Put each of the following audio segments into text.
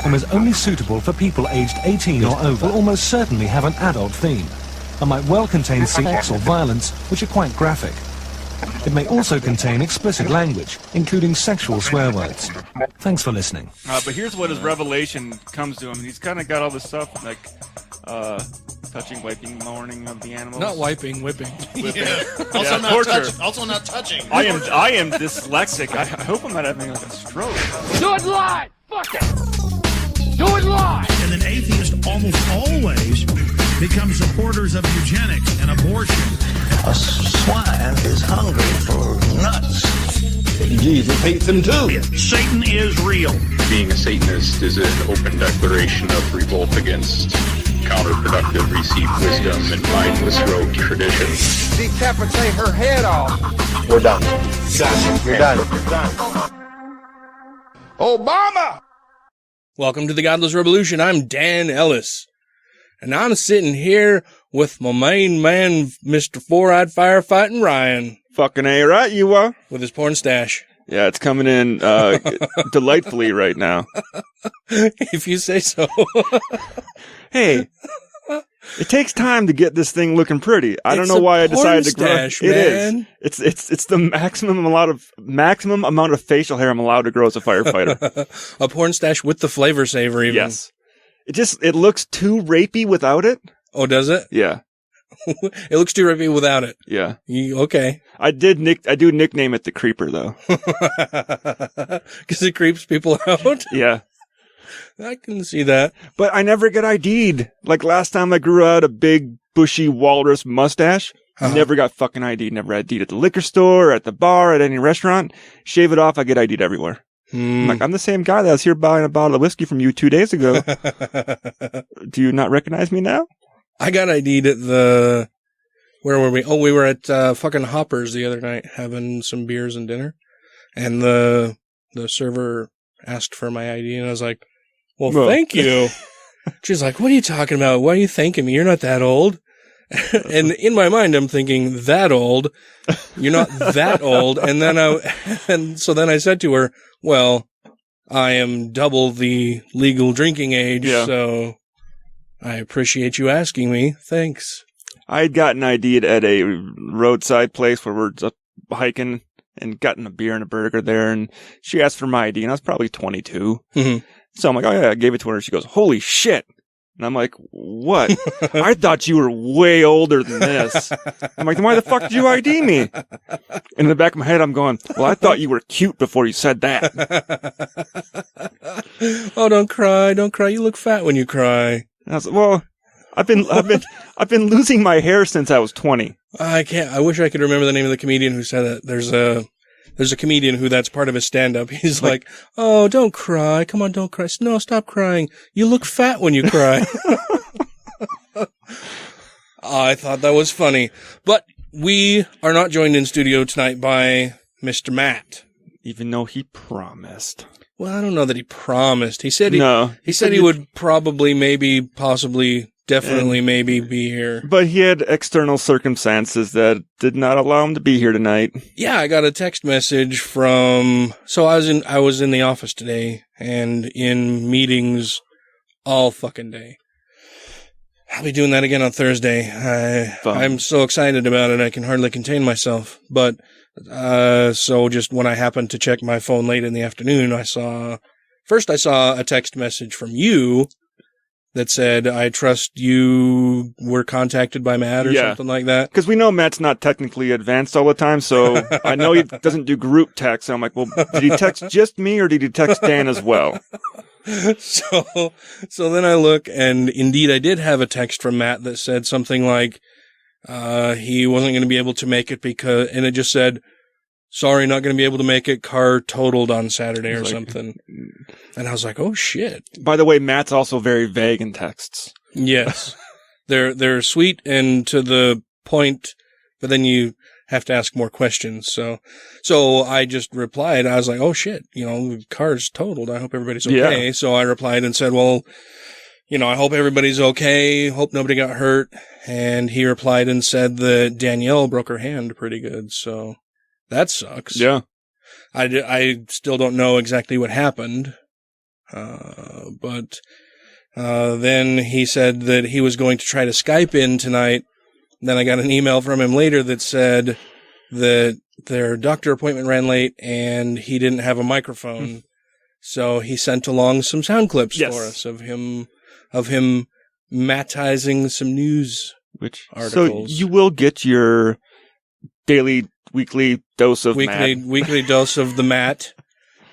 and was only suitable for people aged 18 or over, will almost certainly have an adult theme, and might well contain sex or violence, which are quite graphic. It may also contain explicit language, including sexual swear words. Thanks for listening. But here's what his revelation comes to him. He's kind of got all this stuff like touching, wiping, mourning of the animals. Not wiping, whipping. Yeah. Also, not touching. I am dyslexic. I hope I'm not having like a stroke. Do it live! Fuck it! Do it live! And an atheist almost always becomes supporters of eugenics and abortion. A swine is hungry for nuts. Jesus hates them too. Satan is real. Being a Satanist is an open declaration of revolt against counterproductive received wisdom and mindless rogue tradition. Decapitate her head off. We're done. You're done. Obama! Welcome to the Godless Rebelution. I'm Dan Ellis. And I'm sitting here with my main man, Mr. Four-Eyed Firefighting Ryan. Fucking A, right, you are? With his porn stash. Yeah, it's coming in delightfully right now. If you say so. Hey, it takes time to get this thing looking pretty. I don't know why I decided to grow. Stash, man. It is. It's the maximum amount of facial hair I'm allowed to grow as a firefighter. A porn stash with the flavor saver, even. Yes. It looks too rapey without it. Oh, does it? Yeah. It looks too rapey without it. Yeah. Okay. I do nickname it the Creeper though. Because it creeps people out. Yeah. I can see that. But I never get ID'd. Like last time I grew out a big bushy walrus mustache. Never got fucking ID'd. Never ID'd at the liquor store, at the bar, at any restaurant. Shave it off, I get ID'd everywhere. I'm the same guy that was here buying a bottle of whiskey from you 2 days ago. Do you not recognize me now? I got ID'd at where were we? Oh, we were at fucking Hoppers the other night having some beers and dinner. And the server asked for my ID and I was like, well, thank you. She's like, what are you talking about? Why are you thanking me? You're not that old. And in my mind, I'm thinking, that old? You're not that old. And so then I said to her, well, I am double the legal drinking age, so I appreciate you asking me. Thanks. I had gotten ID'd at a roadside place where we're just hiking and gotten a beer and a burger there, and she asked for my ID, and I was probably 22. Mm-hmm. So I'm like, oh yeah, I gave it to her, and she goes, holy shit. And I'm like, what? I thought you were way older than this. I'm like, then why the fuck did you ID me? And in the back of my head, I'm going, well, I thought you were cute before you said that. Oh, don't cry. Don't cry. You look fat when you cry. And I was like, well, I've been losing my hair since I was 20. I wish I could remember the name of the comedian who said that. There's a comedian who that's part of his stand-up. He's like, oh, don't cry. Come on, don't cry. No, stop crying. You look fat when you cry. I thought that was funny. But we are not joined in studio tonight by Mr. Matt. Even though he promised. Well, I don't know that he promised. He said he would probably, maybe, possibly, definitely, maybe be here. But he had external circumstances that did not allow him to be here tonight. Yeah, I got a text message so I was in the office today and in meetings all fucking day. I'll be doing that again on Thursday. I'm so excited about it, I can hardly contain myself. But, so just when I happened to check my phone late in the afternoon, I saw a text message from you that said, I trust you were contacted by Matt or something like that. Because we know Matt's not technically advanced all the time, so I know he doesn't do group text. So I'm like, well, did he text just me or did he text Dan as well? So then I look, and indeed I did have a text from Matt that said something like, he wasn't going to be able to make it and it just said, sorry, not going to be able to make it. Car totaled on Saturday or something. And I was like, oh shit. By the way, Matt's also very vague in texts. Yes. They're sweet and to the point, but then you have to ask more questions. So I just replied. I was like, oh shit, the car's totaled. I hope everybody's okay. Yeah. So I replied and said, well, I hope everybody's okay. Hope nobody got hurt. And he replied and said that Danielle broke her hand pretty good. So that sucks. Yeah. I still don't know exactly what happened. But then he said that he was going to try to Skype in tonight. Then I got an email from him later that said that their doctor appointment ran late and he didn't have a microphone. So he sent along some sound clips for us of him mattizing some news articles. So you will get your weekly dose of Matt. Weekly dose of the Matt.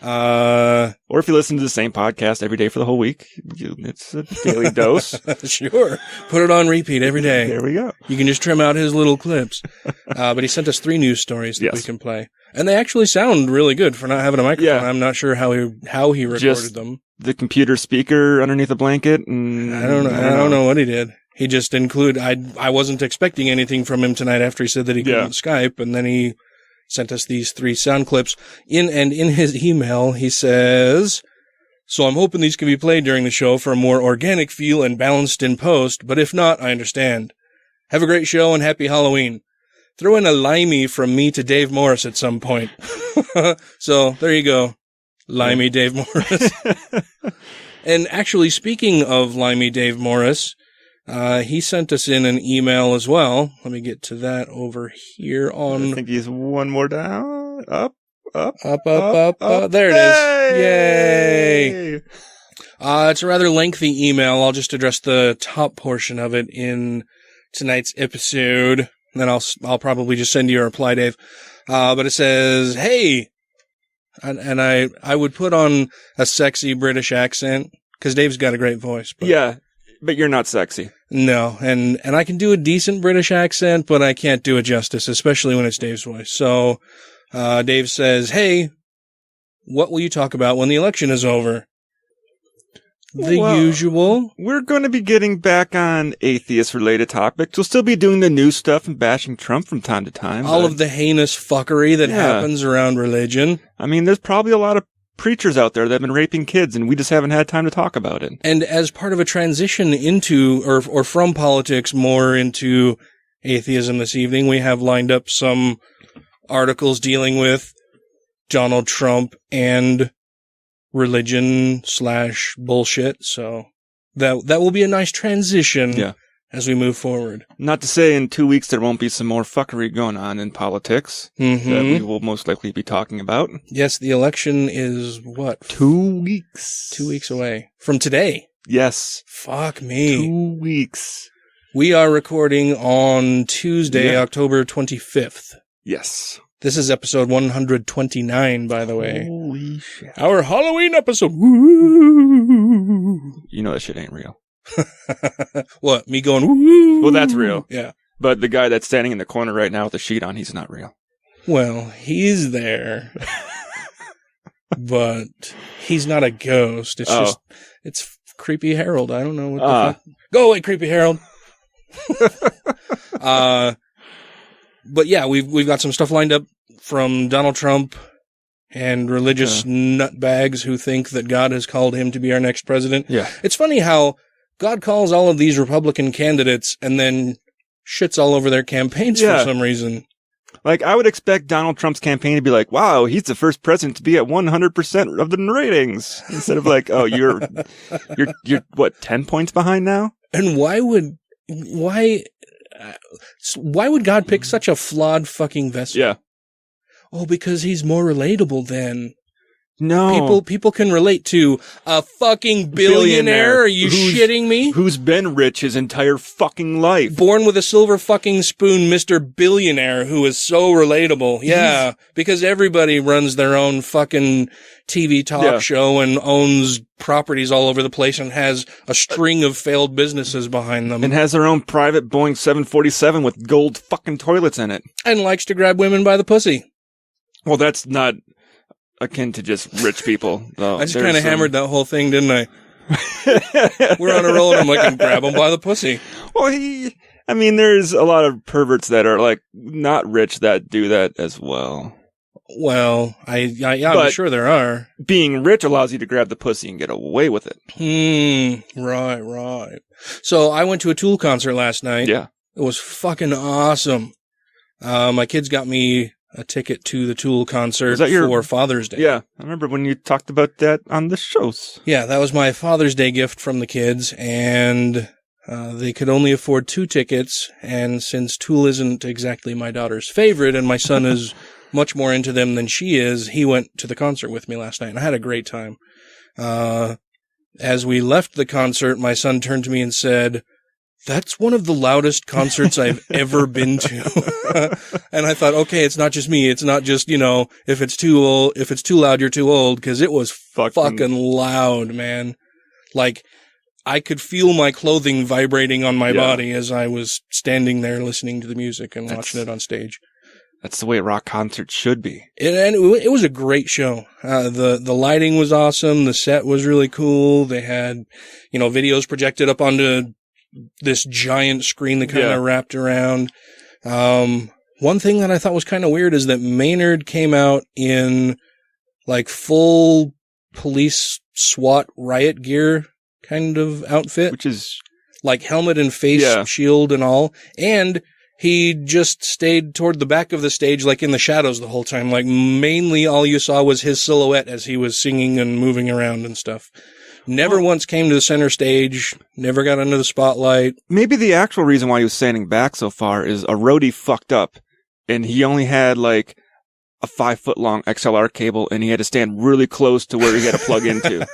Or if you listen to the same podcast every day for the whole week, it's a daily dose. Sure. Put it on repeat every day. There we go. You can just trim out his little clips. But he sent us 3 news stories that we can play. And they actually sound really good for not having a microphone. Yeah. I'm not sure how he recorded them. The computer speaker underneath a blanket. And I don't know what he did. He just I wasn't expecting anything from him tonight after he said that he couldn't Skype, and then he sent us these 3 sound clips. In his email, he says, "So I'm hoping these can be played during the show for a more organic feel and balanced in post, but if not, I understand. Have a great show and happy Halloween. Throw in a limey from me to Dave Morris at some point." So there you go. Limey Dave Morris. And actually, speaking of Limey Dave Morris, he sent us in an email as well. Let me get to that over here on... I think he's one more down. Up. There it is. Yay! It's a rather lengthy email. I'll just address the top portion of it in tonight's episode. And then I'll probably just send you a reply, Dave. But it says, "Hey," and I would put on a sexy British accent because Dave's got a great voice. But yeah. But you're not sexy. No, and I can do a decent British accent, but I can't do it justice, especially when it's Dave's voice. So, Dave says, "Hey, what will you talk about when the election is over?" The usual. We're going to be getting back on atheist-related topics. We'll still be doing the news stuff and bashing Trump from time to time. All of the heinous fuckery that happens around religion. I mean, there's probably a lot of preachers out there that have been raping kids, and we just haven't had time to talk about it. And as part of a transition into, or from politics more into atheism this evening, we have lined up some articles dealing with Donald Trump and religion/bullshit. So that will be a nice transition as we move forward. Not to say in 2 weeks there won't be some more fuckery going on in politics that we will most likely be talking about. Yes, the election is what? 2 weeks. 2 weeks away. From today. Yes. Fuck me. 2 weeks. We are recording on Tuesday, October 25th. Yes. This is episode 129, by the way. Holy shit. Our Halloween episode. Woo! You know that shit ain't real. What? Me going, woo? Well, that's real. Yeah. But the guy that's standing in the corner right now with the sheet on, he's not real. Well, he's there. But he's not a ghost. It's just, it's Creepy Harold. I don't know what the fuck. Go away, Creepy Harold. But yeah, we've got some stuff lined up from Donald Trump and religious nutbags who think that God has called him to be our next president. Yeah. It's funny how God calls all of these Republican candidates and then shits all over their campaigns for some reason. Like, I would expect Donald Trump's campaign to be like, wow, he's the first president to be at 100% of the ratings. Instead of like, oh, you're what, 10 points behind now? And why would God pick such a flawed fucking vessel? Yeah. Oh, because he's more relatable then. No. People can relate to a fucking billionaire. Are you shitting me? Who's been rich his entire fucking life. Born with a silver fucking spoon, Mr. Billionaire, who is so relatable. Yeah, because everybody runs their own fucking TV talk show and owns properties all over the place and has a string of failed businesses behind them. And has their own private Boeing 747 with gold fucking toilets in it. And likes to grab women by the pussy. Well, that's not akin to just rich people, though. I just kind of hammered that whole thing, didn't I? We're on a roll, and I'm like, grab him by the pussy. Well, I mean, there's a lot of perverts that are, like, not rich that do that as well. Well, I'm sure there are. Being rich allows you to grab the pussy and get away with it. Right. So I went to a Tool concert last night. Yeah. It was fucking awesome. My kids got me a ticket to the Tool concert that your- for Father's Day. Yeah, I remember when you talked about that on the shows. Yeah, that was my Father's Day gift from the kids, and they could only afford 2 tickets, and since Tool isn't exactly my daughter's favorite, and my son is much more into them than she is, he went to the concert with me last night, and I had a great time. As we left the concert, my son turned to me and said, "That's one of the loudest concerts I've ever been to." And I thought, okay, it's not just me. It's not just, if it's too loud, you're too old, because it was fucking loud, man. Like, I could feel my clothing vibrating on my body as I was standing there listening to the music and watching it on stage. That's the way a rock concert should be. It was a great show. The lighting was awesome. The set was really cool. They had, videos projected up onto this giant screen that kind of wrapped around. One thing that I thought was kind of weird is that Maynard came out in like full police SWAT riot gear kind of outfit, which is like helmet and face shield and all. And he just stayed toward the back of the stage, like in the shadows the whole time. Like mainly all you saw was his silhouette as he was singing and moving around and stuff. Never once came to the center stage, never got under the spotlight. Maybe the actual reason why he was standing back so far is a roadie fucked up and he only had like a 5-foot long XLR cable and he had to stand really close to where he had to plug into.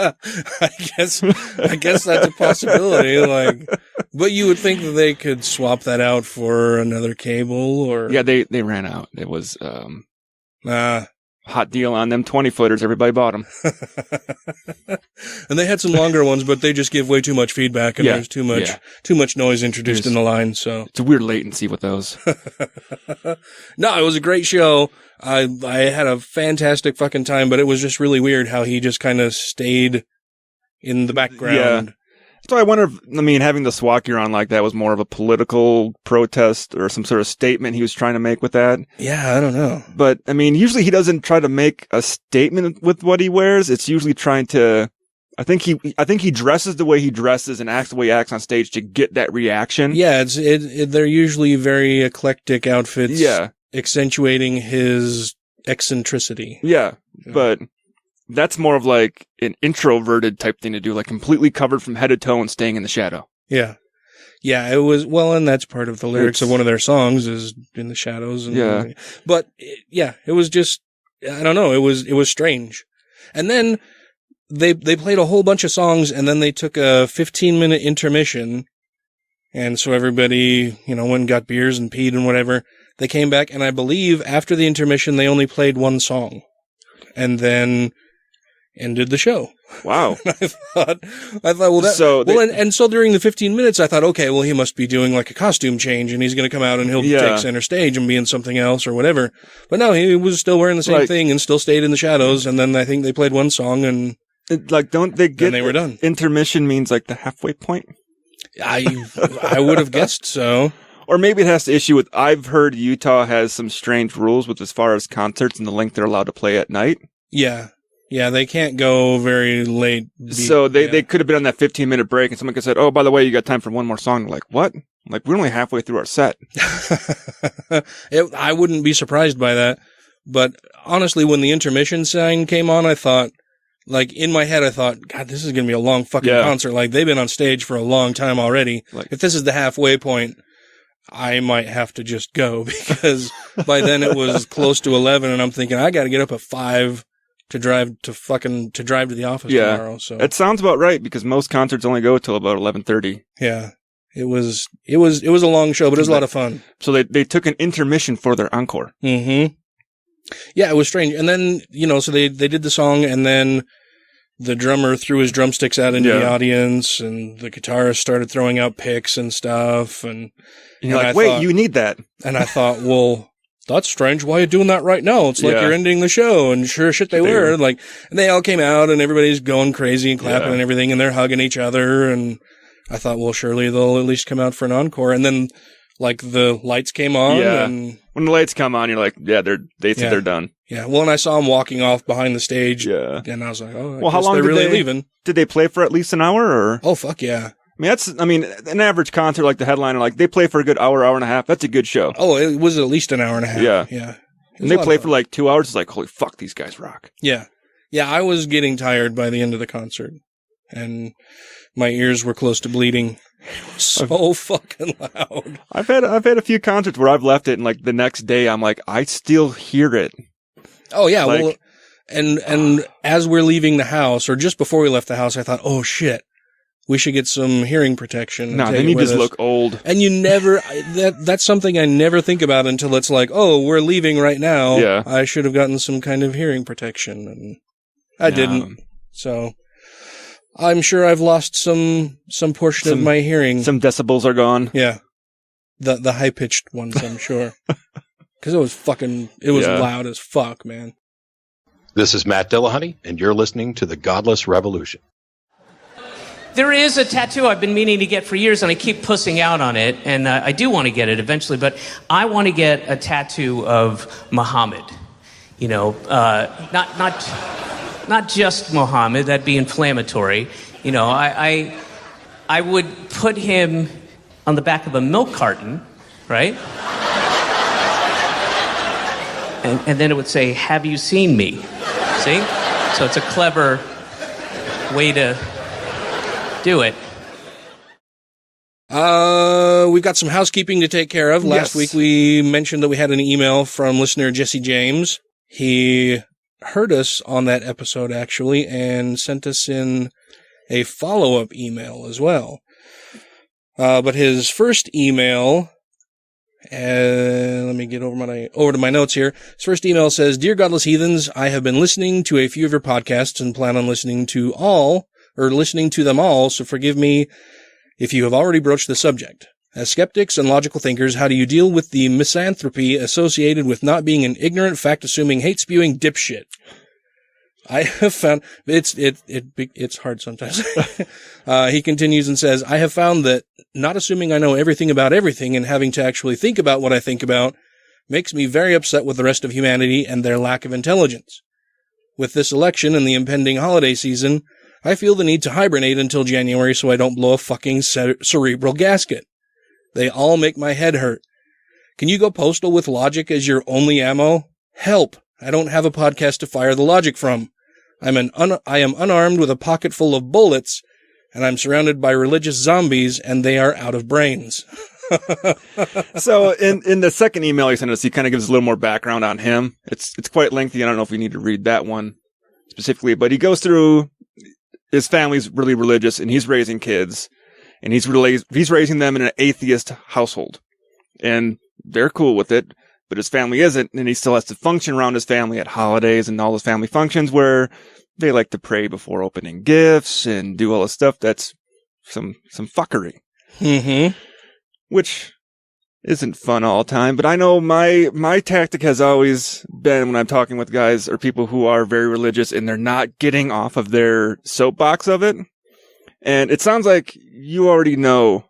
I guess that's a possibility. But you would think that they could swap that out for another cable or. Yeah, they ran out. It was, hot deal on them 20-footers. Everybody bought them. And they had some longer ones, but they just give way too much feedback and there's too much noise introduced in the line. So it's a weird latency with those. No, it was a great show. I had a fantastic fucking time, but it was just really weird how he just kind of stayed in the background. Yeah. So I wonder if, having the SWAT gear on like that was more of a political protest or some sort of statement he was trying to make with that. Yeah, I don't know. But, usually he doesn't try to make a statement with what he wears. It's usually trying to, I think he dresses the way he dresses and acts the way he acts on stage to get that reaction. Yeah, they're usually very eclectic outfits. Yeah. Accentuating his eccentricity. Yeah, but that's more of like an introverted type thing to do, like completely covered from head to toe and staying in the shadow. Yeah. Yeah, it was, and that's part of the lyrics of one of their songs is in the shadows. And, but it was just, I don't know, it was strange. And then they played a whole bunch of songs and then they took a 15-minute intermission. And so everybody, went and got beers and peed and whatever. They came back and I believe after the intermission, they only played one song and then ended the show. Wow. I thought, so during the 15 minutes, I thought, okay, well, he must be doing like a costume change and he's going to come out and he'll take center stage and be in something else or whatever. But no, he was still wearing the same thing and still stayed in the shadows. And then I think they played one song and don't they get, they were done. Intermission means like the halfway point? I would have guessed so. Or maybe it has to issue with, I've heard Utah has some strange rules with as far as concerts and the length they're allowed to play at night. Yeah. Yeah, they can't go very late. So they could have been on that 15-minute break and someone could have said, oh, by the way, you got time for one more song. Like, what? Like, we're only halfway through our set. I wouldn't be surprised by that. But honestly, when the intermission sign came on, I thought, like, in my head, I thought, God, this is going to be a long fucking concert. Like, they've been on stage for a long time already. Like, if this is the halfway point, I might have to just go because by then it was close to 11 and I'm thinking, I got to get up at 5 to drive to the office tomorrow. So it sounds about right because most concerts only go till about 11:30. Yeah. It was a long show, but it was a lot of fun. So they took an intermission for their encore. Mm-hmm. Yeah, it was strange. And then, so they did the song and then the drummer threw his drumsticks out into the audience and the guitarist started throwing out picks and stuff. And you're like, wait, you need that. And I thought, well, that's strange. Why are you doing that right now? It's like you're ending the show. And sure shit they were. Like, and they all came out and everybody's going crazy and clapping and everything and they're hugging each other. And I thought, well, surely they'll at least come out for an encore. And then like the lights came on. Yeah. And when the lights come on, you're like, they said they're done. Yeah. Well, and I saw them walking off behind the stage. Yeah. And I was like, oh, well, how long they're did really leaving. Did they play for at least an hour or? Oh, fuck yeah. An average concert like the headliner, like they play for a good hour and a half. That's a good show. Oh, it was at least an hour and a half. Yeah. Yeah. And they play for like 2 hours. It's like, holy fuck, these guys rock. Yeah. Yeah, I was getting tired by the end of the concert. And my ears were close to bleeding. It was so fucking loud. I've had a few concerts where I've left it and like the next day I'm like, I still hear it. Oh yeah, like, well, and as we're leaving the house, or just before we left the house, I thought, oh shit, we should get some hearing protection. No, then you just look old. And you never, that's something I never think about until it's like, oh, we're leaving right now. Yeah. I should have gotten some kind of hearing protection, and I didn't. So I'm sure I've lost some portion of my hearing. Some decibels are gone. Yeah. The high pitched ones, I'm sure. Cause it was loud as fuck, man. This is Matt Dillahunty, and you're listening to the Godless Rebelution. There is a tattoo I've been meaning to get for years, and I keep pussing out on it, and I do want to get it eventually, but I want to get a tattoo of Muhammad. You know, not just Muhammad, that'd be inflammatory. You know, I would put him on the back of a milk carton, right? And then it would say, "Have you seen me?" See? So it's a clever way to do it. We've got some housekeeping to take care of. Last week we mentioned that we had an email from listener Jesse James. He heard us on that episode, actually, and sent us in a follow-up email as well. But his first email, let me get over to my notes here. His first email says, "Dear Godless Heathens, I have been listening to a few of your podcasts and plan on listening to them all, so forgive me if you have already broached the subject. As skeptics and logical thinkers, how do you deal with the misanthropy associated with not being an ignorant, fact-assuming, hate-spewing dipshit? I have found it's hard sometimes." He continues and says, "I have found that not assuming I know everything about everything and having to actually think about what I think about makes me very upset with the rest of humanity and their lack of intelligence. With this election and the impending holiday season, I feel the need to hibernate until January so I don't blow a fucking cerebral gasket. They all make my head hurt. Can you go postal with logic as your only ammo? Help! I don't have a podcast to fire the logic from. I am unarmed with a pocket full of bullets, and I'm surrounded by religious zombies, and they are out of brains." So in the second email he sent us, he kind of gives a little more background on him. It's quite lengthy. I don't know if we need to read that one specifically, but he goes through his family's really religious, and he's raising kids, and he's raising them in an atheist household, and they're cool with it. But his family isn't, and he still has to function around his family at holidays and all his family functions where they like to pray before opening gifts and do all this stuff. That's some fuckery. Mm-hmm. Which isn't fun all the time. But I know my tactic has always been when I'm talking with guys or people who are very religious and they're not getting off of their soapbox of it. And it sounds like you already know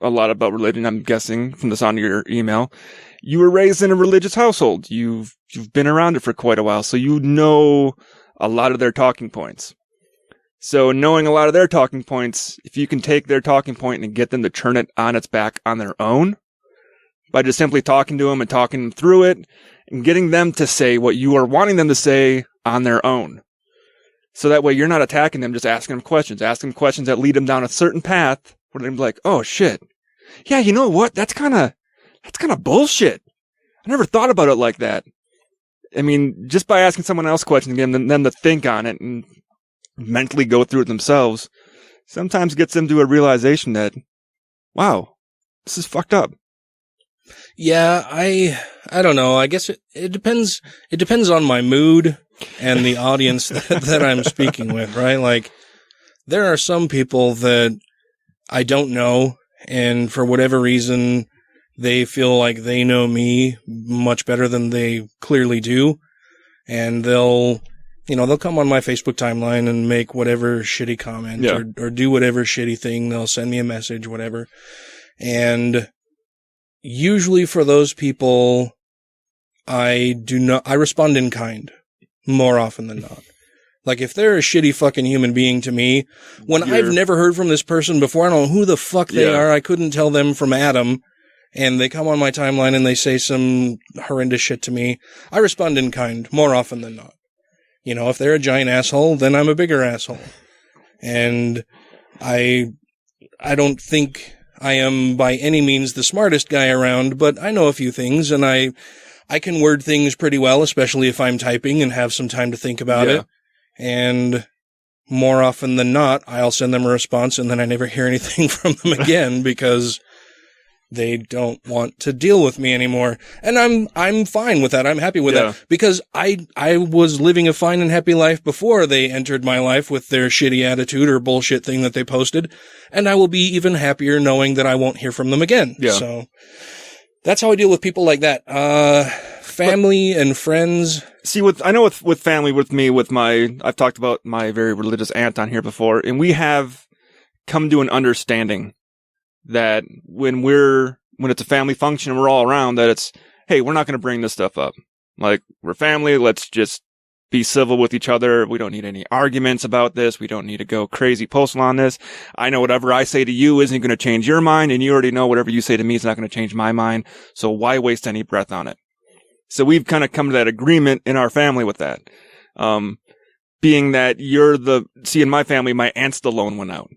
a lot about religion, I'm guessing, from the sound of your email. You were raised in a religious household. You've been around it for quite a while, so you know a lot of their talking points. So knowing a lot of their talking points, if you can take their talking point and get them to turn it on its back on their own, by just simply talking to them and talking them through it, and getting them to say what you are wanting them to say on their own. So that way you're not attacking them, just asking them questions that lead them down a certain path, where they're like, oh shit, yeah, you know what, that's kind of bullshit. I never thought about it like that. I mean, just by asking someone else questions, getting them to think on it and mentally go through it themselves, sometimes gets them to a realization that, wow, this is fucked up. Yeah, I don't know. I guess it depends. It depends on my mood and the audience that I'm speaking with, right? Like, there are some people that I don't know, and for whatever reason, they feel like they know me much better than they clearly do. And they'll come on my Facebook timeline and make whatever shitty comment or do whatever shitty thing. They'll send me a message, whatever. And usually for those people, I respond in kind more often than not. Like, if they're a shitty fucking human being to me, when I've never heard from this person before, I don't know who the fuck they are, I couldn't tell them from Adam, and they come on my timeline and they say some horrendous shit to me, I respond in kind, more often than not. You know, if they're a giant asshole, then I'm a bigger asshole. And I don't think I am by any means the smartest guy around, but I know a few things, and I can word things pretty well, especially if I'm typing and have some time to think about it. And more often than not, I'll send them a response and then I never hear anything from them again because they don't want to deal with me anymore. And I'm fine with that. I'm happy with that because I was living a fine and happy life before they entered my life with their shitty attitude or bullshit thing that they posted. And I will be even happier knowing that I won't hear from them again. Yeah. So that's how I deal with people like that. Family and friends. See, I know with family, I've talked about my very religious aunt on here before, and we have come to an understanding that when it's a family function and we're all around, that it's, hey, we're not going to bring this stuff up. Like, we're family. Let's just be civil with each other. We don't need any arguments about this. We don't need to go crazy postal on this. I know whatever I say to you isn't going to change your mind, and you already know whatever you say to me is not going to change my mind. So why waste any breath on it? So we've kind of come to that agreement in our family with that. Being that in my family, my aunt's the lone one out.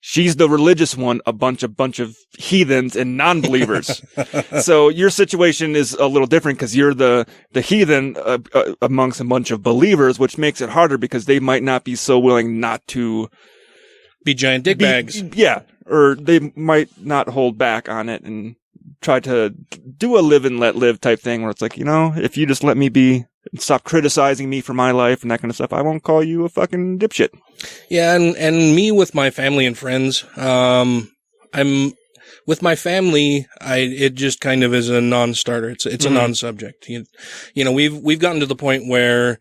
She's the religious one, a bunch of heathens and non-believers. So your situation is a little different because you're the heathen amongst a bunch of believers, which makes it harder because they might not be so willing not to be giant dick bags. Yeah. Or they might not hold back on it and try to do a live and let live type thing where it's like, if you just let me be, stop criticizing me for my life and that kind of stuff, I won't call you a fucking dipshit. Yeah, and me with my family and friends, with my family, it just kind of is a non-starter. It's a non-subject. We've gotten to the point where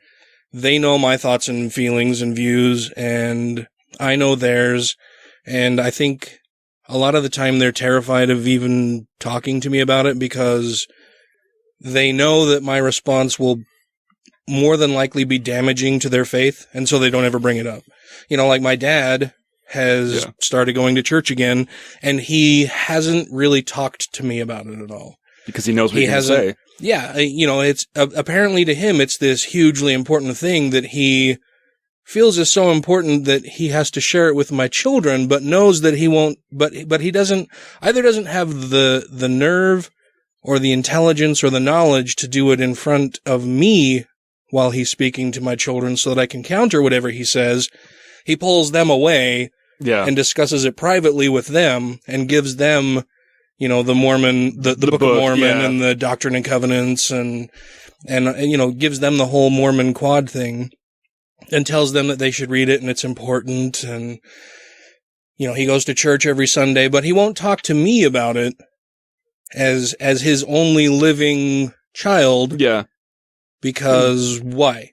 they know my thoughts and feelings and views, and I know theirs, and I think a lot of the time they're terrified of even talking to me about it because they know that my response will more than likely be damaging to their faith, and so they don't ever bring it up. Like my dad has started going to church again, and he hasn't really talked to me about it at all. Because he knows what he has to say. Yeah, it's apparently to him it's this hugely important thing that he feels is so important that he has to share it with my children, but knows that he won't, but he doesn't have the nerve or the intelligence or the knowledge to do it in front of me while he's speaking to my children so that I can counter whatever he says. He pulls them away and discusses it privately with them and gives them, the Mormon, the Book of Mormon and the Doctrine and Covenants and gives them the whole Mormon quad thing. And tells them that they should read it and it's important. And, he goes to church every Sunday, but he won't talk to me about it as his only living child. Yeah. Because why?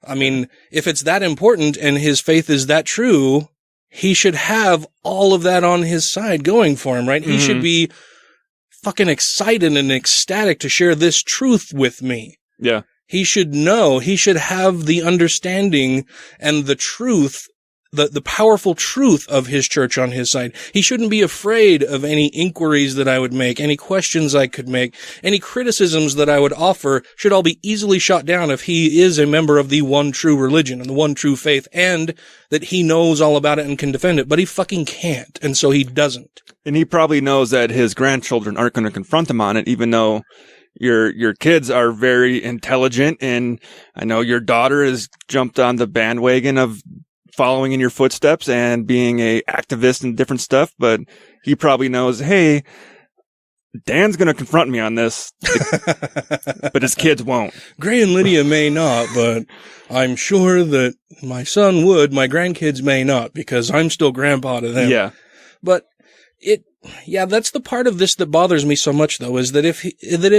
I mean, if it's that important and his faith is that true, he should have all of that on his side going for him, right? Mm-hmm. He should be fucking excited and ecstatic to share this truth with me. Yeah. He should know, he should have the understanding and the truth, the powerful truth of his church on his side. He shouldn't be afraid of any inquiries that I would make, any questions I could make, any criticisms that I would offer should all be easily shot down if he is a member of the one true religion and the one true faith, and that he knows all about it and can defend it, but he fucking can't, and so he doesn't. And he probably knows that his grandchildren aren't going to confront him on it, even though your kids are very intelligent, and I know your daughter has jumped on the bandwagon of following in your footsteps and being a activist and different stuff, but he probably knows, hey, Dan's going to confront me on this, but his kids won't. Gray and Lydia may not, but I'm sure that my son would. My grandkids may not, because I'm still grandpa to them. Yeah. But that's the part of this that bothers me so much, though, is that if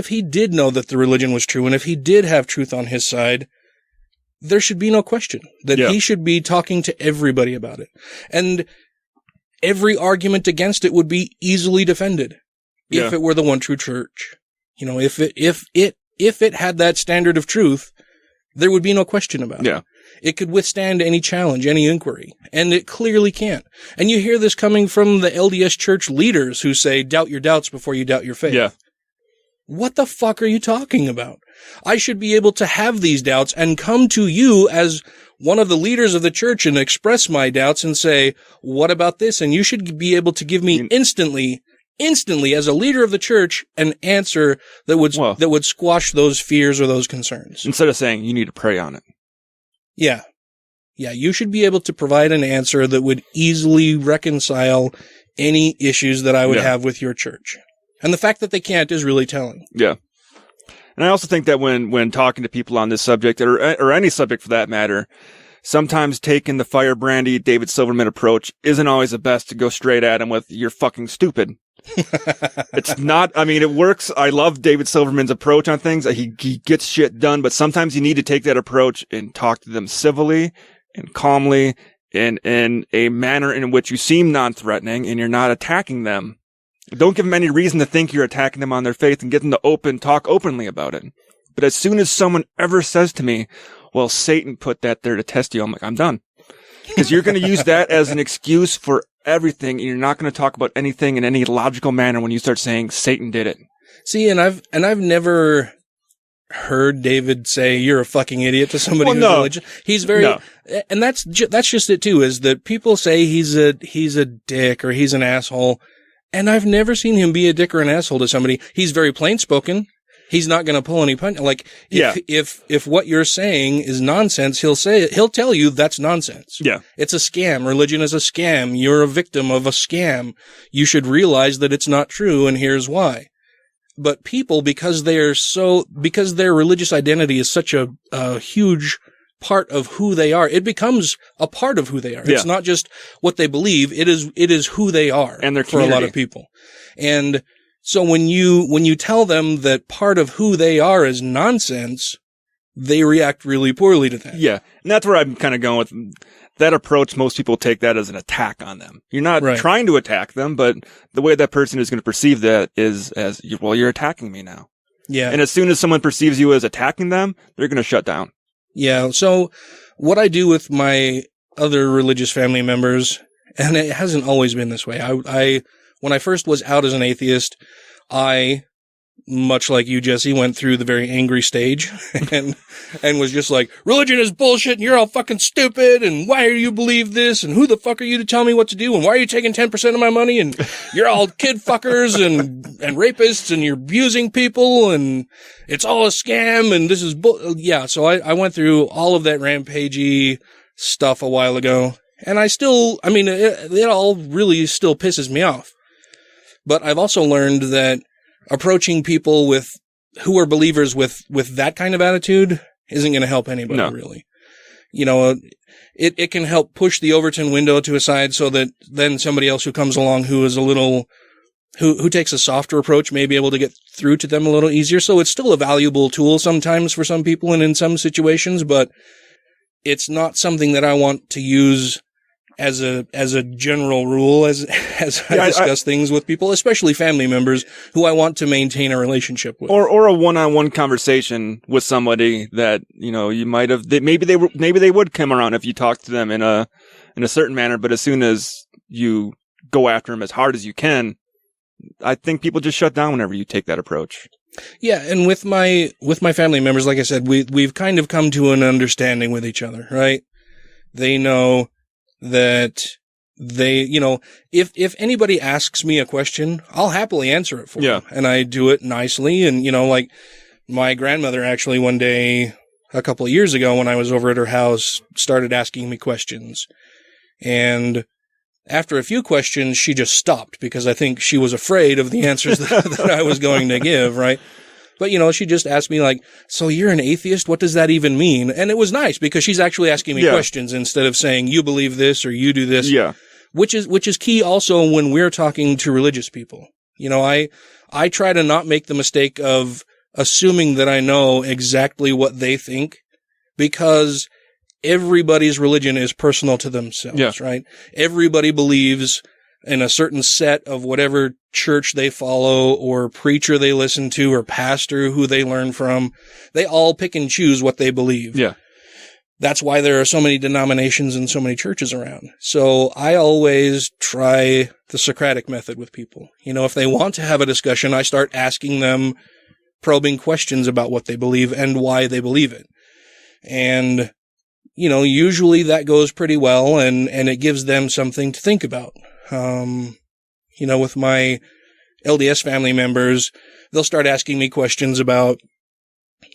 he did know that the religion was true, and if he did have truth on his side, there should be no question that he should be talking to everybody about it. And every argument against it would be easily defended if it were the one true church. If it had that standard of truth, there would be no question about it. It could withstand any challenge, any inquiry. And it clearly can't. And you hear this coming from the LDS church leaders who say, doubt your doubts before you doubt your faith. Yeah. What the fuck are you talking about? I should be able to have these doubts and come to you as one of the leaders of the church and express my doubts and say, what about this? And you should be able to give me instantly as a leader of the church an answer that would squash those fears or those concerns. Instead of saying you need to pray on it. Yeah. Yeah, you should be able to provide an answer that would easily reconcile any issues that I would have with your church. And the fact that they can't is really telling. Yeah. And I also think that when talking to people on this subject, or any subject for that matter, sometimes taking the firebrandy David Silverman approach isn't always the best to go straight at him with, you're fucking stupid. It's not, I mean, it works. I love David Silverman's approach on things. He gets shit done, but sometimes you need to take that approach and talk to them civilly and calmly in a manner in which you seem non-threatening and you're not attacking them. Don't give them any reason to think you're attacking them on their faith and get them to talk openly about it. But as soon as someone ever says to me, well, Satan put that there to test you, I'm like, I'm done. Because you're going to use that as an excuse for everything, and you're not going to talk about anything in any logical manner when you start saying Satan did it. See, and I've never heard David say you're a fucking idiot to somebody who's religious. He's very, and that's just it too, is that people say he's a dick or he's an asshole. And I've never seen him be a dick or an asshole to somebody. He's very plain spoken. He's not going to pull any punch. Like, if what you're saying is nonsense, he'll tell you that's nonsense. Yeah. It's a scam. Religion is a scam. You're a victim of a scam. You should realize that it's not true, and here's why. But people, because their religious identity is such a huge part of who they are, it becomes a part of who they are. Yeah. It's not just what they believe. It is who they are, and their for a lot of people. And so when you tell them that part of who they are is nonsense, they react really poorly to that. Yeah. And that's where I'm kind of going with that approach. Most people take that as an attack on them. You're not trying to attack them, but the way that person is going to perceive that is as, well, you're attacking me now. Yeah. And as soon as someone perceives you as attacking them, they're going to shut down. Yeah. So what I do with my other religious family members, and it hasn't always been this way. When I first was out as an atheist, I, much like you, Jesse, went through the very angry stage and was just like, religion is bullshit and you're all fucking stupid and why do you believe this and who the fuck are you to tell me what to do and why are you taking 10% of my money and you're all kid fuckers and rapists and you're abusing people and it's all a scam and this is yeah. So I went through all of that rampagey stuff a while ago and it all really still pisses me off. But I've also learned that approaching people who are believers with that kind of attitude isn't going to help anybody, really. You know, it can help push the Overton window to a side so that then somebody else who comes along who is who takes a softer approach may be able to get through to them a little easier. So it's still a valuable tool sometimes for some people and in some situations, but it's not something that I want to use as a general rule, as I discuss things with people, especially family members who I want to maintain a relationship with, or a one-on-one conversation with somebody that you might have. Maybe they would come around if you talk to them in a certain manner, but as soon as you go after them as hard as you can, I think people just shut down whenever you take that approach. Yeah, and with my family members, like I said, we've kind of come to an understanding with each other, right? They know that if anybody asks me a question, I'll happily answer it for them. And I do it nicely. And, like my grandmother actually one day, a couple of years ago when I was over at her house, started asking me questions. And after a few questions, she just stopped because I think she was afraid of the answers that I was going to give, right? But, she just asked me like, so you're an atheist? What does that even mean? And it was nice because she's actually asking me questions instead of saying, you believe this or you do this. Yeah. Which is key also when we're talking to religious people. I try to not make the mistake of assuming that I know exactly what they think because everybody's religion is personal to themselves, right? Everybody believes in a certain set of whatever church they follow or preacher they listen to or pastor who they learn from. They all pick and choose what they believe. Yeah. that's why there are so many denominations and so many churches around. So I always try the Socratic method with people. If they want to have a discussion, I start asking them probing questions about what they believe and why they believe it. And, usually that goes pretty well and it gives them something to think about. With my LDS family members, they'll start asking me questions about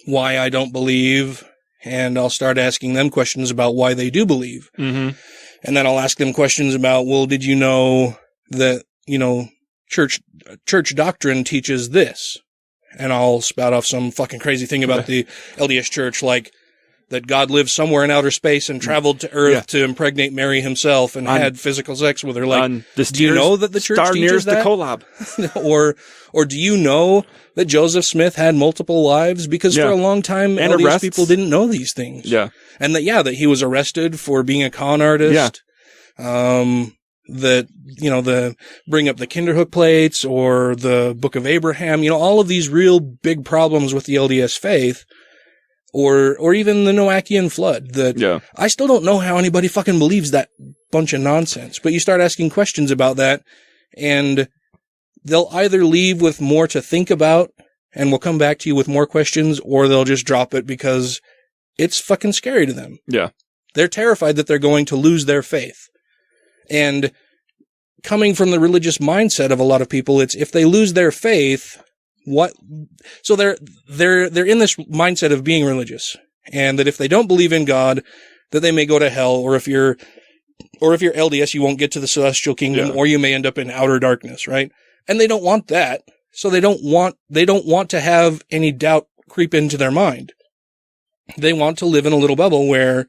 why I don't believe, and I'll start asking them questions about why they do believe. Mm-hmm. And then I'll ask them questions about, well, did you know that, church doctrine teaches this? And I'll spout off some fucking crazy thing about the LDS church, like that God lived somewhere in outer space and traveled to Earth to impregnate Mary himself and had physical sex with her. Like, do you know that the church teaches that? The collab. or do you know that Joseph Smith had multiple wives? Because for a long time, and LDS people didn't know these things. Yeah. And that he was arrested for being a con artist. Yeah. The bring up the Kinderhook plates or the Book of Abraham, all of these real big problems with the LDS faith. Or even the Noachian flood that I still don't know how anybody fucking believes that bunch of nonsense. But you start asking questions about that and they'll either leave with more to think about and will come back to you with more questions, or they'll just drop it because it's fucking scary to them. Yeah. They're terrified that they're going to lose their faith. And coming from the religious mindset of a lot of people, it's if they lose their faith, so they're in this mindset of being religious, and that if they don't believe in God, that they may go to hell, or if you're LDS, you won't get to the celestial kingdom, or you may end up in outer darkness, right? And they don't want that. So they don't want to have any doubt creep into their mind. They want to live in a little bubble where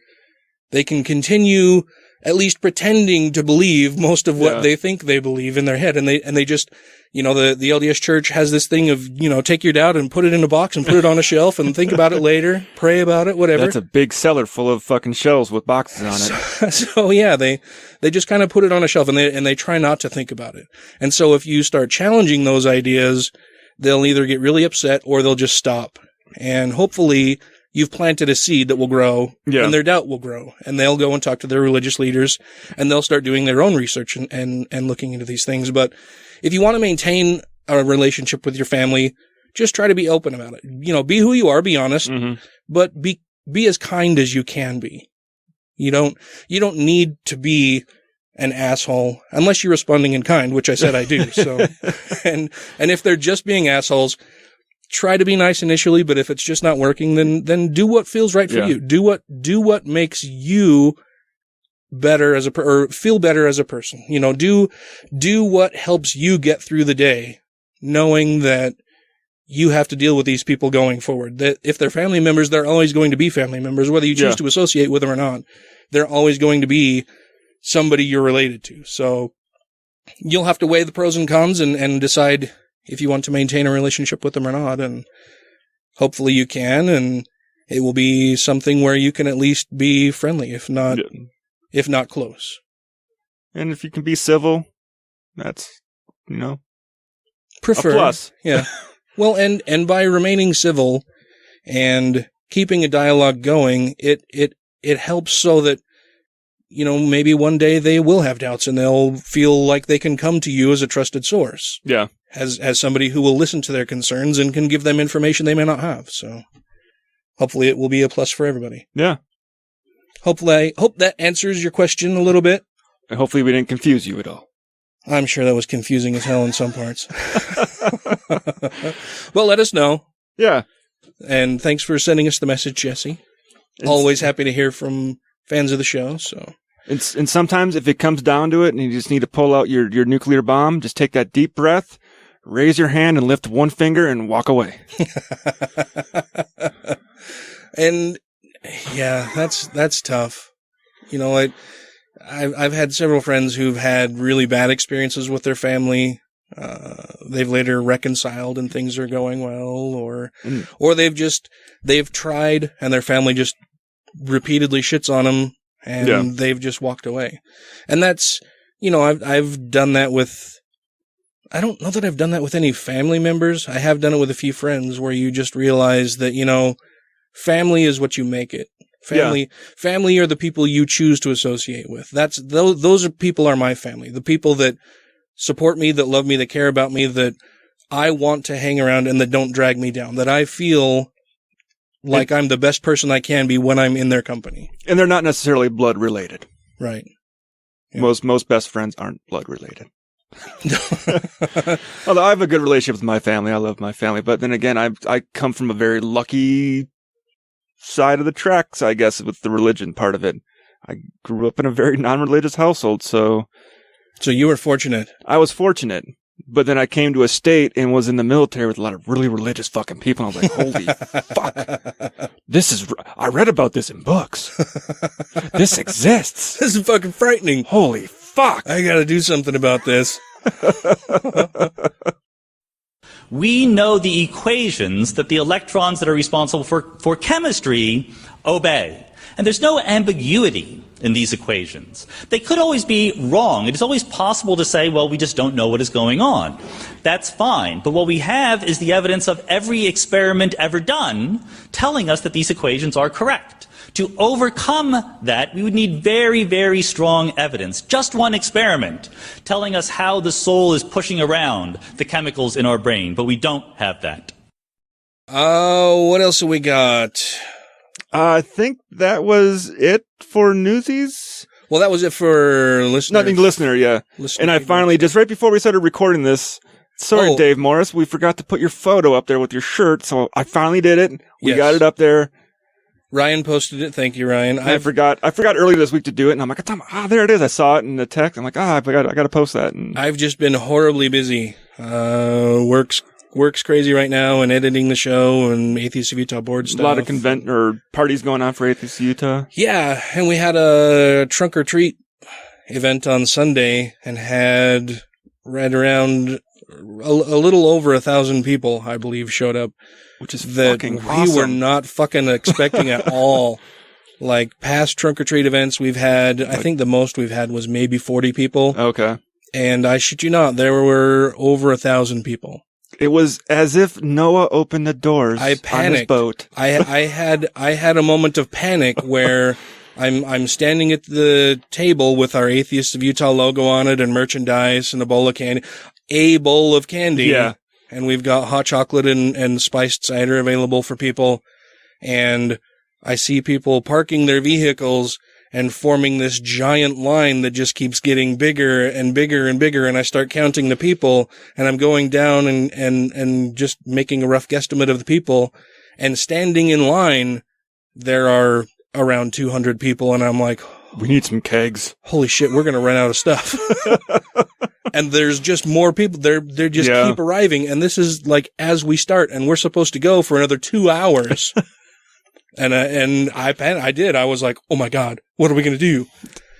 they can continue at least pretending to believe most of what they think they believe in their head. And they just, the LDS church has this thing of, take your doubt and put it in a box and put it on a shelf and think about it later, pray about it, whatever. That's a big cellar full of fucking shelves with boxes on it. So they just kind of put it on a shelf and they try not to think about it. And so if you start challenging those ideas, they'll either get really upset or they'll just stop. And hopefully you've planted a seed that will grow, and their doubt will grow, and they'll go and talk to their religious leaders, and they'll start doing their own research and looking into these things. But if you want to maintain a relationship with your family, just try to be open about it. Be who you are, be honest, but be as kind as you can be. You don't need to be an asshole unless you're responding in kind, which I said I do. So, and if they're just being assholes, try to be nice initially, but if it's just not working, then do what feels right for you. Do what makes you better or feel better as a person. Do what helps you get through the day, knowing that you have to deal with these people going forward. That if they're family members, they're always going to be family members, whether you choose to associate with them or not. They're always going to be somebody you're related to. So you'll have to weigh the pros and cons and decide if you want to maintain a relationship with them or not, and hopefully you can, and it will be something where you can at least be friendly, if not close. And if you can be civil, that's, prefer. A plus. Yeah. Well, and by remaining civil and keeping a dialogue going, it helps so that, maybe one day they will have doubts and they'll feel like they can come to you as a trusted source. Yeah. As somebody who will listen to their concerns and can give them information they may not have. So hopefully it will be a plus for everybody. Yeah. Hope that answers your question a little bit. And hopefully we didn't confuse you at all. I'm sure that was confusing as hell in some parts. Well, let us know. Yeah. And thanks for sending us the message, Jesse. Always happy to hear from fans of the show. So. And sometimes if it comes down to it and you just need to pull out your nuclear bomb, just take that deep breath, raise your hand and lift one finger and walk away. And yeah, that's tough. I've had several friends who've had really bad experiences with their family. They've later reconciled and things are going well, or they've tried and their family just repeatedly shits on them and they've just walked away. And that's, I've done that with, I don't know that I've done that with any family members. I have done it with a few friends where you just realize that, family is what you make it. Family are the people you choose to associate with. Those people are my family. The people that support me, that love me, that care about me, that I want to hang around and that don't drag me down, that I feel like I'm the best person I can be when I'm in their company. And they're not necessarily blood related. Right. Yeah. Most best friends aren't blood related. Although I have a good relationship with my family. I love my family. But then again, I come from a very lucky side of the tracks, I guess, with the religion part of it. I grew up in a very non-religious household, so you were fortunate. I was fortunate. But then I came to a state and was in the military with a lot of really religious fucking people. And I was like, holy fuck. I read about this in books. This exists. This is fucking frightening. Holy fuck. I gotta do something about this. We know the equations that the electrons that are responsible for chemistry obey. And there's no ambiguity in these equations. They could always be wrong. It is always possible to say, well, we just don't know what is going on. That's fine. But what we have is the evidence of every experiment ever done telling us that these equations are correct. To overcome that, we would need very, very strong evidence. Just one experiment telling us how the soul is pushing around the chemicals in our brain. But we don't have that. What else have we got? I think that was it for Newsies. Well, that was it for listener. Nothing listener, yeah. And I finally, just right before we started recording this, sorry, Dave Morris, we forgot to put your photo up there with your shirt, so I finally did it. We got it up there. Ryan posted it. Thank you, Ryan. I forgot earlier this week to do it, and I'm like, there it is. I saw it in the text. I'm like, I got to post that. And I've just been horribly busy. Work's crazy right now, and editing the show and Atheists of Utah board stuff. A lot of parties going on for Atheists of Utah. Yeah, and we had a trunk or treat event on Sunday and had right around a little over 1,000 people, I believe, showed up. Which is fucking awesome. We were not fucking expecting at all. Like past trunk or treat events we've had, I think the most we've had was maybe 40 people. Okay. And I shit you not, there were over 1,000 people. It was as if Noah opened the doors I panicked. on his boat. I had a moment of panic where I'm standing at the table with our Atheists of Utah logo on it and merchandise and a bowl of candy. Yeah. And we've got hot chocolate and spiced cider available for people. And I see people parking their vehicles and forming this giant line that just keeps getting bigger and bigger and bigger. And I start counting the people, and I'm going down and just making a rough guesstimate of the people. And standing in line, there are around 200 people, and I'm like, we need some kegs. Holy shit, we're going to run out of stuff. And there's just more people. They just keep arriving. And this is like as we start, and we're supposed to go for another 2 hours. And I did. I was like, oh my God, what are we going to do?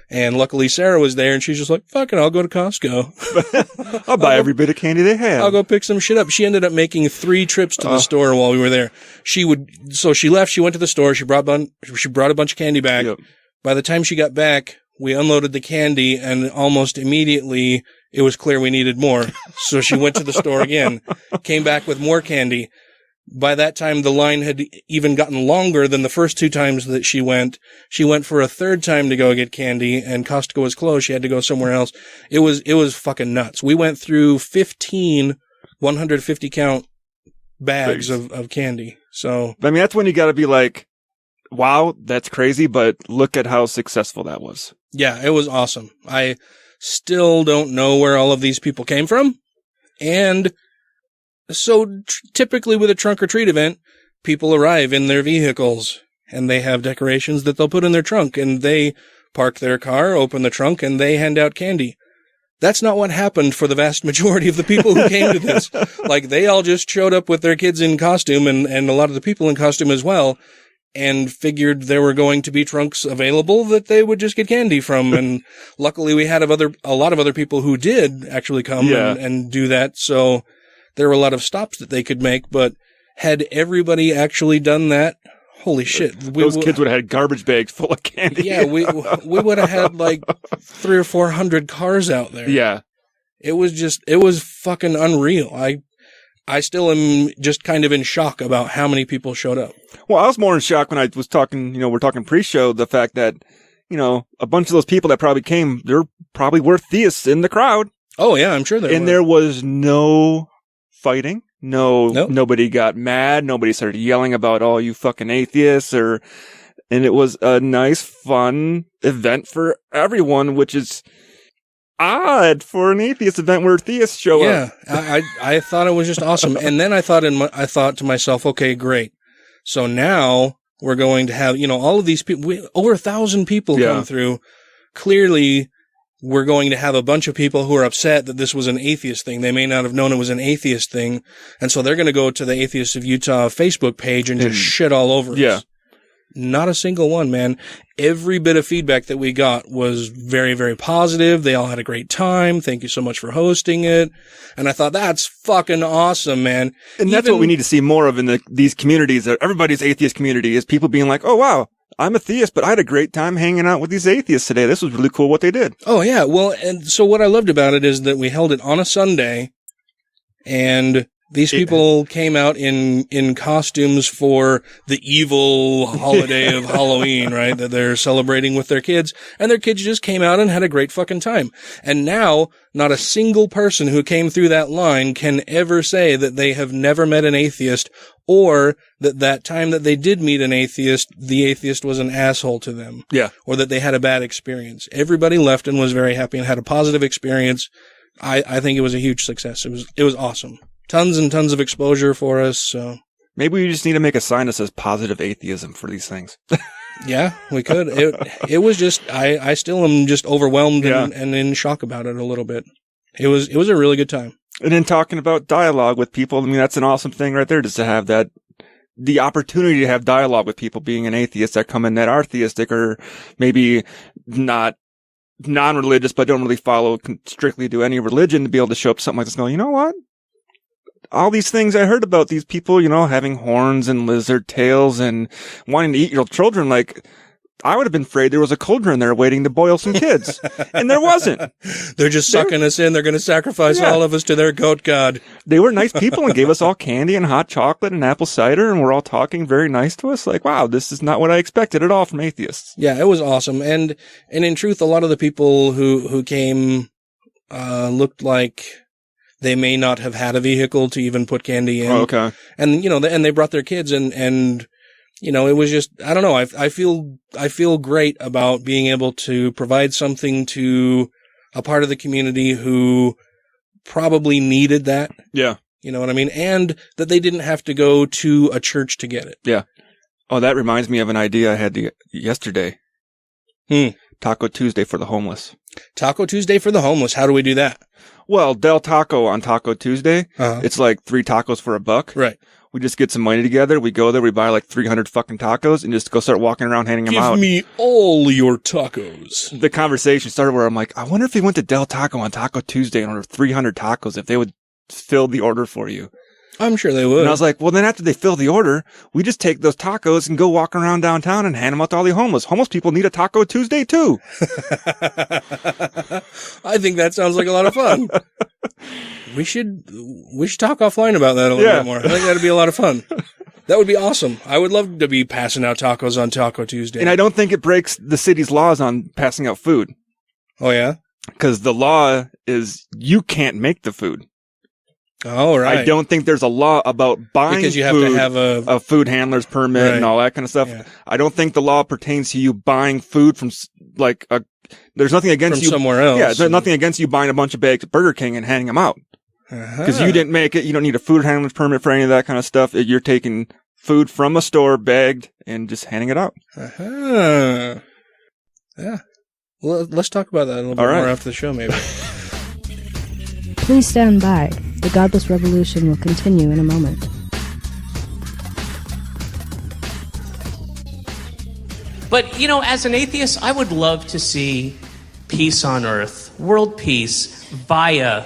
And luckily Sarah was there, and she's just like, fuck it, I'll go to Costco. I'll buy every bit of candy they have. I'll go pick some shit up. She ended up making 3 trips to the store while we were there. So she left, she went to the store, she brought a bunch of candy back. Yep. By the time she got back, we unloaded the candy, and almost immediately it was clear we needed more. So she went to the store again, came back with more candy. By that time, the line had even gotten longer than the first 2 times that she went. She went for a 3rd time to go get candy, and Costco was closed. She had to go somewhere else. It was fucking nuts. We went through 15 150 count bags of candy. So, I mean, that's when you got to be like, wow, that's crazy, but look at how successful that was. Yeah, it was awesome. I still don't know where all of these people came from. And so typically with a trunk or treat event, people arrive in their vehicles and they have decorations that they'll put in their trunk, and they park their car, open the trunk, and they hand out candy. That's not what happened for the vast majority of the people who came to this. Like, they all just showed up with their kids in costume and a lot of the people in costume as well, and figured there were going to be trunks available that they would just get candy from. And luckily we had a lot of other people who did actually come and do that. So there were a lot of stops that they could make, but had everybody actually done that, holy shit. Those kids would have had garbage bags full of candy. Yeah, we would have had like 300 or 400 cars out there. Yeah. It was fucking unreal. I still am just kind of in shock about how many people showed up. Well, I was more in shock when I was talking, we're talking pre-show, the fact that, a bunch of those people that probably came, there probably were theists in the crowd. Oh, yeah, I'm sure there were. And there was no fighting. Nobody got mad. Nobody started yelling about, oh, you fucking atheists, and it was a nice, fun event for everyone, which is odd for an atheist event where theists show up. Yeah, I thought it was just awesome. And then I thought to myself, okay, great. So now we're going to have, all of these people, over 1,000 people come through. Clearly, we're going to have a bunch of people who are upset that this was an atheist thing. They may not have known it was an atheist thing. And so they're going to go to the Atheists of Utah Facebook page and just shit all over us. Not a single one, man. Every bit of feedback that we got was very, very positive. They all had a great time. Thank you so much for hosting it. And I thought, that's fucking awesome, man. And that's what we need to see more of in these communities. Everybody's atheist community is people being like, oh, wow, I'm a theist, but I had a great time hanging out with these atheists today. This was really cool what they did. Oh, yeah. Well, and so what I loved about it is that we held it on a Sunday, and these people came out in costumes for the evil holiday of Halloween, right? That they're celebrating with their kids. And their kids just came out and had a great fucking time. And now, not a single person who came through that line can ever say that they have never met an atheist, or that time that they did meet an atheist, the atheist was an asshole to them. Yeah. Or that they had a bad experience. Everybody left and was very happy and had a positive experience. I think it was a huge success. It was awesome. Tons and tons of exposure for us. So maybe we just need to make a sign that says positive atheism for these things. Yeah, we could. It was just, I still am just overwhelmed and in shock about it a little bit. It was a really good time. And then talking about dialogue with people, I mean, that's an awesome thing right there, just to have the opportunity to have dialogue with people being an atheist that come in that are theistic or maybe not non-religious, but don't really follow strictly to any religion, to be able to show up something like this and go, you know what? All these things I heard about these people, having horns and lizard tails and wanting to eat your children, like, I would have been afraid there was a cauldron there waiting to boil some kids. And there wasn't. They're just sucking us in. They're going to sacrifice all of us to their goat god. They were nice people and gave us all candy and hot chocolate and apple cider, and we're all talking very nice to us. Like, wow, this is not what I expected at all from atheists. Yeah, it was awesome. And in truth, a lot of the people who came looked like they may not have had a vehicle to even put candy in. Oh, okay. And, and they brought their kids and it was just, I don't know. I feel great about being able to provide something to a part of the community who probably needed that. Yeah. You know what I mean? And that they didn't have to go to a church to get it. Yeah. Oh, that reminds me of an idea I had yesterday. Taco Tuesday for the homeless. Taco Tuesday for the homeless. How do we do that? Well, Del Taco on Taco Tuesday. It's like 3 tacos for $1. Right. We just get some money together. We go there. We buy like 300 fucking tacos and just go start walking around handing them out. Give me all your tacos. The conversation started where I'm like, I wonder if we went to Del Taco on Taco Tuesday and ordered 300 tacos, if they would fill the order for you. I'm sure they would. And I was like, well, then after they fill the order, we just take those tacos and go walk around downtown and hand them out to all the homeless. Homeless people need a Taco Tuesday too. I think that sounds like a lot of fun. We should talk offline about that a little bit more. I think that'd be a lot of fun. That would be awesome. I would love to be passing out tacos on Taco Tuesday. And I don't think it breaks the city's laws on passing out food. Oh, yeah? Because the law is you can't make the food. Oh, right. I don't think there's a law about buying because you have food, to have a food handler's permit and all that kind of stuff. Yeah. I don't think the law pertains to you buying food from there's nothing against from you somewhere else. Yeah, there's nothing against you buying a bunch of bags at Burger King and handing them out. Because you didn't make it. You don't need a food handler's permit for any of that kind of stuff. You're taking food from a store, bagged, and just handing it out. Yeah. Well, let's talk about that a little bit more after the show, maybe. Please stand by. The Godless Revolution will continue in a moment. But, as an atheist, I would love to see peace on earth, world peace, via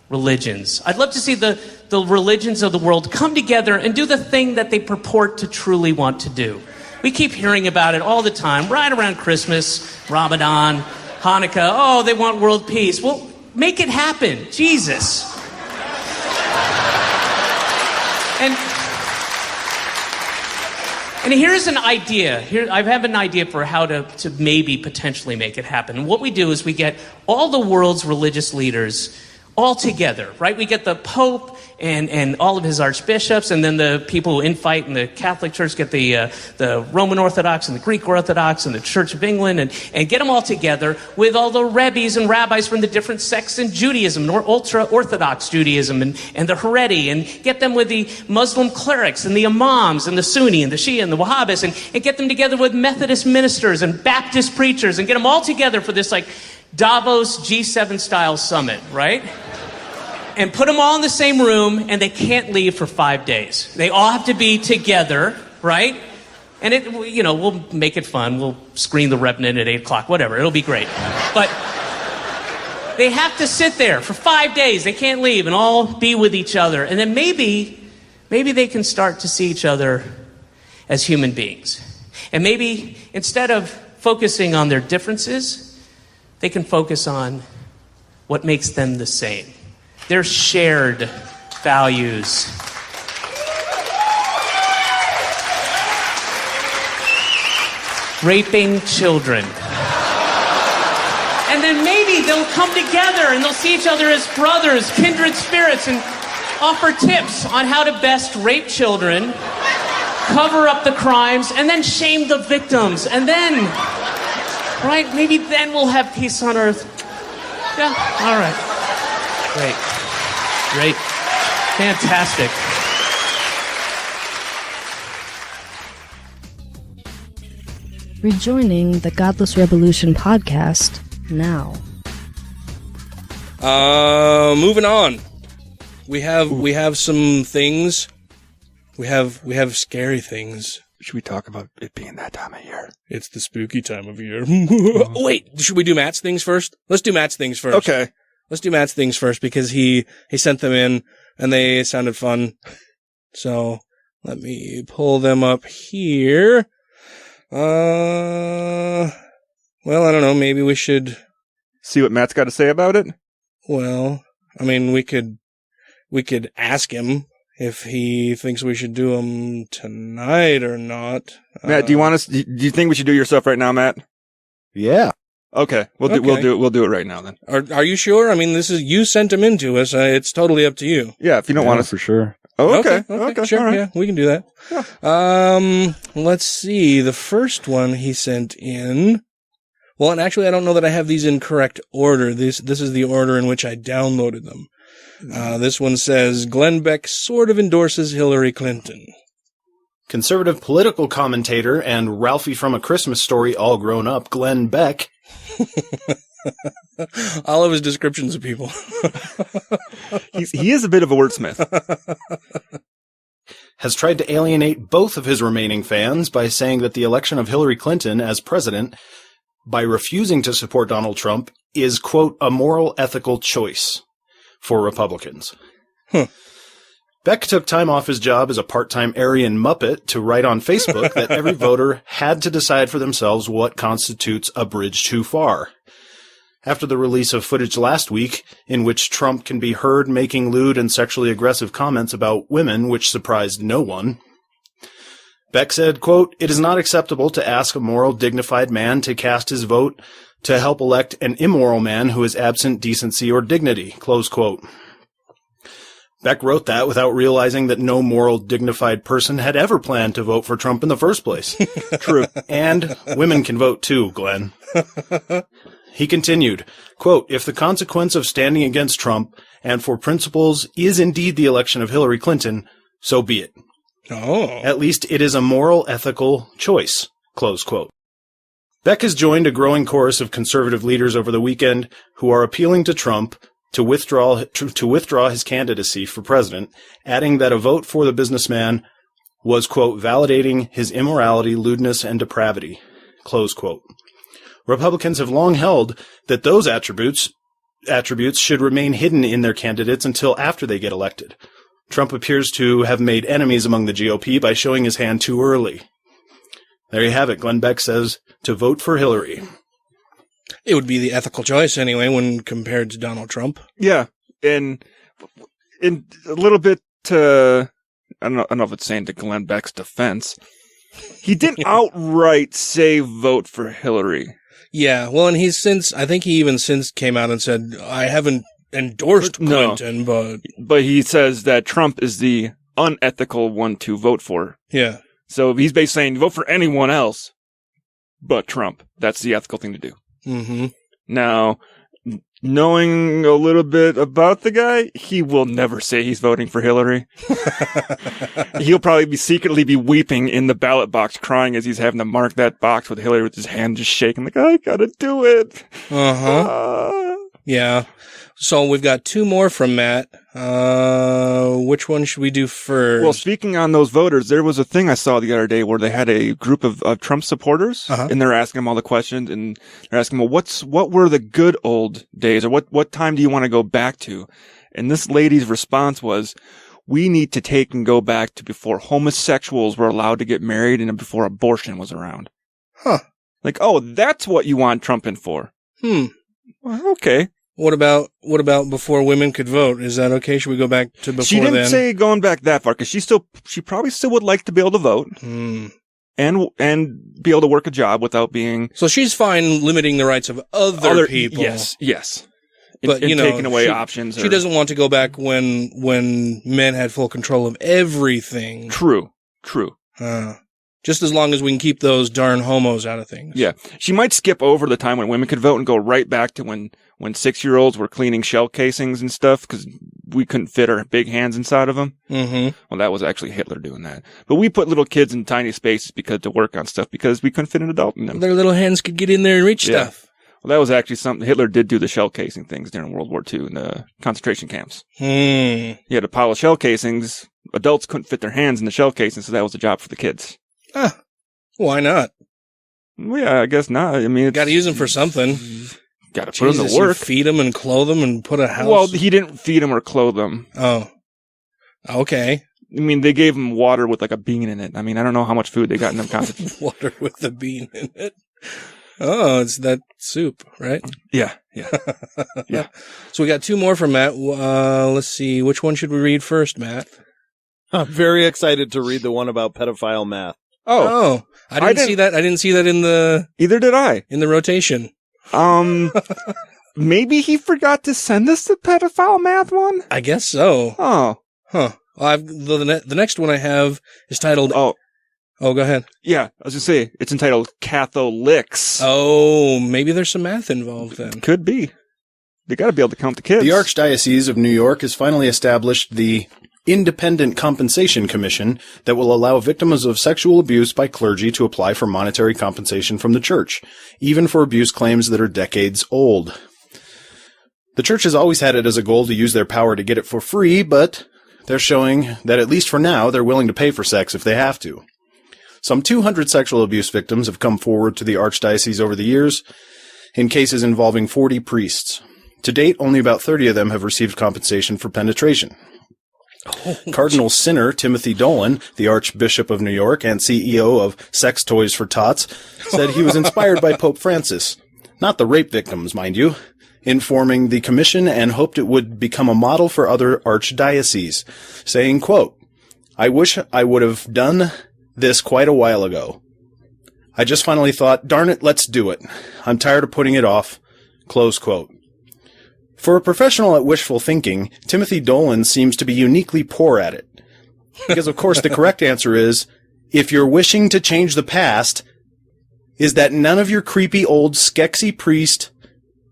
religions. I'd love to see the religions of the world come together and do the thing that they purport to truly want to do. We keep hearing about it all the time, right around Christmas, Ramadan, Hanukkah. Oh, they want world peace. Well, make it happen. Jesus. And here's an idea. I have an idea for how to maybe potentially make it happen. What we do is we get all the world's religious leaders all together, right? We get the Pope and all of his archbishops, and then the people who infight in the Catholic Church get the Roman Orthodox and the Greek Orthodox and the Church of England, and get them all together with all the rebbes and rabbis from the different sects in Judaism, or ultra-Orthodox Judaism, and the Haredi, and get them with the Muslim clerics and the imams and the Sunni and the Shia and the Wahhabis, and get them together with Methodist ministers and Baptist preachers, and get them all together for this like Davos G7 style summit, right? And put them all in the same room, and they can't leave for 5 days. They all have to be together, right? And we'll make it fun. We'll screen The Revenant at 8 o'clock, whatever. It'll be great. But they have to sit there for 5 days. They can't leave and all be with each other. And then maybe they can start to see each other as human beings. And maybe instead of focusing on their differences, they can focus on what makes them the same. Their shared values. Raping children. And then maybe they'll come together and they'll see each other as brothers, kindred spirits, and offer tips on how to best rape children, cover up the crimes, and then shame the victims. And then, right, maybe then we'll have peace on earth. Yeah, all right. Great. Fantastic. Rejoining the Godless Rebelution podcast now. Moving on. We have some things. We have scary things. Should we talk about it being that time of year? It's the spooky time of year. Wait, should we do Matt's things first? Let's do Matt's things first. Okay. Let's do Matt's things first because he sent them in and they sounded fun. So let me pull them up here. Well, I don't know. Maybe we should see what Matt's got to say about it. Well, I mean, we could ask him if he thinks we should do them tonight or not. Matt, do you think we should do your stuff right now, Matt? Yeah. Okay, we'll do it right now then. Are you sure? I mean, you sent them in to us. It's totally up to you. Yeah, if you don't want us for sure. Oh, okay, sure. right. Yeah, we can do that. Yeah. Let's see. The first one he sent in. Well, and actually, I don't know that I have these in correct order. This is the order in which I downloaded them. This one says Glenn Beck sort of endorses Hillary Clinton. Conservative political commentator and Ralphie from A Christmas Story all grown up, Glenn Beck. All of his descriptions of people. He is a bit of a wordsmith. Has tried to alienate both of his remaining fans by saying that the election of Hillary Clinton as president, by refusing to support Donald Trump, is, quote, a moral, ethical choice for Republicans. Beck took time off his job as a part-time Aryan Muppet to write on Facebook that every voter had to decide for themselves what constitutes a bridge too far. After the release of footage last week, in which Trump can be heard making lewd and sexually aggressive comments about women, which surprised no one, Beck said, quote, "It is not acceptable to ask a moral, dignified man to cast his vote to help elect an immoral man who is absent decency or dignity," close quote. Beck wrote that without realizing that no moral, dignified person had ever planned to vote for Trump in the first place. True. And women can vote too, Glenn. He continued, quote, "If the consequence of standing against Trump and for principles is indeed the election of Hillary Clinton, so be it. Oh. At least it is a moral, ethical choice," close quote. Beck has joined a growing chorus of conservative leaders over the weekend who are appealing to Trump to withdraw his candidacy for president, adding that a vote for the businessman was, quote, "validating his immorality, lewdness, and depravity," close quote. Republicans have long held that those attributes should remain hidden in their candidates until after they get elected. Trump appears to have made enemies among the GOP by showing his hand too early. There you have it. Glenn Beck says to vote for Hillary. It would be the ethical choice anyway when compared to Donald Trump. Yeah, and in a little bit to, I don't know if it's saying to Glenn Beck's defense, He didn't outright say vote for Hillary. Yeah, well, and I think he even since came out and said, I haven't endorsed Clinton, but he says that Trump is the unethical one to vote for. Yeah. So he's basically saying vote for anyone else but Trump. That's the ethical thing to do. Mm-hmm. Now, knowing a little bit about the guy, he will never say he's voting for Hillary. He'll probably secretly be weeping in the ballot box, crying as he's having to mark that box with Hillary with his hand just shaking, like, I gotta do it. Yeah. So we've got 2 more from Matt. Which one should we do first? Well, speaking on those voters, there was a thing I saw the other day where they had a group of Trump supporters, and they're asking them all the questions, and they're asking, well, what were the good old days, or what time do you want to go back to? And this lady's response was, we need to take and go back to before homosexuals were allowed to get married and before abortion was around. Huh. Like, oh, that's what you want Trump in for. Well, okay. What about before women could vote? Is that okay? Should we go back to before then? She didn't say going back that far, because she probably still would like to be able to vote and be able to work a job without being. So she's fine limiting the rights of other people. Yes. But taking away options. She doesn't want to go back when men had full control of everything. True. Just as long as we can keep those darn homos out of things. Yeah. She might skip over the time when women could vote and go right back to when 6-year-olds were cleaning shell casings and stuff because we couldn't fit our big hands inside of them. Mm-hmm. Well, that was actually Hitler doing that. But we put little kids in tiny spaces to work on stuff because we couldn't fit an adult in them. Their little hands could get in there and reach stuff. Well, that was actually something. Hitler did do the shell casing things during World War II in the concentration camps. He had a pile of shell casings. Adults couldn't fit their hands in the shell casings, so that was a job for the kids. Why not? Well, yeah, I guess not. I mean, got to use them for something. Got to put them to work. Feed them and clothe them and put a house. Well, he didn't feed them or clothe them. Oh, okay. I mean, they gave them water with like a bean in it. I mean, I don't know how much food they got in them concentrations. Water with a bean in it. Oh, it's that soup, right? Yeah. So we got 2 more from Matt. Let's see. Which one should we read first, Matt? I'm very excited to read the one about pedophile math. Oh, I didn't see that. I didn't see that in the. Either did I. In the rotation. Maybe he forgot to send us the pedophile math one. I guess so. Oh, huh. Well, the next one I have is titled. Oh, go ahead. Yeah, I was gonna say it's entitled Catholics. Oh, maybe there's some math involved then. Could be. They got to be able to count the kids. The Archdiocese of New York has finally established the Independent Compensation Commission that will allow victims of sexual abuse by clergy to apply for monetary compensation from the church, even for abuse claims that are decades old. The church has always had it as a goal to use their power to get it for free, but they're showing that at least for now, they're willing to pay for sex if they have to. Some 200 sexual abuse victims have come forward to the Archdiocese over the years in cases involving 40 priests. To date, only about 30 of them have received compensation for penetration. Cardinal Sinner Timothy Dolan, the Archbishop of New York and CEO of Sex Toys for Tots, said he was inspired by Pope Francis, not the rape victims, mind you, informing the commission and hoped it would become a model for other archdioceses, saying, quote, "I wish I would have done this quite a while ago. I just finally thought, darn it, let's do it. I'm tired of putting it off." Close quote. For a professional at wishful thinking, Timothy Dolan seems to be uniquely poor at it. Because, of course, the correct answer is, if you're wishing to change the past, is that none of your creepy old Skexy priest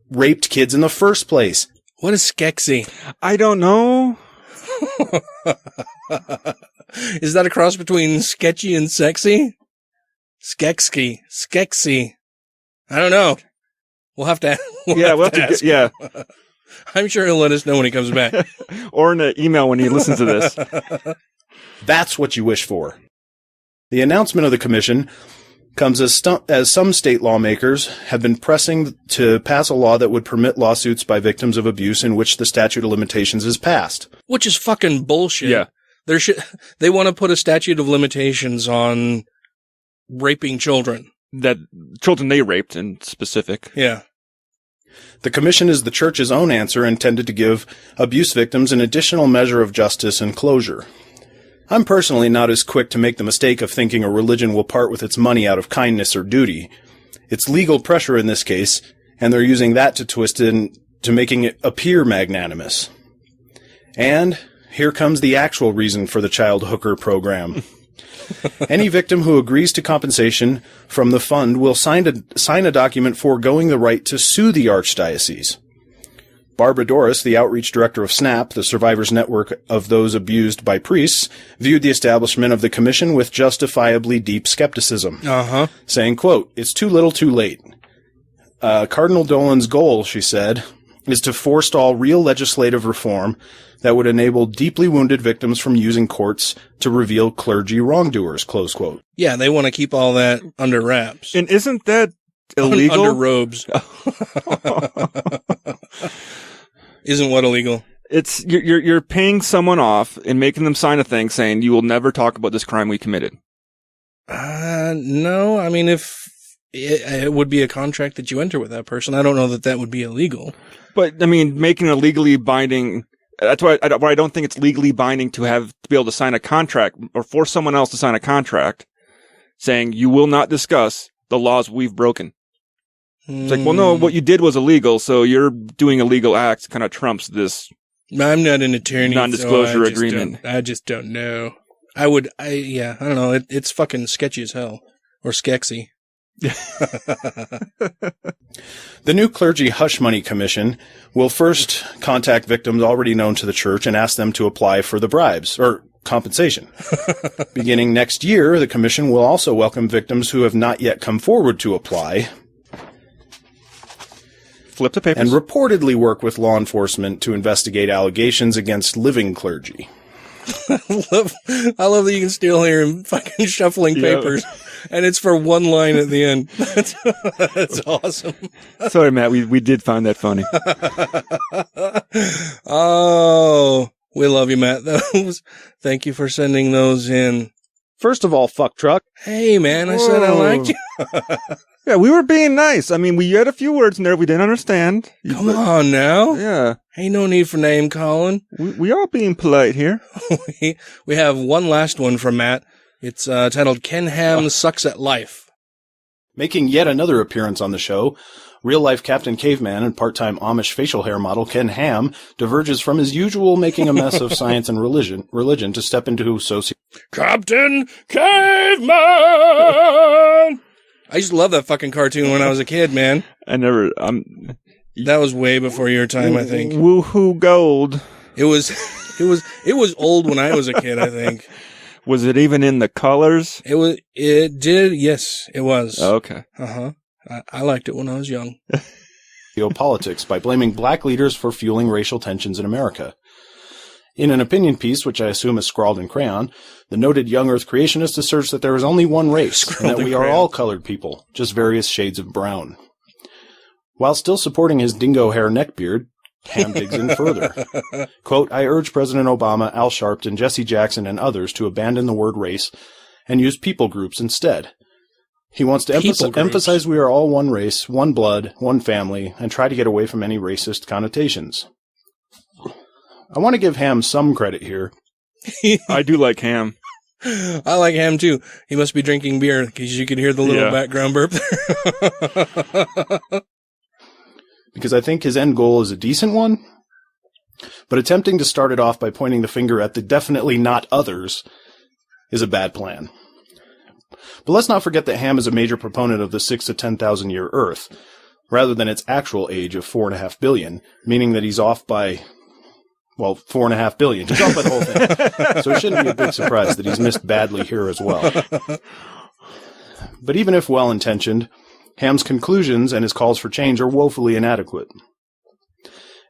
raped kids in the first place. What is Skexy? I don't know. Is that a cross between sketchy and sexy? Skexy. I don't know. We'll have to. Yeah. I'm sure he'll let us know when he comes back. Or in an email when he listens to this. That's what you wish for. The announcement of the commission comes as some state lawmakers have been pressing to pass a law that would permit lawsuits by victims of abuse in which the statute of limitations is passed. Which is fucking bullshit. Yeah. They want to put a statute of limitations on raping children. That children they raped in specific. Yeah. The commission is the church's own answer intended to give abuse victims an additional measure of justice and closure. I'm personally not as quick to make the mistake of thinking a religion will part with its money out of kindness or duty. It's legal pressure in this case, and they're using that to twist it into making it appear magnanimous. And here comes the actual reason for the child hooker program. Any victim who agrees to compensation from the fund will sign a document foregoing the right to sue the archdiocese. Barbara Doris, the outreach director of SNAP, the survivors network of those abused by priests, viewed the establishment of the commission with justifiably deep skepticism, saying, quote, "It's too little too late. Cardinal Dolan's goal," she said, "is to forestall real legislative reform that would enable deeply wounded victims from using courts to reveal clergy wrongdoers," close quote. Yeah, they want to keep all that under wraps. And isn't that illegal? Under robes. Isn't what illegal? It's you're paying someone off and making them sign a thing saying you will never talk about this crime we committed. No, I mean, if it would be a contract that you enter with that person, I don't know that would be illegal. But I mean, making a legally binding. That's why I don't think it's legally binding to be able to sign a contract or force someone else to sign a contract saying you will not discuss the laws we've broken. It's like, well, no, what you did was illegal, so you're doing illegal acts kind of trumps this. I'm not an attorney. Non-disclosure agreement. I just don't know. I don't know. It's fucking sketchy as hell. Or skexy. The new Clergy Hush Money Commission will first contact victims already known to the church and ask them to apply for the bribes, or compensation. Beginning next year, the commission will also welcome victims who have not yet come forward to apply. Flip the papers. And reportedly work with law enforcement to investigate allegations against living clergy. I love that you can steal here and fucking shuffling papers. And it's for one line at the end. That's awesome. Sorry, Matt. We did find that funny. Oh, we love you, Matt. Thank you for sending those in. First of all, fuck truck. Hey, man, I said I liked you. Yeah, we were being nice. I mean, we had a few words in there we didn't understand. Come on now. Yeah. Ain't no need for name calling. We are being polite here. We have one last one from Matt. It's titled Ken Ham Sucks at Life. Making yet another appearance on the show, real-life Captain Caveman and part-time Amish facial hair model Ken Ham diverges from his usual making a mess of science and religion to step into Captain Caveman! I used to love that fucking cartoon when I was a kid, man. That was way before your time, I think. Woohoo gold. It was old when I was a kid, I think. Was it even in the colors? It did, yes, it was. Okay. Uh-huh. I liked it when I was young. Geopolitics by blaming black leaders for fueling racial tensions in America. In an opinion piece, which I assume is scrawled in crayon, the noted young Earth creationist asserts that there is only one race, and that we are all colored people, just various shades of brown. While still supporting his dingo hair neckbeard, Ham digs in further. Quote, "I urge President Obama, Al Sharpton, Jesse Jackson, and others to abandon the word race and use people groups instead. He wants to emphasize we are all one race, one blood, one family, and try to get away from any racist connotations." I want to give Ham some credit here. I do like Ham. I like Ham too. He must be drinking beer because you could hear the little background burp there. Because I think his end goal is a decent one, but attempting to start it off by pointing the finger at the definitely not others is a bad plan. But let's not forget that Ham is a major proponent of the 6 to 10,000 year Earth, rather than its actual age of 4.5 billion, meaning that he's off by 4.5 billion. He's off by the whole thing. So it shouldn't be a big surprise that he's missed badly here as well. But even if well-intentioned, Ham's conclusions and his calls for change are woefully inadequate.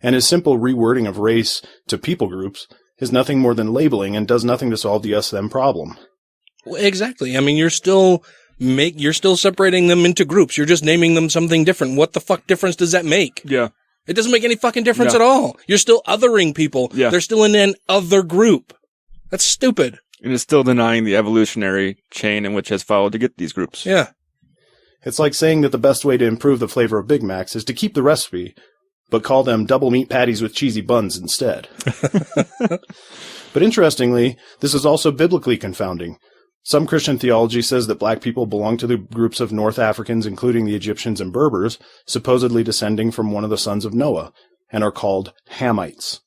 And his simple rewording of race to people groups is nothing more than labeling and does nothing to solve the us-them problem. Well, exactly. I mean, you're still separating them into groups. You're just naming them something different. What the fuck difference does that make? Yeah. It doesn't make any fucking difference at all. You're still othering people. Yeah. They're still in an other group. That's stupid. And it's still denying the evolutionary chain in which has followed to get these groups. Yeah. It's like saying that the best way to improve the flavor of Big Macs is to keep the recipe, but call them double meat patties with cheesy buns instead. But interestingly, this is also biblically confounding. Some Christian theology says that black people belong to the groups of North Africans, including the Egyptians and Berbers, supposedly descending from one of the sons of Noah, and are called Hamites.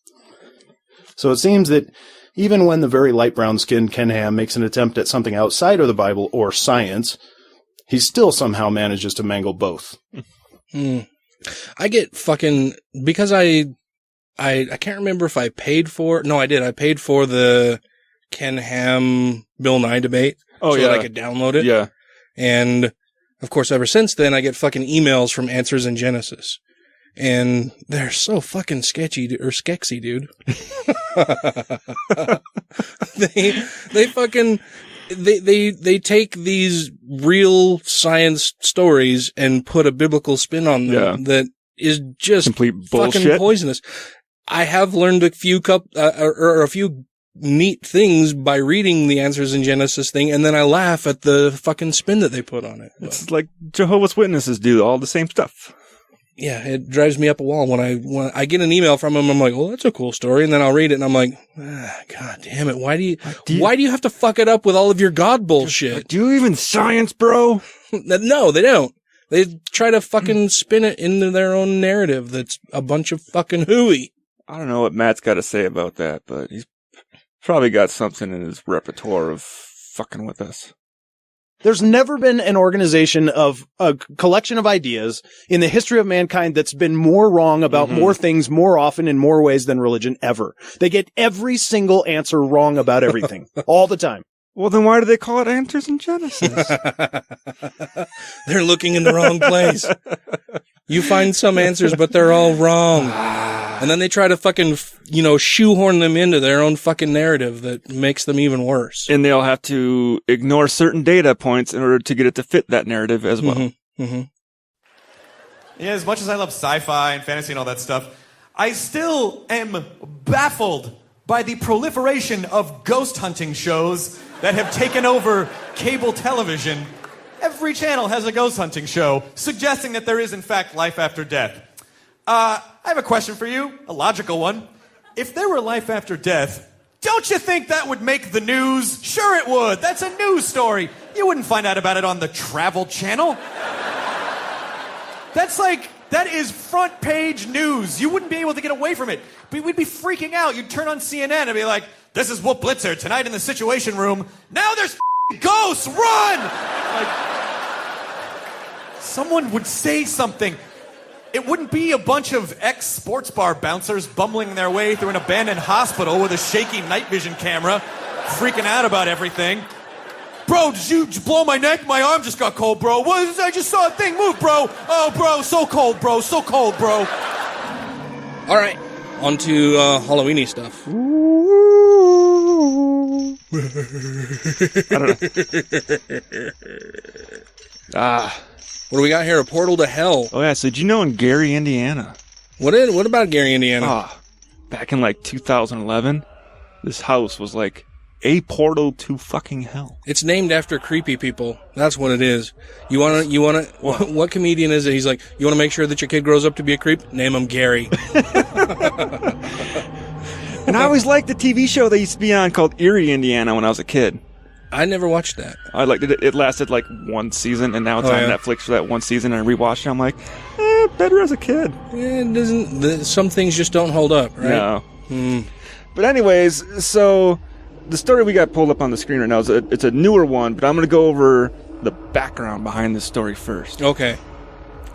So it seems that even when the very light brown-skinned Ken Ham makes an attempt at something outside of the Bible or science, he still somehow manages to mangle both. I get fucking, because I can't remember if I paid for, no, I did. I paid for the Ken Ham Bill Nye debate. Oh, so yeah. that I could download it. Yeah. And of course, ever since then, I get fucking emails from Answers in Genesis. And they're so fucking sketchy, or skexy, dude. They take these real science stories and put a biblical spin on them that is just complete bullshit. Fucking poisonous. I have learned a few a few neat things by reading the Answers in Genesis thing, and then I laugh at the fucking spin that they put on it. It's like Jehovah's Witnesses do all the same stuff. Yeah, it drives me up a wall when I get an email from them. I'm like, "Oh, that's a cool story," and then I'll read it, and I'm like, "God damn it! Why do you have to fuck it up with all of your God bullshit? Do you even science, bro?" No, they don't. They try to fucking spin it into their own narrative. That's a bunch of fucking hooey. I don't know what Matt's got to say about that, but he's probably got something in his repertoire of fucking with us. There's never been an organization of a collection of ideas in the history of mankind that's been more wrong about more things more often in more ways than religion ever. They get every single answer wrong about everything all the time. Well, then why do they call it Answers in Genesis? They're looking in the wrong place. You find some answers, but they're all wrong. And then they try to fucking, shoehorn them into their own fucking narrative that makes them even worse. And they'll have to ignore certain data points in order to get it to fit that narrative as well. Yeah, as much as I love sci-fi and fantasy and all that stuff, I still am baffled by the proliferation of ghost hunting shows that have taken over cable television. Every channel has a ghost hunting show suggesting that there is, in fact, life after death. I have a question for you, a logical one. If there were life after death, don't you think that would make the news? Sure it would. That's a news story. You wouldn't find out about it on the Travel Channel. That is front page news. You wouldn't be able to get away from it. We'd be freaking out. You'd turn on CNN and be like, "This is Whoop Blitzer tonight in the Situation Room. Now there's ghosts. Run!" Someone would say something. It wouldn't be a bunch of ex-sports bar bouncers bumbling their way through an abandoned hospital with a shaky night vision camera, freaking out about everything. "Bro, did you blow my neck? My arm just got cold, bro. What? I just saw a thing move, bro. Oh, bro, so cold, bro. So cold, bro." All right, on to Halloween-y stuff. I don't know. What do we got here? A portal to hell. Oh, yeah. So did you know in Gary, Indiana? What about Gary, Indiana? Back in 2011, this house was like a portal to fucking hell. It's named after creepy people. That's what it is. You wanna, what comedian is it? He's like, you want to make sure that your kid grows up to be a creep? Name him Gary. And I always liked the TV show that used to be on called Erie, Indiana when I was a kid. I never watched that. I liked it. It lasted like one season, and now it's on Netflix for that one season, and I rewatched it. I'm like, better as a kid. Yeah, it doesn't. Some things just don't hold up, right? No. But anyways, so the story we got pulled up on the screen right now it's a newer one, but I'm going to go over the background behind this story first. Okay.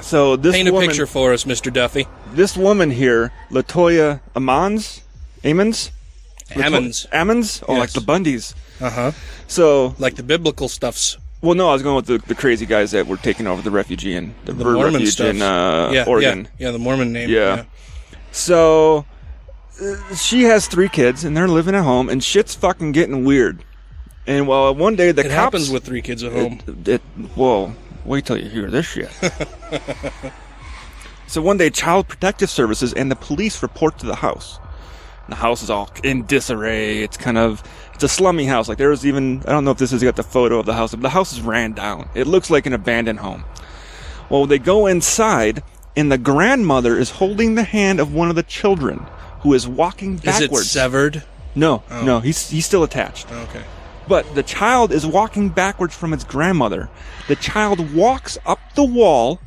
So this paint a picture for us, Mr. Duffy. This woman here, Latoya Ammons. Oh, yes. like the Bundys. Uh-huh. So, like the biblical stuffs. Well, no, I was going with the crazy guys that were taking over the refugee and the Mormon refuge stuff. in Oregon. Yeah, the Mormon name. Yeah. So, she has 3 kids, and they're living at home, and shit's fucking getting weird. And well, one day the cops... It happens with 3 kids at home. Well, wait till you hear this shit. So one day, Child Protective Services and the police report to the house. The house is all in disarray. It's a slummy house. Like there was even, I don't know if this has got the photo of the house, but the house is ran down. It looks like an abandoned home. Well, they go inside and the grandmother is holding the hand of one of the children who is walking backwards. Is it severed? No, no, he's still attached. Okay. But the child is walking backwards from its grandmother. The child walks up the wall,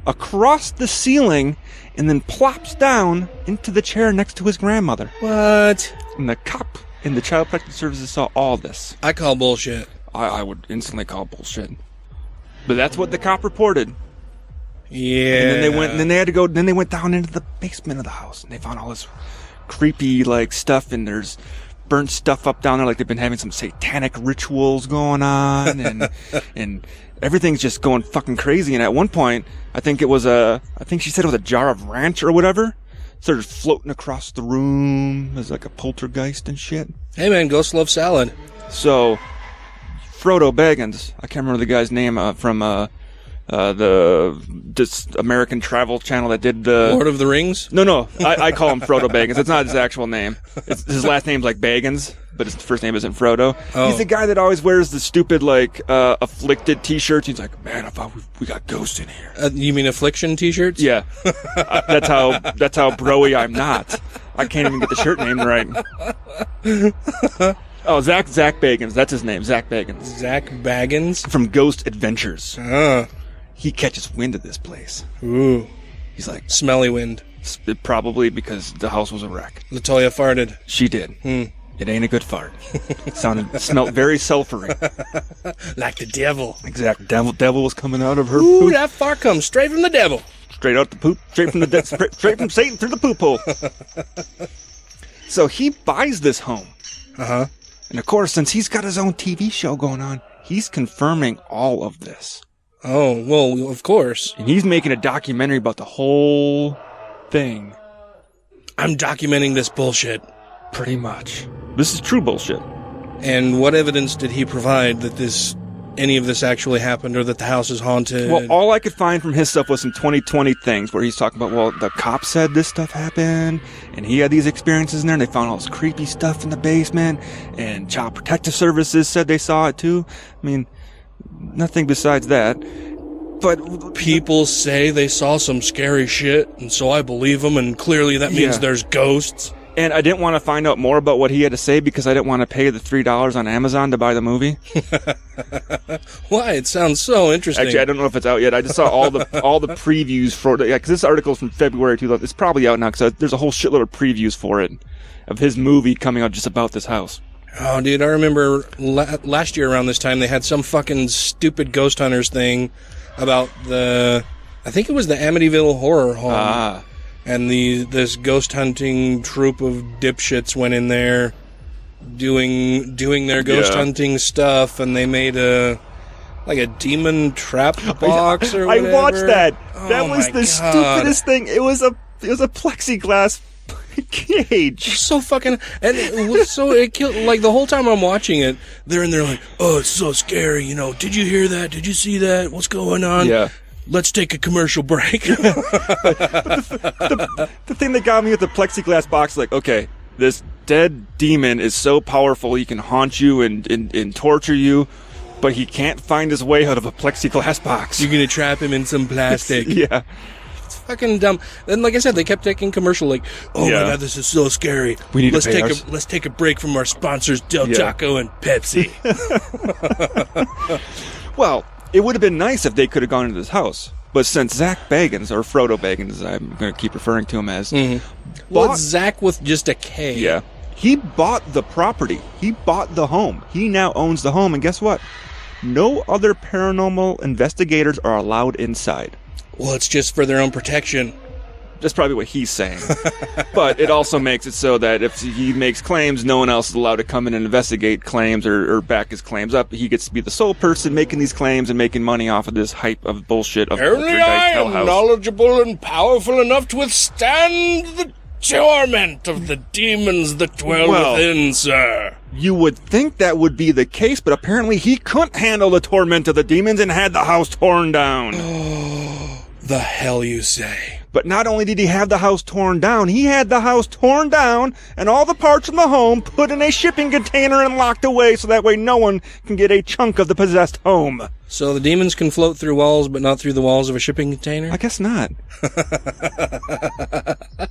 across the ceiling, and then plops down into the chair next to his grandmother. What? And the cop and the Child Protective Services saw all this. I call bullshit. I would instantly call bullshit. But that's what the cop reported. Yeah. And then they went, and then they had to go, then they went down into the basement of the house, and they found all this creepy, like, stuff, and there's burnt stuff up down there, like they've been having some satanic rituals going on, and everything's just going fucking crazy. And at one point, I think she said it was a jar of ranch or whatever, started floating across the room as like a poltergeist and shit. Hey man, ghosts love salad. So, Frodo Baggins, I can't remember the guy's name from this American travel channel that did the Lord of the Rings? No, I call him Frodo Baggins. It's not his actual name. His last name's like Baggins, but his first name isn't Frodo. Oh. He's the guy that always wears the stupid like afflicted t-shirts. He's like, man, I thought we got ghosts in here. You mean affliction t-shirts? Yeah, that's how broy I'm not. I can't even get the shirt name right. Oh, Zach Baggins. That's his name. Zach Baggins. Zach Baggins from Ghost Adventures. He catches wind of this place. Ooh. He's like... Smelly wind. Probably because the house was a wreck. Latoya farted. She did. It ain't a good fart. Smelled very sulfury. Like the devil. Exactly. Devil was coming out of her Ooh, poop. that fart comes straight from the devil. Straight out the poop. Straight from the straight from Satan through the poop hole. So he buys this home. Uh-huh. And of course, since he's got his own TV show going on, he's confirming all of this. Oh, well, of course. And he's making a documentary about the whole thing. I'm documenting this bullshit. Pretty much. This is true bullshit. And what evidence did he provide that any of this actually happened or that the house is haunted? Well, all I could find from his stuff was some 2020 things where he's talking about, well, the cop said this stuff happened, and he had these experiences in there, and they found all this creepy stuff in the basement, and Child Protective Services said they saw it too. I mean, nothing besides that. But people say they saw some scary shit, and so I believe them, and clearly that means there's ghosts. And I didn't want to find out more about what he had to say because I didn't want to pay the $3 on Amazon to buy the movie. Why? It sounds so interesting. Actually, I don't know if it's out yet. I just saw all the previews for it. Yeah, because this article is from February 2000. It's probably out now because there's a whole shitload of previews for it of his movie coming out just about this house. Oh, dude, I remember last year around this time they had some fucking stupid ghost hunters thing about I think it was the Amityville Horror Home. And this ghost hunting troupe of dipshits went in there doing their ghost hunting stuff, and they made a demon trap box or whatever. I watched that. That was the God. stupidest thing. It was a plexiglass cage. So fucking, and it was so, it killed, like the whole time I'm watching it, they're in there like, oh, it's so scary, did you hear that? Did you see that? What's going on? Yeah. Let's take a commercial break. the thing that got me with the plexiglass box, like, okay, this dead demon is so powerful he can haunt you and torture you, but he can't find his way out of a plexiglass box. You're gonna trap him in some plastic. Yeah. It's fucking dumb. And like I said, they kept taking commercial like, oh my God, this is so scary. We need let's to pay let's take a break from our sponsors, Del Taco and Pepsi. Well, it would have been nice if they could have gone into this house. But since Zach Baggins, or Frodo Baggins, I'm going to keep referring to him as. Well, it's Zach with just a K. Yeah. He bought the property. He bought the home. He now owns the home. And guess what? No other paranormal investigators are allowed inside. Well, it's just for their own protection. That's probably what he's saying. But it also makes it so that if he makes claims, no one else is allowed to come in and investigate claims or back his claims up. He gets to be the sole person making these claims and making money off of this hype of bullshit of Only I am knowledgeable and powerful enough to withstand the torment of the demons that dwell within, sir. You would think that would be the case, but apparently he couldn't handle the torment of the demons and had the house torn down. The hell you say? But not only did he have the house torn down, he had the house torn down and all the parts from the home put in a shipping container and locked away so that way no one can get a chunk of the possessed home. So the demons can float through walls, but not through the walls of a shipping container? I guess not.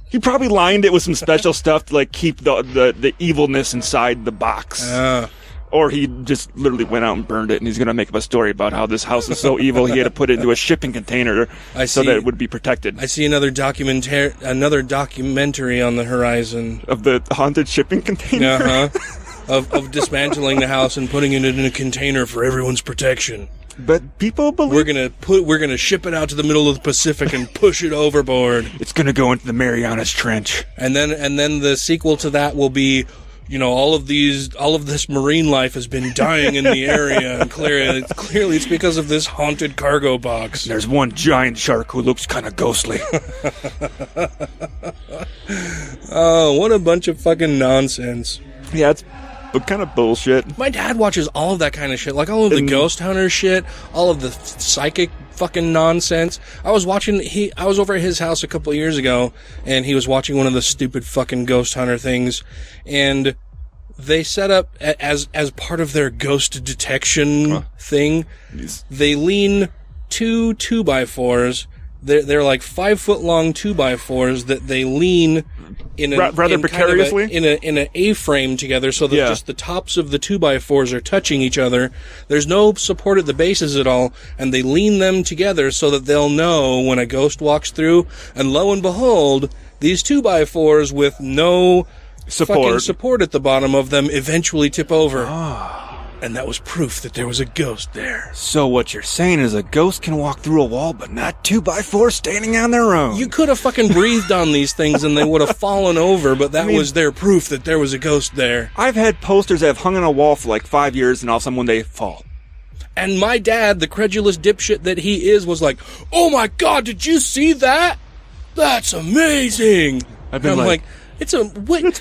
He probably lined it with some special stuff to like keep the evilness inside the box. Or he just literally went out and burned it, and he's going to make up a story about how this house is so evil he had to put it into a shipping container so that it would be protected. I see another documentary on the horizon. Of the haunted shipping container? Of dismantling the house and putting it in a container for everyone's protection. But people believe we're gonna ship it out to the middle of the Pacific and push it overboard. It's gonna go into the Marianas Trench. And then the sequel to that will be, all of this marine life has been dying in the area, and clearly it's because of this haunted cargo box. There's one giant shark who looks kind of ghostly. Oh, what a bunch of fucking nonsense. Yeah, it's kind of bullshit. My dad watches all of that kind of shit, like all of the ghost hunter shit, all of the psychic fucking nonsense. I was over at his house a couple of years ago, and he was watching one of the stupid fucking ghost hunter things, and they set up as part of their ghost detection thing. They lean 2 2x4s. They're like 5 foot long 2x4s that they lean rather precariously in an A-frame together, so that just the tops of the 2x4s are touching each other. There's no support at the bases at all, and they lean them together so that they'll know when a ghost walks through. And lo and behold, these 2x4s with no fucking support at the bottom of them eventually tip over. And that was proof that there was a ghost there. So what you're saying is a ghost can walk through a wall, but not 2x4 standing on their own. You could have fucking breathed on these things and they would have fallen over, but that was their proof that there was a ghost there. I've had posters that have hung on a wall for like 5 years, and all of a sudden one day fall. And my dad, the credulous dipshit that he is, was like, "Oh my God, did you see that? That's amazing." I've been like it's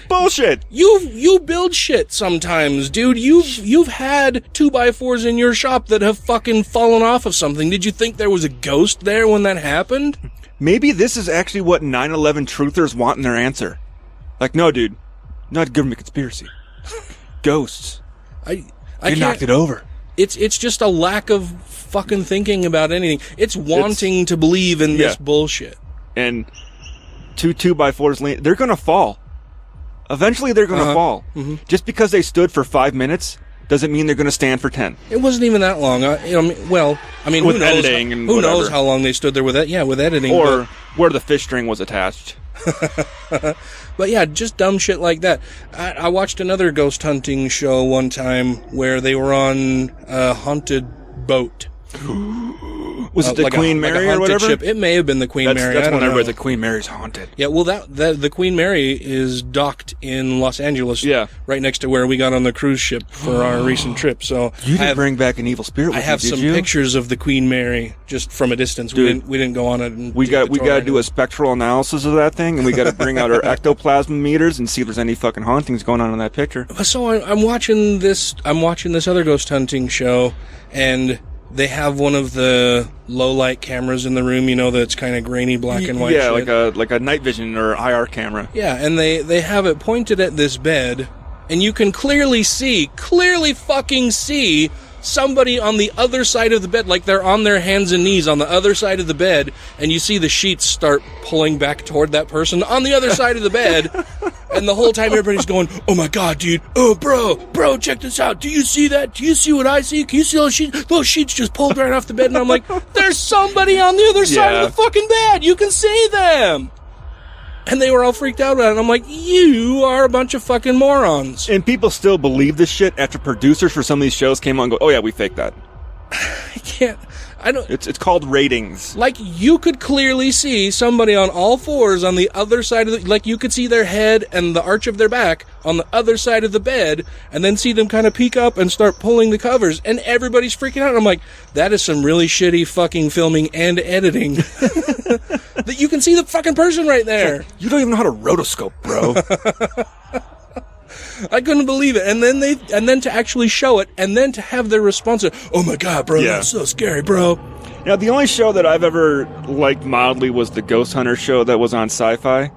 bullshit. You build shit sometimes, dude. You've had 2x4s in your shop that have fucking fallen off of something. Did you think there was a ghost there when that happened? Maybe this is actually what 9/11 truthers want in their answer. Like, no, dude, not government conspiracy. Ghosts. I knocked it over. It's just a lack of fucking thinking about anything. It's wanting to believe in this bullshit. And 2x4s, they're going to fall. Eventually, they're going to fall. Mm-hmm. Just because they stood for 5 minutes doesn't mean they're going to stand for 10. It wasn't even that long. With who editing and who knows how long they stood there with that? Yeah, with editing. Or where the fish string was attached. But yeah, just dumb shit like that. I watched another ghost hunting show one time where they were on a haunted boat. Was it the Queen Mary or whatever? Ship. It may have been the Queen Mary. That's when everybody's like, Queen Mary's haunted. Yeah, well, the Queen Mary is docked in Los Angeles. Yeah. Right next to where we got on the cruise ship for our recent trip. So you didn't bring back an evil spirit with I have you, some did you? pictures of the Queen Mary just from a distance. Dude, we didn't go on it. And we got to do a spectral analysis of that thing, and we got to bring out our ectoplasm meters and see if there's any fucking hauntings going on in that picture. So I'm watching this other ghost hunting show, and they have one of the low light cameras in the room, that's kind of grainy black and white. Yeah, shit. like a night vision or IR camera. Yeah, and they have it pointed at this bed, and you can clearly fucking see somebody on the other side of the bed, like they're on their hands and knees on the other side of the bed, and you see the sheets start pulling back toward that person on the other side of the bed, and the whole time everybody's going, "Oh my God, dude, oh bro, check this out, do you see that? Do you see what I see? Can you see those sheets? Those sheets just pulled right off the bed," and I'm like, there's somebody on the other side of the fucking bed, you can see them! And they were all freaked out about it. And I'm like, you are a bunch of fucking morons. And people still believe this shit after producers for some of these shows came on and go, "Oh yeah, we faked that." It's called ratings. Like, you could clearly see somebody on all fours on the other side of like, you could see their head and the arch of their back on the other side of the bed, and then see them kind of peek up and start pulling the covers, and everybody's freaking out. And I'm like, that is some really shitty fucking filming and editing. That you can see the fucking person right there. You don't even know how to rotoscope, bro. I couldn't believe it. And then to actually show it, and then to have their response, "Oh my God, bro, that's so scary, bro." Now, the only show that I've ever liked mildly was the Ghost Hunter show that was on Sci-Fi,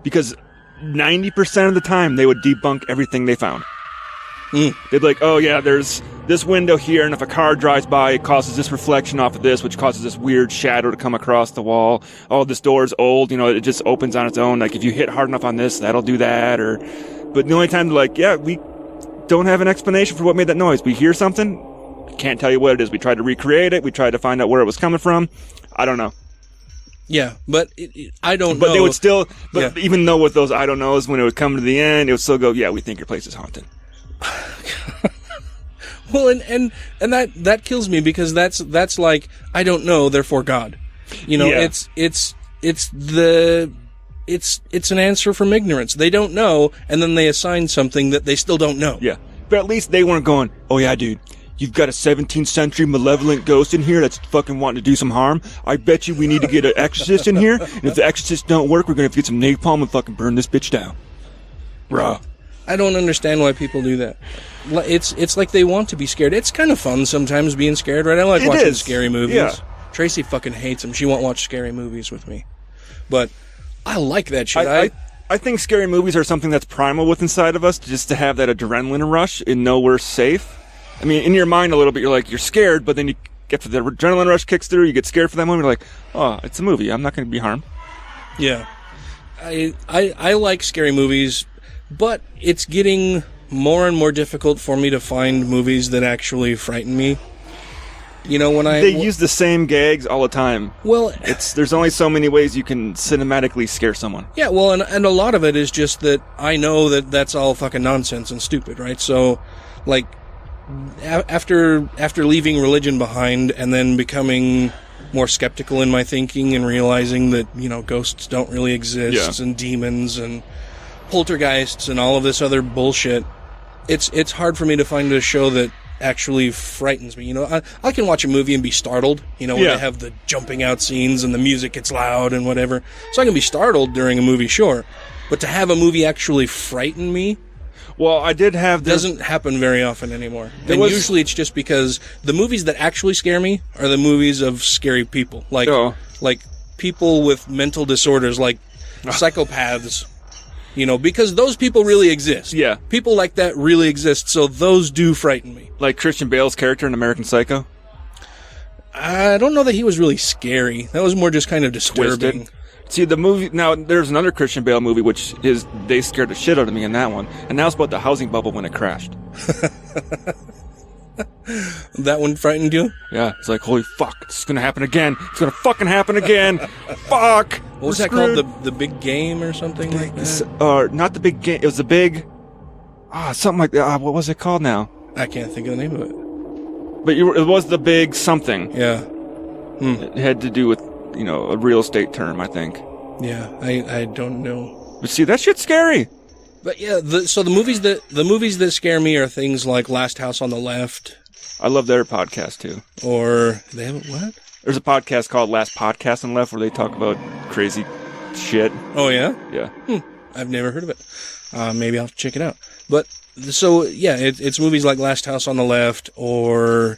because 90% of the time they would debunk everything they found. They'd be like, "Oh yeah, there's this window here, and if a car drives by, it causes this reflection off of this, which causes this weird shadow to come across the wall. Oh, this door's old, it just opens on its own. Like, if you hit hard enough on this, that'll do that. But the only time they're like, yeah, we don't have an explanation for what made that noise. We hear something, can't tell you what it is. We tried to recreate it. We tried to find out where it was coming from. I don't know. Yeah, but I don't know. But they would still, even though with those I don't knows, when it would come to the end, it would still go, yeah, we think your place is haunted. Well, and that kills me, because that's like, I don't know, therefore God. It's an answer from ignorance. They don't know, and then they assign something that they still don't know. Yeah. But at least they weren't going, oh yeah, dude, you've got a 17th century malevolent ghost in here that's fucking wanting to do some harm. I bet you we need to get an exorcist in here, and if the exorcist don't work, we're gonna have to get some napalm and fucking burn this bitch down. Bruh. I don't understand why people do that. It's like they want to be scared. It's kind of fun sometimes being scared, right? I like watching scary movies. Yeah. Tracy fucking hates them. She won't watch scary movies with me. But I like that shit. I think scary movies are something that's primal within inside of us, just to have that adrenaline rush and know we're safe. I mean, in your mind a little bit, you're like, you're scared, but then you get the adrenaline rush kicks through, you get scared for that moment, you're like, oh, it's a movie. I'm not going to be harmed. Yeah. I like scary movies, but it's getting more and more difficult for me to find movies that actually frighten me. They use the same gags all the time. Well, there's only so many ways you can cinematically scare someone. Yeah, well, and a lot of it is just that I know that that's all fucking nonsense and stupid, right? So, like, after leaving religion behind and then becoming more skeptical in my thinking and realizing that, ghosts don't really exist, and demons and poltergeists and all of this other bullshit, it's hard for me to find a show that actually frightens me. I can watch a movie and be startled, when they have the jumping out scenes and the music gets loud and whatever. So I can be startled during a movie, sure. But to have a movie actually frighten me, well, I did have doesn't happen very often anymore. And usually it's just because the movies that actually scare me are the movies of scary people. Like people with mental disorders, like psychopaths. Because those people really exist. Yeah. People like that really exist, so those do frighten me. Like Christian Bale's character in American Psycho? I don't know that he was really scary. That was more just kind of disturbing. Twisted. See, the movie, now, there's another Christian Bale movie, which is, they scared the shit out of me in that one, and that was about the housing bubble when it crashed. That one frightened you? Yeah, it's like, holy fuck, it's gonna happen again. It's gonna fucking happen again. Fuck! What was that called? The Big Game or something like that? Not the Big Game, it was the Big, something like that. What was it called now? I can't think of the name of it. But it was the Big something. Yeah. It had to do with, a real estate term, I think. Yeah, I don't know. But see, that shit's scary. But yeah, so the movies that scare me are things like Last House on the Left. I love their podcast too. Or they have what? There's a podcast called Last Podcast on the Left where they talk about crazy shit. Oh yeah? Yeah. I've never heard of it. Maybe I'll have to check it out. But so yeah, it's movies like Last House on the Left, or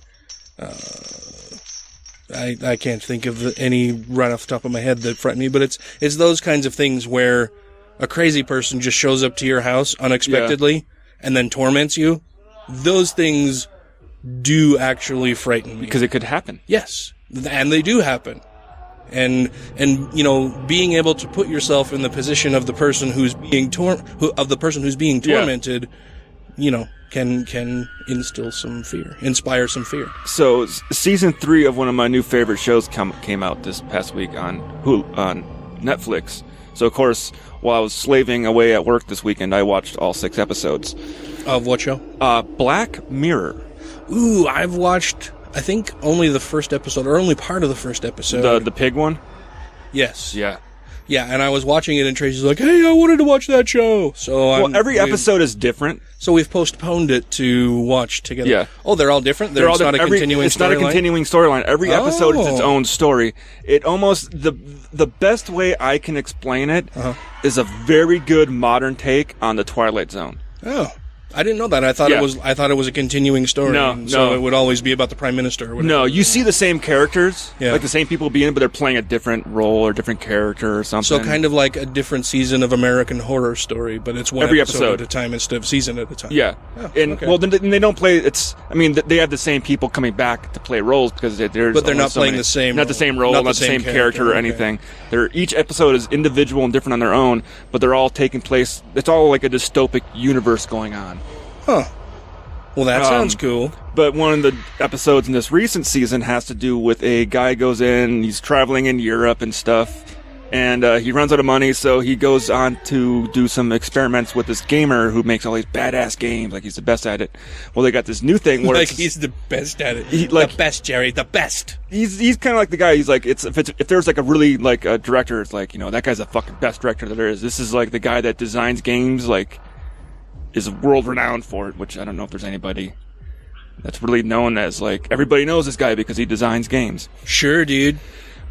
I can't think of any right off the top of my head that frighten me. But it's those kinds of things where a crazy person just shows up to your house unexpectedly and then torments you. Those things do actually frighten me. Because it could happen. Yes. And they do happen. And being able to put yourself in the position of the person who's being tormented, can instill some fear, inspire some fear. So, season 3 of one of my new favorite shows came out this past week on Netflix. So, of course, while I was slaving away at work this weekend, I watched all 6 episodes. Of what show? Black Mirror. Ooh, I've watched, I think, only the first episode, or only part of the first episode. The pig one? Yes. Yeah. Yeah, and I was watching it, and Tracy's like, hey, I wanted to watch that show. So every episode is different. So we've postponed it to watch together. Yeah. Oh, they're all different? It's not a continuing storyline? It's not a continuing storyline. Every episode is its own story. It almost, the best way I can explain it is a very good modern take on the Twilight Zone. Oh. I didn't know that. I thought Yeah. it was a continuing story. No, So no. it would always be about the prime minister or whatever. No, you see the same characters, Yeah. like the same people being, but they're playing a different role or different character or something. So kind of like a different season of American Horror Story, but it's one Every episode episode. at a time instead of season at a time. Yeah, Oh, and okay. well, then they don't play. They have the same people coming back to play roles because But they're not playing the same not the same role, not the same character or okay. anything. Each episode is individual and different on their own, but they're all taking place. It's all like a dystopic universe going on. Huh. Well, that sounds cool. But one of the episodes in this recent season has to do with a guy goes in, he's traveling in Europe and stuff, and he runs out of money, so he goes on to do some experiments with this gamer who makes all these badass games, like he's the best at it. Well, they got this new thing where Like it's, he's the best at it. the best, Jerry, the best. He's kind of like the guy. He's like, if there's like a really like a director, it's like, that guy's the fucking best director that there is. This is like the guy that designs games, like, is world renowned for it, which I don't know if there's anybody that's really known as, like, everybody knows this guy because he designs games. Sure, dude.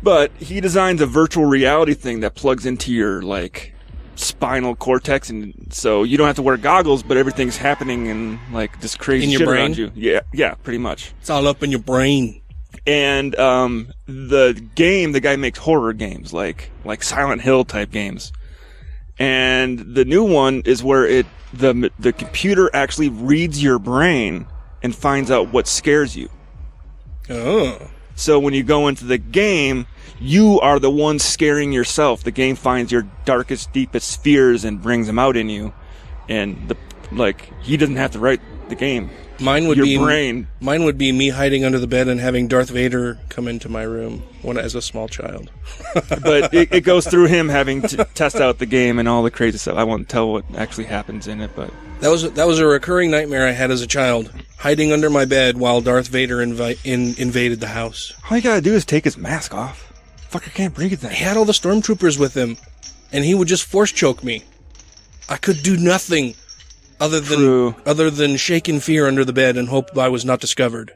But he designs a virtual reality thing that plugs into your, like, spinal cortex, and so you don't have to wear goggles, but everything's happening in, like, this crazy In your shit brain? around you. Yeah, pretty much. It's all up in your brain. And the guy makes horror games, like Silent Hill type games. And the new one is where the computer actually reads your brain and finds out what scares you. Oh. So when you go into the game, you are the one scaring yourself. The game finds your darkest, deepest fears and brings them out in you. And he doesn't have to write the game. Mine would your be brain. Mine would be me hiding under the bed and having Darth Vader come into my room as a small child. But it goes through him having to test out the game and all the crazy stuff. I won't tell what actually happens in it, but that was a recurring nightmare I had as a child, hiding under my bed while Darth Vader invaded the house. All you gotta do is take his mask off. Fucker can't breathe then. He had all the stormtroopers with him, and he would just force choke me. I could do nothing other than shake in fear under the bed and hope I was not discovered.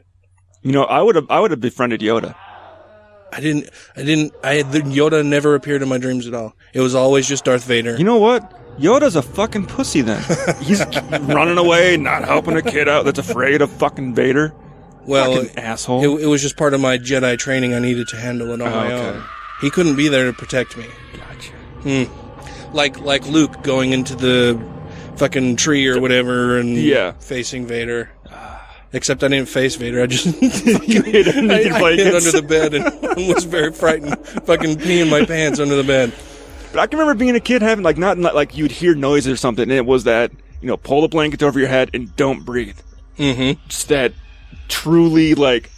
I would have befriended Yoda. Yoda never appeared in my dreams at all. It was always just Darth Vader. You know what? Yoda's a fucking pussy then. He's running away, not helping a kid out that's afraid of fucking Vader. Well, fucking asshole. It was just part of my Jedi training. I needed to handle it on my own. He couldn't be there to protect me. Gotcha. Like Luke going into the fucking tree or whatever and facing Vader. Except I didn't face Vader. I just hid under the bed and was very frightened. Fucking peeing my pants under the bed. But I can remember being a kid having not like you'd hear noises or something, and it was that pull the blanket over your head and don't breathe. Mm-hmm. Just that truly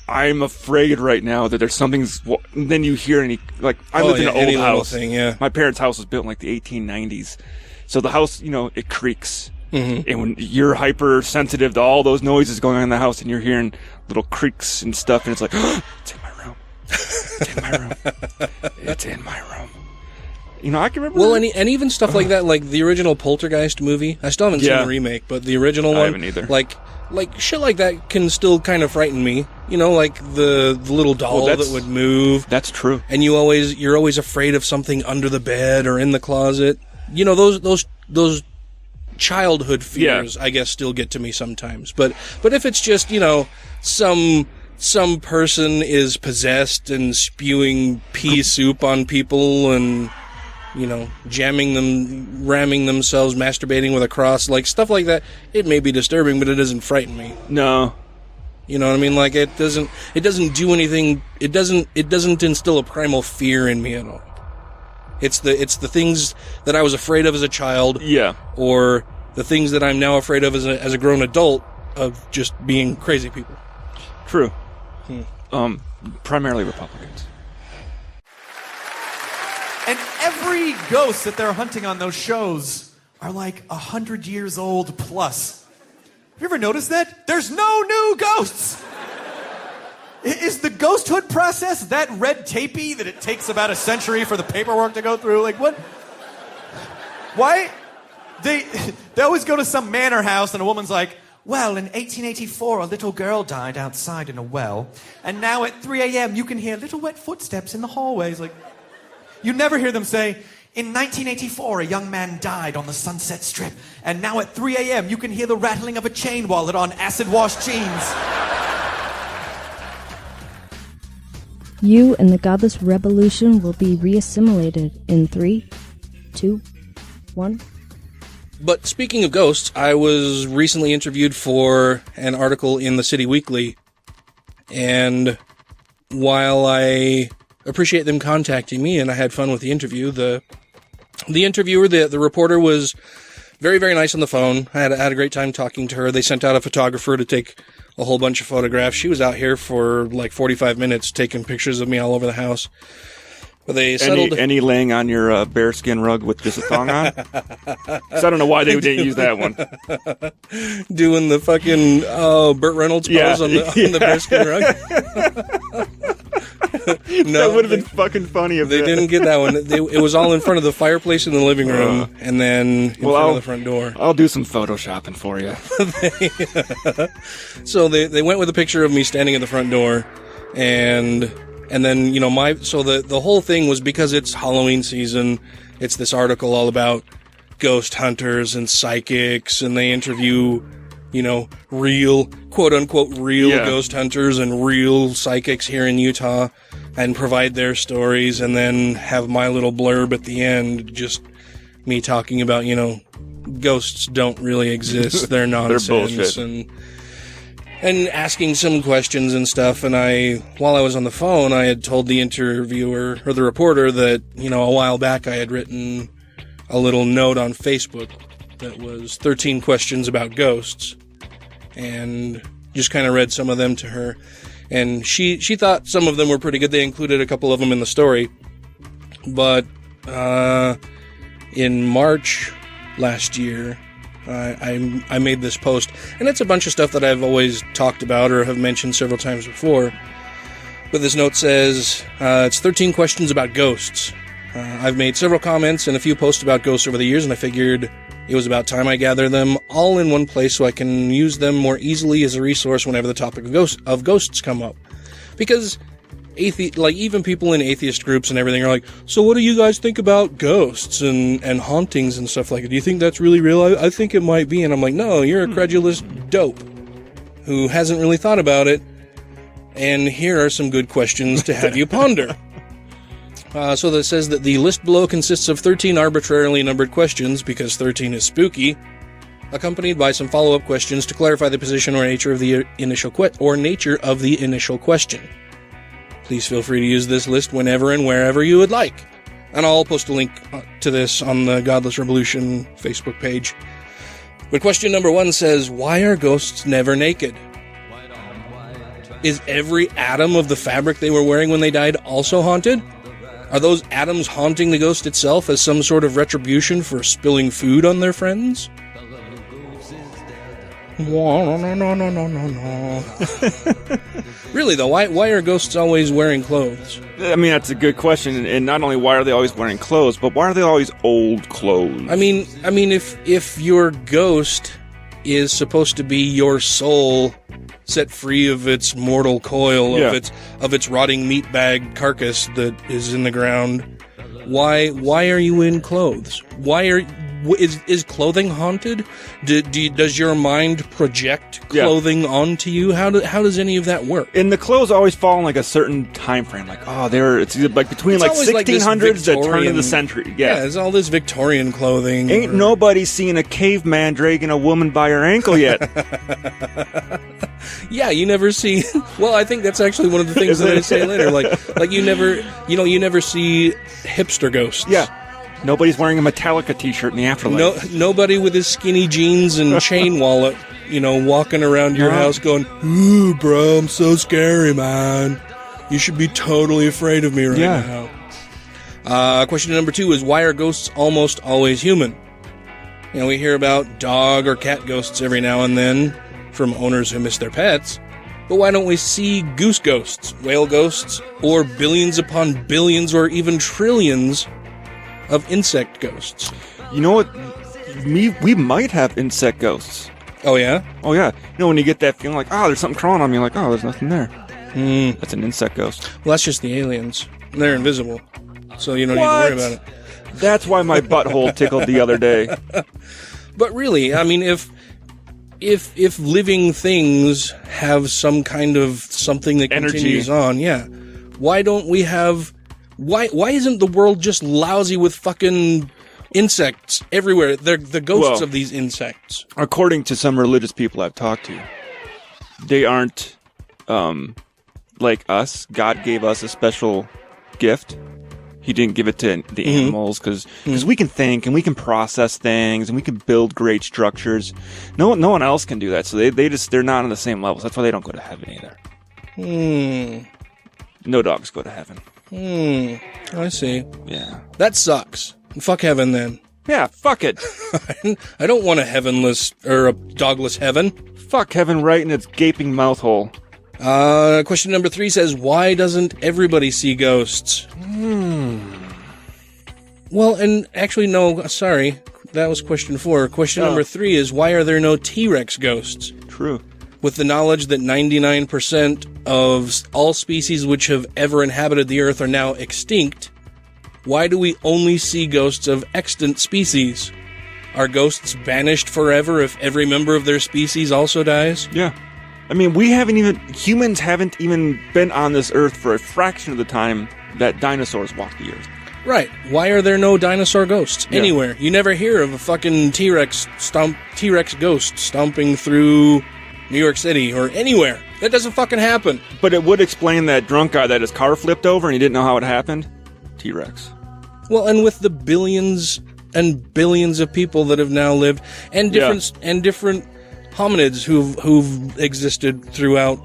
I'm afraid right now that there's something's. And then you hear I lived in an old house. Thing, My parents' house was built in the 1890s, so the house it creaks. Mm-hmm. And when you're hypersensitive to all those noises going on in the house, and you're hearing little creaks and stuff, and it's like, it's in my room. It's in my room. It's in my room. I can remember. Well, and even stuff like that, like the original Poltergeist movie. I still haven't seen the remake, but the original one, I haven't either. Like shit like that can still kind of frighten me. Like the little doll that would move. That's true. And you're always afraid of something under the bed or in the closet. Those childhood fears, I guess, still get to me sometimes. But if it's just some person is possessed and spewing pea soup on people and ramming themselves, masturbating with a cross, stuff like that, it may be disturbing, but it doesn't frighten me. No. You know what I mean? It doesn't do anything. It doesn't instill a primal fear in me at all. It's the things that I was afraid of as a child. Yeah. Or the things that I'm now afraid of as a grown adult, of just being crazy people. True. Primarily Republicans. And every ghost that they're hunting on those shows are 100 years old plus. Have you ever noticed that? There's no new ghosts! Is the ghosthood process that red tapey that it takes about a century for the paperwork to go through? What? Why? They always go to some manor house and a woman's like, well, in 1884, a little girl died outside in a well, and now at 3 a.m. you can hear little wet footsteps in the hallways. You never hear them say, In 1984, a young man died on the Sunset Strip, and now at 3 a.m. you can hear the rattling of a chain wallet on acid-wash jeans. You and the Godless Rebelution will be reassimilated in 3, 2, 1. But speaking of ghosts, I was recently interviewed for an article in the City Weekly, and while I appreciate them contacting me and I had fun with the interview, the interviewer, the reporter, was very, very nice on the phone. I had a great time talking to her. They sent out a photographer to take a whole bunch of photographs. She was out here for like 45 minutes taking pictures of me all over the house. But they settled... Any laying on your bearskin rug with just a thong on? 'Cause I don't know why they didn't use that one. Doing the fucking Burt Reynolds pose on the bearskin rug. No, that would have been fucking funny if they didn't get that one. It was all in front of the fireplace in the living room, and then in front of the front door. I'll do some photoshopping for you. So they went with a picture of me standing at the front door, and then the whole thing was because it's Halloween season. It's this article all about ghost hunters and psychics, and they interview real, quote-unquote, ghost hunters and real psychics here in Utah and provide their stories, and then have my little blurb at the end, just me talking about, ghosts don't really exist, they're nonsense, they're bullshit. And asking some questions and stuff, and while I was on the phone, I had told the interviewer, or the reporter, that, a while back I had written a little note on Facebook that was 13 questions about ghosts, and just kind of read some of them to her, and she thought some of them were pretty good. They included a couple of them in the story, but in March last year, I made this post, and it's a bunch of stuff that I've always talked about or have mentioned several times before, but this note says, it's 13 questions about ghosts. I've made several comments and a few posts about ghosts over the years, and I figured it was about time I gather them all in one place so I can use them more easily as a resource whenever the topic of ghosts come up. Because even people in atheist groups and everything are like, so what do you guys think about ghosts and hauntings and stuff like that? Do you think that's really real? I think it might be. And I'm like, no, you're a credulous dope who hasn't really thought about it. And here are some good questions to have you ponder. So that says that the list below consists of 13 arbitrarily numbered questions, because 13 is spooky, accompanied by some follow-up questions to clarify the position or nature of the initial question. Please feel free to use this list whenever and wherever you would like. And I'll post a link to this on the Godless Rebelution Facebook page. But question number 1 says, why are ghosts never naked? Is every atom of the fabric they were wearing when they died also haunted? Are those atoms haunting the ghost itself as some sort of retribution for spilling food on their friends? Really though, why are ghosts always wearing clothes? I mean, that's a good question, and not only why are they always wearing clothes, but why are they always old clothes? I mean, if your ghost is supposed to be your soul set free of its mortal coil, of its rotting meat bag carcass that is in the ground, why are you in clothes? Is clothing haunted? Does your mind project clothing onto you? How does any of that work? And the clothes always fall in like a certain time frame. Like, it's either like between like 1600s to turn of the century. Yeah, it's all this Victorian clothing. Ain't nobody seen a caveman dragging a woman by her ankle yet. Yeah, you never see. Well, I think that's actually one of the things that I say later. Like you never see hipster ghosts. Yeah. Nobody's wearing a Metallica t-shirt in the afterlife. Nobody with his skinny jeans and chain wallet, walking around your house going, ooh, bro, I'm so scary, man. You should be totally afraid of me right now. Question number 2 is, why are ghosts almost always human? We hear about dog or cat ghosts every now and then from owners who miss their pets. But why don't we see goose ghosts, whale ghosts, or billions upon billions or even trillions of insect ghosts? You know what? We might have insect ghosts. Oh, yeah? Oh, yeah. When you get that feeling like, there's something crawling on me, like, there's nothing there. That's an insect ghost. Well, that's just the aliens. They're invisible. So you don't need to worry about it. That's why my butthole tickled the other day. But really, I mean, if living things have some kind of something that Energy. continues on, yeah, why don't we have? Why isn't the world just lousy with fucking insects everywhere? They're the ghosts of these insects. According to some religious people I've talked to, they aren't like us. God gave us a special gift. He didn't give it to the animals because we can think and we can process things and we can build great structures. No one else can do that. So they're not on the same level. So that's why they don't go to heaven either. No dogs go to heaven. I see. Yeah. That sucks. Fuck heaven then. Yeah, fuck it. I don't want a heavenless or a dogless heaven. Fuck heaven right in its gaping mouth hole. Question number 3 says, why doesn't everybody see ghosts? Well, and actually, no, sorry. That was question 4. Question number 3 is, why are there no T-Rex ghosts? True. With the knowledge that 99% of all species which have ever inhabited the Earth are now extinct, why do we only see ghosts of extant species? Are ghosts banished forever if every member of their species also dies? Yeah. I mean, humans haven't even been on this Earth for a fraction of the time that dinosaurs walked the Earth. Right. Why are there no dinosaur ghosts anywhere? You never hear of a fucking T-Rex ghost stomping through New York City or anywhere. That doesn't fucking happen. But it would explain that drunk guy that his car flipped over and he didn't know how it happened. T-Rex. Well, and with the billions and billions of people that have now lived, and different hominids who've existed throughout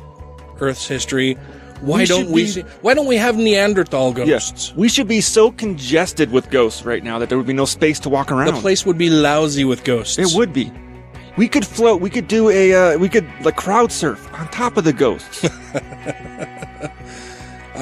Earth's history, why don't we have Neanderthal ghosts? Yeah. We should be so congested with ghosts right now that there would be no space to walk around. The place would be lousy with ghosts. It would be. We could float. We could do we could crowd surf on top of the ghosts. You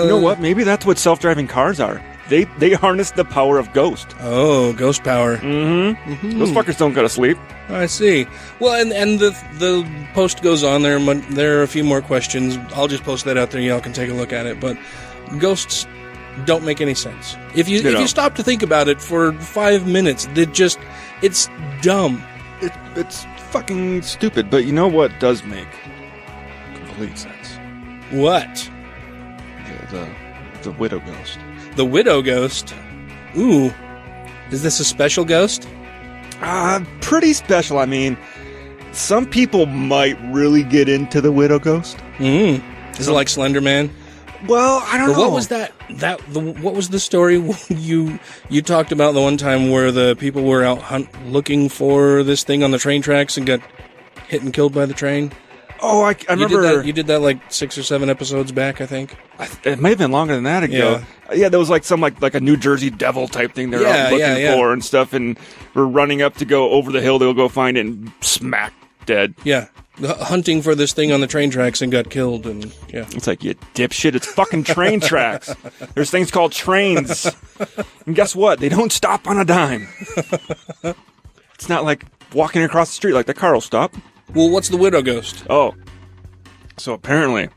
know what? Maybe that's what self-driving cars are. They harness the power of ghost. Oh, ghost power. Mm-hmm. Those fuckers don't go to sleep. I see. Well, and the post goes on there. There are a few more questions. I'll just post that out there. Y'all can take a look at it. But ghosts don't make any sense. If you stop to think about it for 5 minutes, it's dumb. It's fucking stupid. But you know what does make complete sense? What? The widow ghost. The widow ghost? Ooh. Is this a special ghost? Pretty special. I mean, some people might really get into the widow ghost. Is it like Slender Man? Well, I don't know. What was that? What was the story you talked about the one time where the people were out looking for this thing on the train tracks and got hit and killed by the train? Oh, I remember. You did that like 6 or 7 episodes back, I think. It may have been longer than that ago. Yeah, there was like some like a New Jersey devil type thing they were out looking for and stuff, and we're running up to go over the hill. They'll go find it and smack dead. Yeah, hunting for this thing on the train tracks and got killed. And yeah, it's like, you dipshit. It's fucking train tracks. There's things called trains, and guess what? They don't stop on a dime. It's not like walking across the street like the car will stop. Well, what's the widow ghost? Oh, so apparently,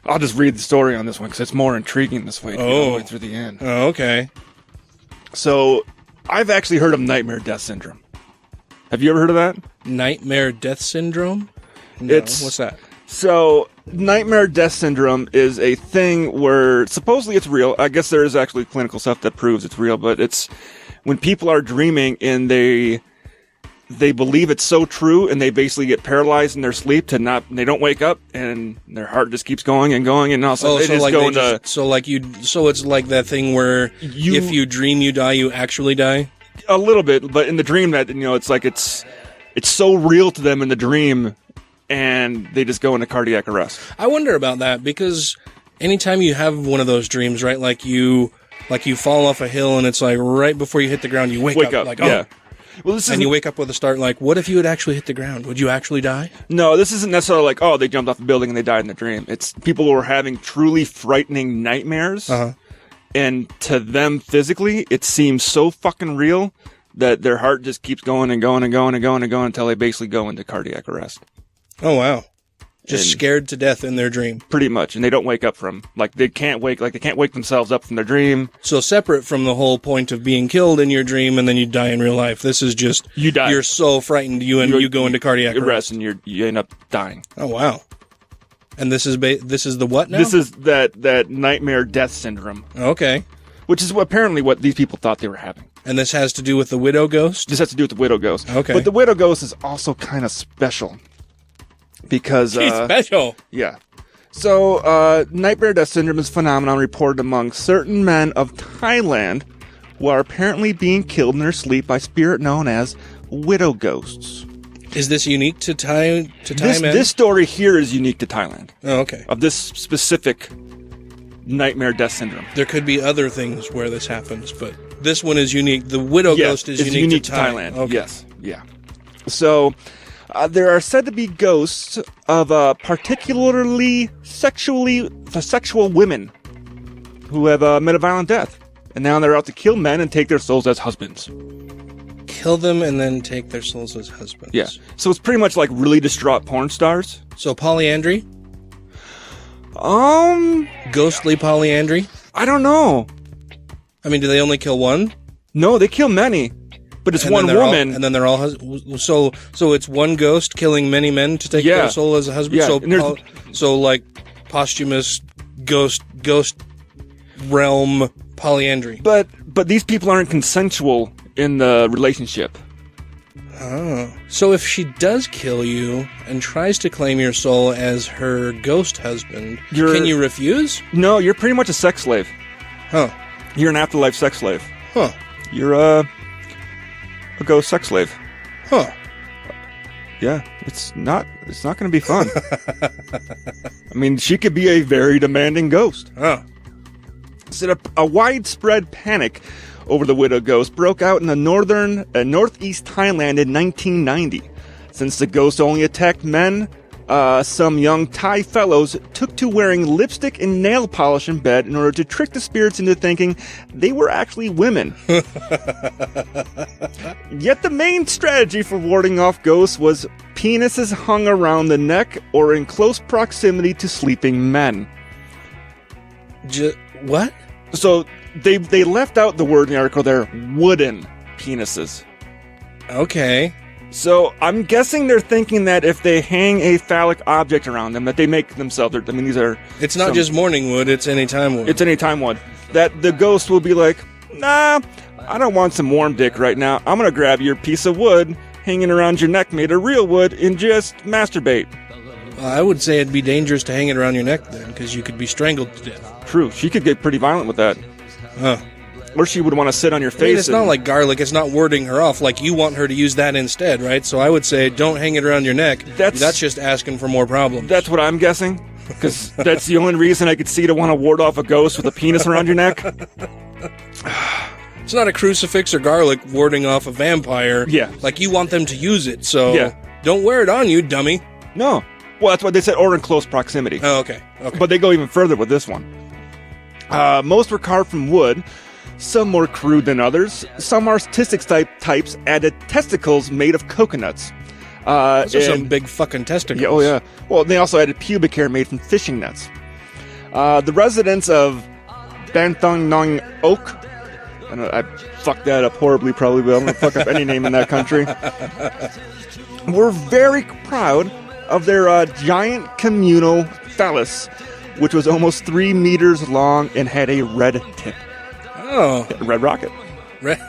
I'll just read the story on this one because it's more intriguing this way. All the way through the end. Oh, okay. So, I've actually heard of nightmare death syndrome. Have you ever heard of that? Nightmare death syndrome? No, what's that? So, nightmare death syndrome is a thing where supposedly it's real. I guess there is actually clinical stuff that proves it's real, but it's when people are dreaming and they believe it's so true, and they basically get paralyzed in their sleep they don't wake up, and their heart just keeps going and going, and also they just go into... So it's like that thing where if you dream you die, you actually die? A little bit, but in the dream that, it's like it's so real to them in the dream, and they just go into cardiac arrest. I wonder about that, because anytime you have one of those dreams, right, like you fall off a hill, and it's like right before you hit the ground, you wake up like, yeah. Well, and you wake up with a start like, what if you had actually hit the ground? Would you actually die? No, this isn't necessarily like, they jumped off the building and they died in the dream. It's people who are having truly frightening nightmares. And to them physically, it seems so fucking real that their heart just keeps going and going and going and going and going until they basically go into cardiac arrest. Oh, wow. Just scared to death in their dream. Pretty much. And they don't wake up from, they can't wake themselves up from their dream. So separate from the whole point of being killed in your dream and then you die in real life. This is just, you die. You're so frightened you go into cardiac arrest. And you end up dying. Oh, wow. And this is the what now? This is that nightmare death syndrome. Okay. Which is apparently what these people thought they were having. And this has to do with the widow ghost? This has to do with the widow ghost. Okay. But the widow ghost is also kind of special. Because... She's special! Yeah. So, nightmare death syndrome is a phenomenon reported among certain men of Thailand who are apparently being killed in their sleep by a spirit known as widow ghosts. Is this unique to Thailand? This story here is unique to Thailand. Oh, okay. Of this specific nightmare death syndrome. There could be other things where this happens, but this one is unique. The widow ghost is unique to Thailand. Okay. Yes, yeah. So, there are said to be ghosts of particularly sexual women who have met a violent death. And now they're out to kill men and take their souls as husbands. Kill them and then take their souls as husbands. Yeah. So it's pretty much like really distraught porn stars. So polyandry? Ghostly polyandry? I don't know. I mean, do they only kill one? No, they kill many. But it's one woman. And then they're all so it's one ghost killing many men to take their soul as a husband? Yeah. So like posthumous ghost realm polyandry. But these people aren't consensual in the relationship. Oh. So if she does kill you and tries to claim your soul as her ghost husband, can you refuse? No, you're pretty much a sex slave. Huh. You're an afterlife sex slave. Huh. You're a ghost sex slave. Huh. Yeah, it's not going to be fun. I mean, she could be a very demanding ghost. Oh. So a widespread panic over the widow ghost broke out in the northeast Thailand in 1990. Since the ghost only attacked men, some young Thai fellows took to wearing lipstick and nail polish in bed in order to trick the spirits into thinking they were actually women. Yet the main strategy for warding off ghosts was penises hung around the neck or in close proximity to sleeping men. What? So they left out the word in the article there, wooden penises. Okay. So I'm guessing they're thinking that if they hang a phallic object around them, that they make themselves. I mean, these are. It's not just morning wood; it's anytime wood. It's anytime wood. That the ghost will be like, nah, I don't want some warm dick right now. I'm gonna grab your piece of wood hanging around your neck made of real wood and just masturbate. I would say it'd be dangerous to hang it around your neck then, because you could be strangled to death. True, she could get pretty violent with that. Huh. Or she would want to sit on your face. I mean, it's not like garlic. It's not warding her off. Like, you want her to use that instead, right? So I would say don't hang it around your neck. That's just asking for more problems. That's what I'm guessing. Because that's the only reason I could see to want to ward off a ghost with a penis around your neck. It's not a crucifix or garlic warding off a vampire. Yeah. Like, you want them to use it, so don't wear it on you, dummy. No. Well, that's what they said, or in close proximity. Oh, okay. But they go even further with this one. Most were carved from wood. Some more crude than others. Some artistic types added testicles made of coconuts. Those are some big fucking testicles. Yeah, oh, yeah. Well, they also added pubic hair made from fishing nets. The residents of Banthong Nong Oak, I fucked that up horribly probably, but I'm going to fuck up any name in that country, were very proud of their giant communal phallus, which was almost 3 meters long and had a red tip. Oh. Red rocket. Red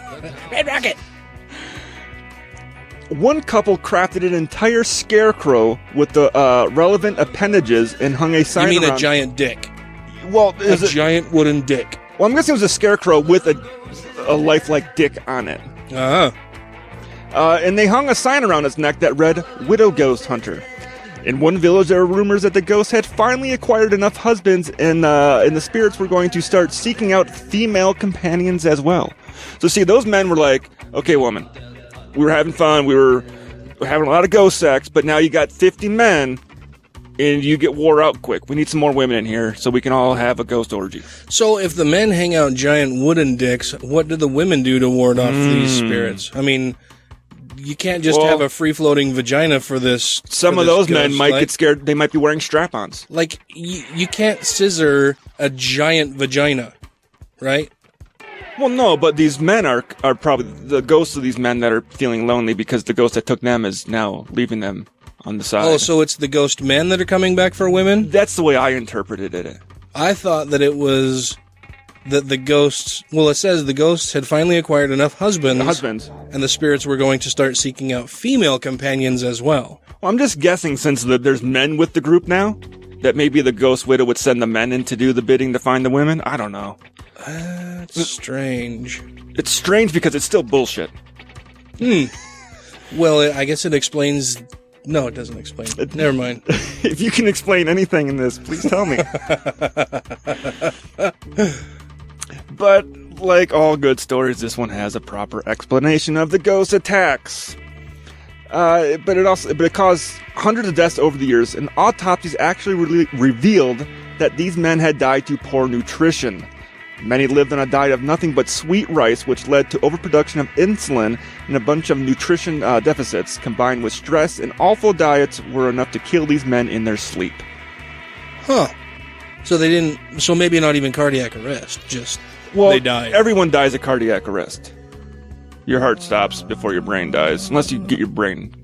rocket! One couple crafted an entire scarecrow with the relevant appendages and hung a sign around. You mean a giant dick? Well, giant wooden dick. Well, I'm guessing it was a scarecrow with a lifelike dick on it. Uh-huh. And they hung a sign around its neck that read, Widow Ghost Hunter. In one village, there were rumors that the ghost had finally acquired enough husbands, and the spirits were going to start seeking out female companions as well. So, see, those men were like, okay, woman, we were having fun, we were having a lot of ghost sex, but now you got 50 men, and you get wore out quick. We need some more women in here so we can all have a ghost orgy. So, if the men hang out giant wooden dicks, what do the women do to ward off these spirits? I mean, you can't just have a free-floating vagina for this. Some of those men might get scared. They might be wearing strap-ons. Like, you can't scissor a giant vagina, right? Well, no, but these men are probably the ghosts of these men that are feeling lonely because the ghost that took them is now leaving them on the side. Oh, so it's the ghost men that are coming back for women? That's the way I interpreted it. I thought that it was that the ghosts... Well, it says the ghosts had finally acquired enough husbands. And the spirits were going to start seeking out female companions as well. Well, I'm just guessing since there's men with the group now, that maybe the ghost widow would send the men in to do the bidding to find the women. I don't know. That's strange. It's strange because it's still bullshit. Well, I guess it explains... No, it doesn't explain. Never mind. If you can explain anything in this, please tell me. But, like all good stories, this one has a proper explanation of the ghost attacks. But it caused hundreds of deaths over the years, and autopsies actually revealed that these men had died to poor nutrition. Many lived on a diet of nothing but sweet rice, which led to overproduction of insulin and a bunch of nutrition deficits, combined with stress, and awful diets were enough to kill these men in their sleep. Huh. So they didn't... So maybe not even cardiac arrest, just... they died. Everyone dies of cardiac arrest. Your heart stops before your brain dies, unless you get your brain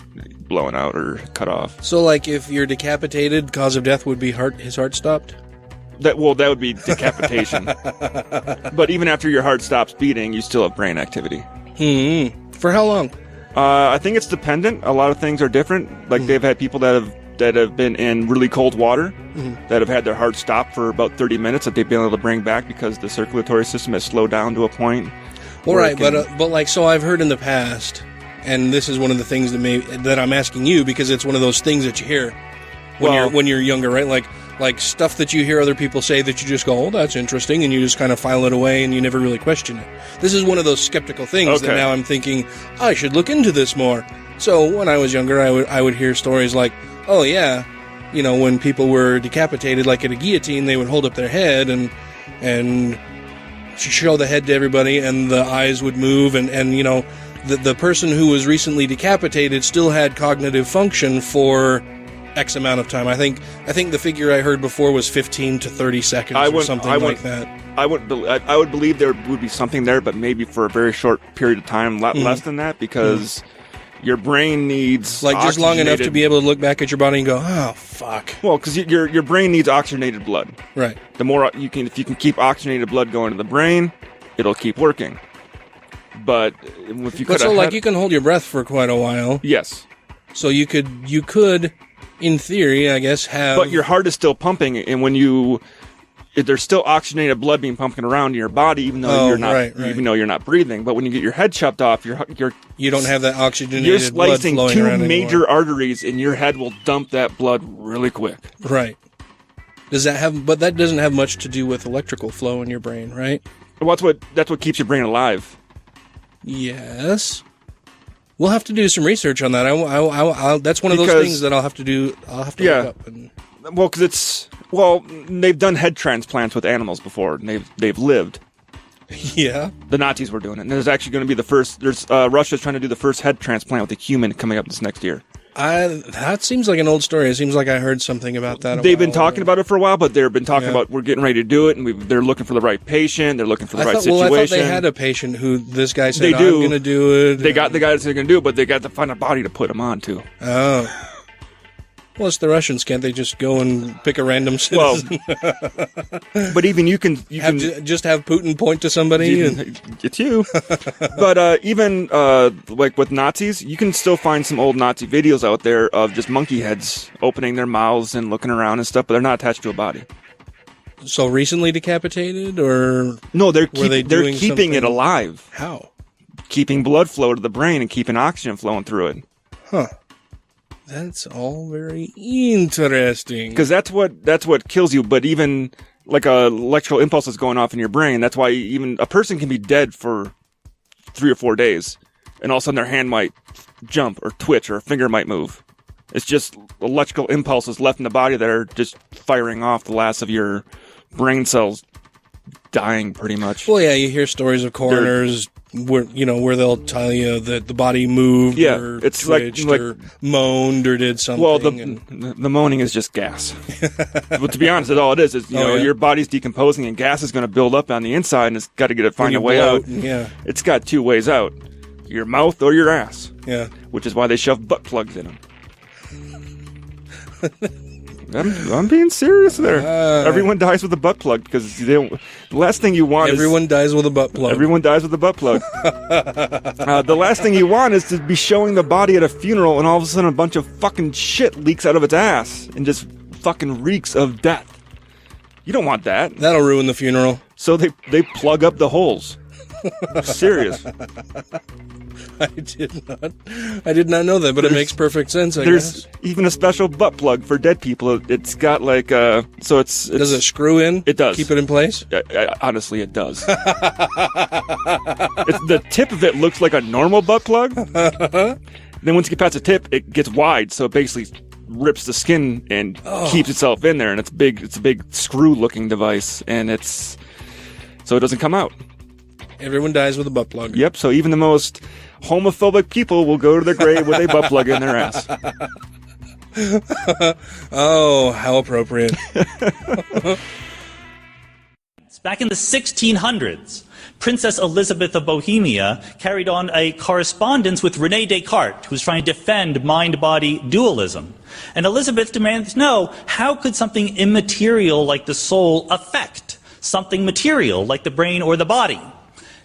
blown out or cut off. So, like, if you're decapitated, cause of death would be his heart stopped? That would be decapitation. But even after your heart stops beating, you still have brain activity. For how long? I think it's dependent. A lot of things are different. Like they've had people that have been in really cold water that have had their heart stop for about 30 minutes that they've been able to bring back because the circulatory system has slowed down to a point. All right, but like, so I've heard in the past, and this is one of the things that I'm asking you because it's one of those things that you hear when you're younger, right? Like stuff that you hear other people say that you just go, oh, that's interesting, and you just kind of file it away and you never really question it. This is one of those skeptical things that now I'm thinking, I should look into this more. So when I was younger, I would hear stories like, oh yeah, you know, when people were decapitated, like at a guillotine, they would hold up their head and show the head to everybody, and the eyes would move, and you know, the person who was recently decapitated still had cognitive function for X amount of time. I think the figure I heard before was 15 to 30 seconds or something like that. I would believe there would be something there, but maybe for a very short period of time, a lot less than that, because your brain needs just long enough to be able to look back at your body and go, oh fuck. Well, because your brain needs oxygenated blood. Right. The more if you can keep oxygenated blood going to the brain, it'll keep working. But if you you can hold your breath for quite a while. Yes. So you could, in theory, I guess, have... But your heart is still pumping, and there's still oxygenated blood being pumping around in your body, even though you're not breathing. But when you get your head chopped off, you don't have that oxygenated blood flowing around anymore. You're slicing two major arteries, and your head will dump that blood really quick. Right. But that doesn't have much to do with electrical flow in your brain, right? Well, that's what keeps your brain alive. Yes. We'll have to do some research on that. That's one of those things that I'll have to do. I'll have to look up. Well, because they've done head transplants with animals before, and they've lived. Yeah. The Nazis were doing it, and there's actually going to be the first. Russia's trying to do the first head transplant with a human coming up this next year. That seems like an old story. It seems like I heard something about that. They've been talking about it for a while, but they've been talking about we're getting ready to do it, and they're looking for the right patient. They're looking for the right situation. Well, I thought they had a patient who this guy said, I'm going to do it. They got the guy that's going to do it, but they got to find a body to put him on, too. Oh. Well, it's the Russians. Can't they just go and pick a random citizen? Well, but even you can just have Putin point to somebody. It's you. But even like with Nazis, you can still find some old Nazi videos out there of just monkey heads opening their mouths and looking around and stuff, but they're not attached to a body. So recently decapitated, or no? They're keeping it alive. How? Keeping blood flow to the brain and keeping oxygen flowing through it. Huh. That's all very interesting. Because that's what kills you. But even like electrical impulses going off in your brain, that's why even a person can be dead for 3 or 4 days, and all of a sudden their hand might jump or twitch or a finger might move. It's just electrical impulses left in the body that are just firing off the last of your brain cells dying pretty much. Well, yeah, you hear stories of coroners where they'll tell you that the body moved or it's twitched or moaned or did something. Well, the moaning is just gas. Well, to be honest, that's all it is. Your body's decomposing and gas is going to build up on the inside, and it's got to find a way out. Yeah. It's got two ways out: your mouth or your ass. Yeah. Which is why they shove butt plugs in them. I'm being serious there. Everyone dies with a butt plug because the last thing you want everyone dies with a butt plug. Everyone dies with a butt plug. The last thing you want is to be showing the body at a funeral and all of a sudden a bunch of fucking shit leaks out of its ass and just fucking reeks of death. You don't want that. That'll ruin the funeral. So they plug up the holes. Serious. I did not know that, but it makes perfect sense. There's even a special butt plug for dead people. It's got like so it's does it screw in? It does. Keep it in place? Honestly, it does. The tip of it looks like a normal butt plug. Then once you get past the tip, it gets wide, so it basically rips the skin and keeps itself in there. And it's big. It's a big screw-looking device, and so it doesn't come out. Everyone dies with a butt plug. Yep, so even the most homophobic people will go to their grave with a butt plug in their ass. Oh, how appropriate. Back in the 1600s, Princess Elizabeth of Bohemia carried on a correspondence with René Descartes, who was trying to defend mind-body dualism. And Elizabeth demanded to know, how could something immaterial like the soul affect something material like the brain or the body?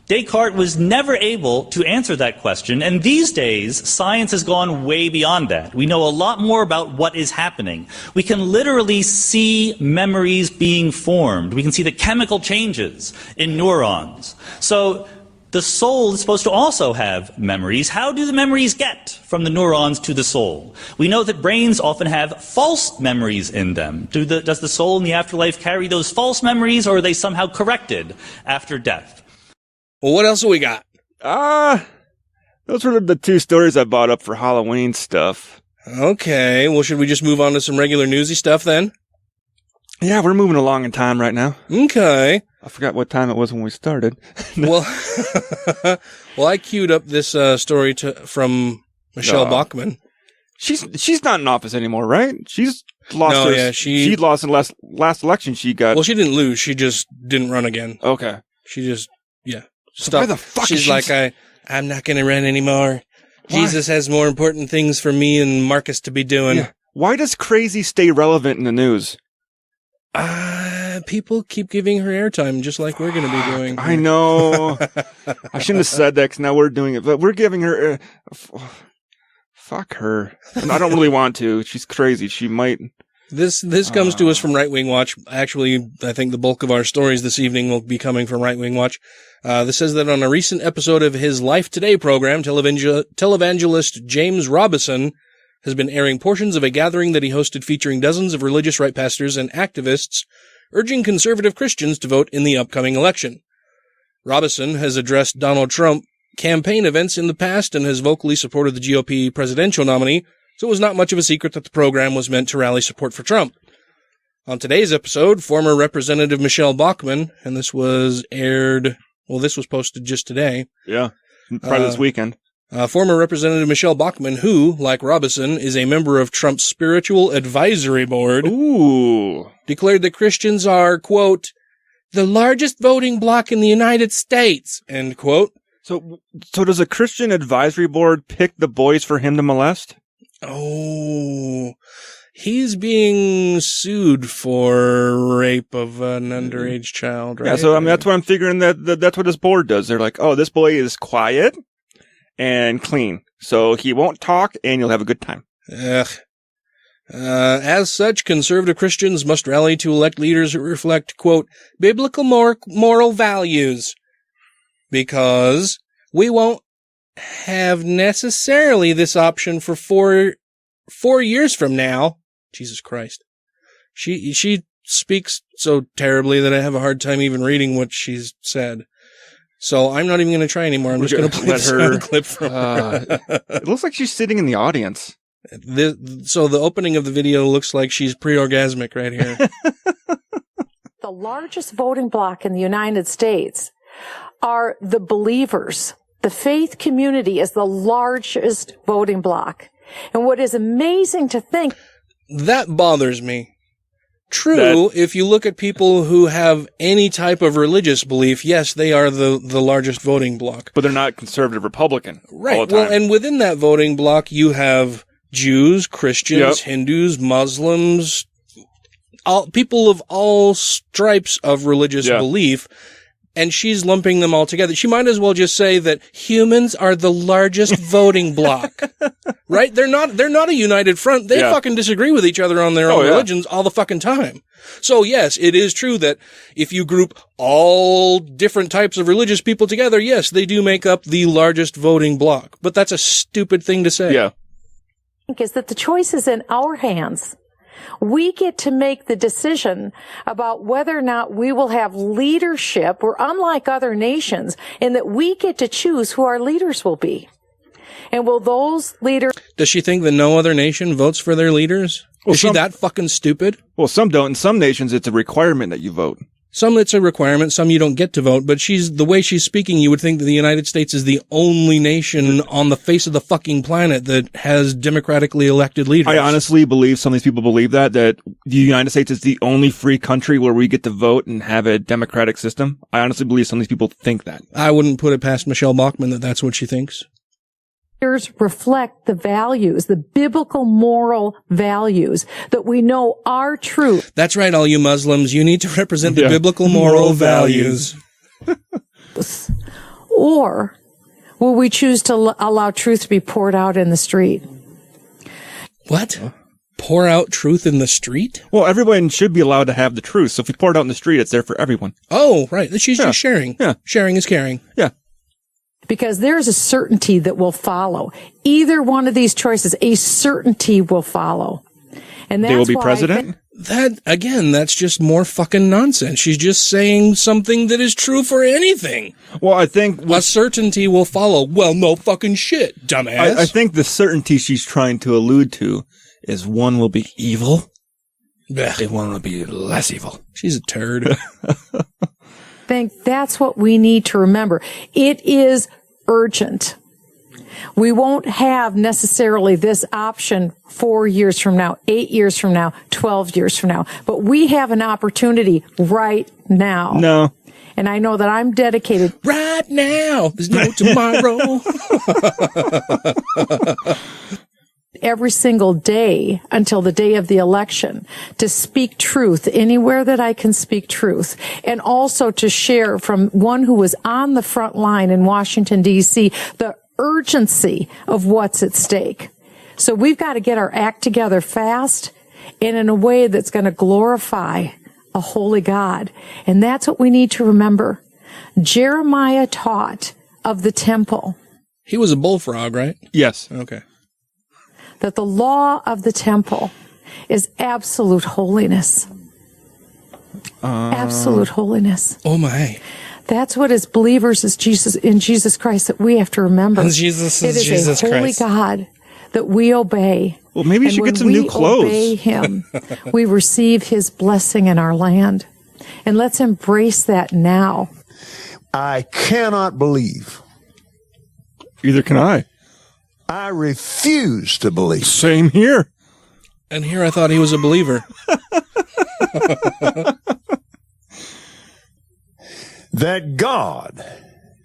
Descartes was never able to answer that question, and these days, science has gone way beyond that. We know a lot more about what is happening. We can literally see memories being formed. We can see the chemical changes in neurons. So the soul is supposed to also have memories. How do the memories get from the neurons to the soul? We know that brains often have false memories in them. Does the soul in the afterlife carry those false memories, or are they somehow corrected after death? Well, what else have we got? Those were the two stories I bought up for Halloween stuff. Okay, well, should we just move on to some regular newsy stuff then? Yeah, we're moving along in time right now. Okay. I forgot what time it was when we started. Well, I queued up this story from Michelle Bachmann. She's not in office anymore, right? She's lost. She lost in last election. She got. Well, she didn't lose. She just didn't run again. Okay. She just So why the fuck she's like, I'm not going to run anymore. Why? Jesus has more important things for me and Marcus to be doing. Yeah. Why does crazy stay relevant in the news? People keep giving her airtime, just like we're going to be doing. I know. I shouldn't have said that, because now we're doing it. But we're giving her... fuck her. I don't really want to. She's crazy. She might... This comes to us from Right Wing Watch. Actually, I think the bulk of our stories this evening will be coming from Right Wing Watch. This says that on a recent episode of his Life Today program, televangelist James Robison has been airing portions of a gathering that he hosted featuring dozens of religious right pastors and activists urging conservative Christians to vote in the upcoming election. Robison has addressed Donald Trump campaign events in the past and has vocally supported the GOP presidential nominee, so it was not much of a secret that the program was meant to rally support for Trump. On today's episode, former Representative Michelle Bachmann, and this was posted just today. Yeah, probably this weekend. Former Representative Michelle Bachmann, who, like Robison, is a member of Trump's Spiritual Advisory Board, declared that Christians are, quote, the largest voting bloc in the United States, end quote. So does a Christian advisory board pick the boys for him to molest? Oh, he's being sued for rape of an underage child, right? Yeah, so I mean, that's what I'm figuring that's what this board does. They're like, oh, this boy is quiet and clean, so he won't talk and you'll have a good time. As such, conservative Christians must rally to elect leaders who reflect, quote, biblical moral values, because we won't have necessarily this option for four years from now. Jesus Christ. She speaks so terribly that I have a hard time even reading what she's said. So I'm not even going to try anymore. I'm just going to play the sound clip from her. It looks like she's sitting in the audience. So the opening of the video looks like she's pre-orgasmic right here. The largest voting bloc in the United States are the believers. The faith community is the largest voting bloc. And what is amazing to think... That bothers me. True, if you look at people who have any type of religious belief, yes, they are the largest voting bloc. But they're not conservative Republican. Right. All the time. Well, and within that voting bloc, you have Jews, Christians, Hindus, Muslims, people of all stripes of religious belief. And she's lumping them all together. She might as well just say that humans are the largest voting bloc. Right? They're not a united front. They fucking disagree with each other on their own religions all the fucking time. So yes, it is true that if you group all different types of religious people together, yes, they do make up the largest voting bloc. But that's a stupid thing to say. Yeah. Is that the choice is in our hands. We get to make the decision about whether or not we will have leadership. We're unlike other nations in that we get to choose who our leaders will be. And will those leaders... Does she think that no other nation votes for their leaders? Well, is she that fucking stupid? Well, some don't. In some nations, it's a requirement that you vote. Some it's a requirement, some you don't get to vote, but the way she's speaking, you would think that the United States is the only nation on the face of the fucking planet that has democratically elected leaders. I honestly believe some of these people believe that the United States is the only free country where we get to vote and have a democratic system. I honestly believe some of these people think that. I wouldn't put it past Michelle Bachmann that that's what she thinks. Reflect the values, the biblical moral values that we know are true. That's right, all you Muslims. You need to represent the biblical moral values. Or will we choose to allow truth to be poured out in the street? What? Pour out truth in the street? Well, everyone should be allowed to have the truth. So if we pour it out in the street, it's there for everyone. Oh, right. She's just sharing. Yeah. Sharing is caring. Yeah. Because there's a certainty that will follow. Either one of these choices, a certainty will follow. And that's they will be why president? That's just more fucking nonsense. She's just saying something that is true for anything. Well, I think... A certainty will follow. Well, no fucking shit, dumbass. I think the certainty she's trying to allude to is one will be evil, and one will be less evil. She's a turd. think that's what we need to remember. It is urgent. We won't have necessarily this option 4 years from now, 8 years from now, 12 years from now, but we have an opportunity right now. No. And I know that I'm dedicated right now. There's no tomorrow. Every single day until the day of the election to speak truth anywhere that I can speak truth, and also to share from one who was on the front line in Washington, D.C., the urgency of what's at stake. So we've got to get our act together fast and in a way that's going to glorify a holy God. And that's what we need to remember. Jeremiah taught of the temple. He was a bullfrog, right? Yes. Okay. That the law of the temple is absolute holiness. Absolute holiness. Oh my. That's what as believers is Jesus in Jesus Christ that we have to remember. Jesus it is Jesus a holy Christ. God that we obey. Well, maybe you should get some new clothes. When we obey him, we receive his blessing in our land. And let's embrace that now. I cannot believe. Either can I. I refuse to believe. Same here. And here I thought he was a believer. That God